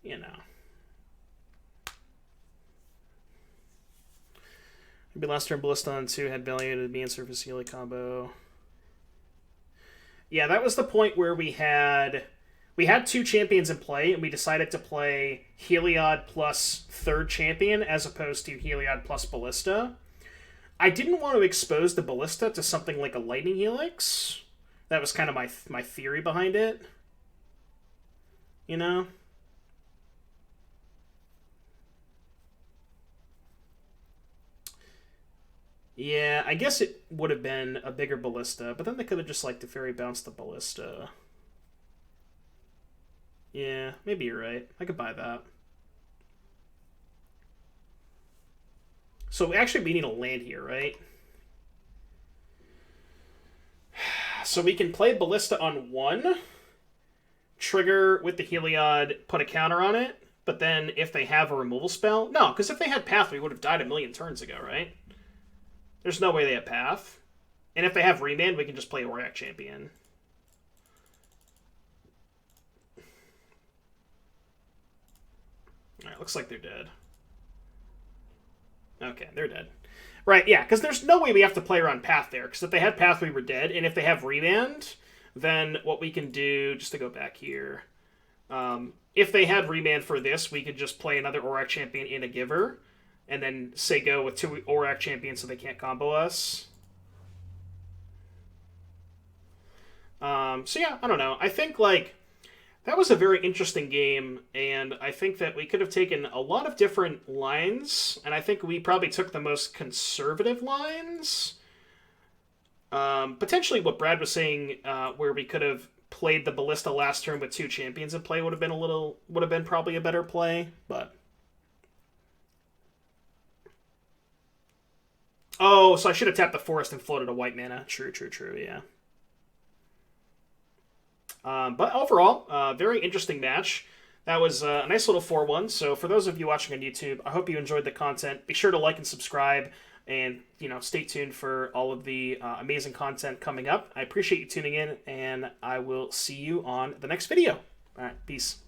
You know. Maybe last turn Ballista on 2 had value to be in surface Heliod combo. Yeah, that was the point where we had 2 champions in play, and we decided to play Heliod plus 3rd champion as opposed to Heliod plus Ballista. I didn't want to expose the Ballista to something like a Lightning Helix. That was kind of my theory behind it. You know? Yeah, I guess it would have been a bigger Ballista, but then they could have just, like, Teferi bounced the Ballista. Yeah, maybe you're right. I could buy that. So actually we need a land here, right? So we can play Ballista on 1, trigger with the Heliod, put a counter on it, but then if they have a removal spell... No, because if they had Path, we would have died a million turns ago, right? There's no way they have Path. And if they have Remand, we can just play Auric Champion. Alright, looks like they're dead. Okay, they're dead. Right, yeah, because there's no way we have to play around Path there, because if they had Path, we were dead, and if they have Remand, then what we can do, just to go back here, if they had Remand for this, we could just play another Auric Champion in a Giver, and then say go with 2 Auric Champions so they can't combo us. So yeah, I don't know. I think, like, that was a very interesting game, and I think that we could have taken a lot of different lines, and I think we probably took the most conservative lines. Potentially what Brad was saying, where we could have played the Ballista last turn with 2 champions in play would have been probably a better play, but... Oh, so I should have tapped the Forest and floated a white mana. True, yeah. But overall, very interesting match. That was a nice little 4-1. So for those of you watching on YouTube, I hope you enjoyed the content. Be sure to like and subscribe, and stay tuned for all of the amazing content coming up. I appreciate you tuning in, and I will see you on the next video. All right, peace.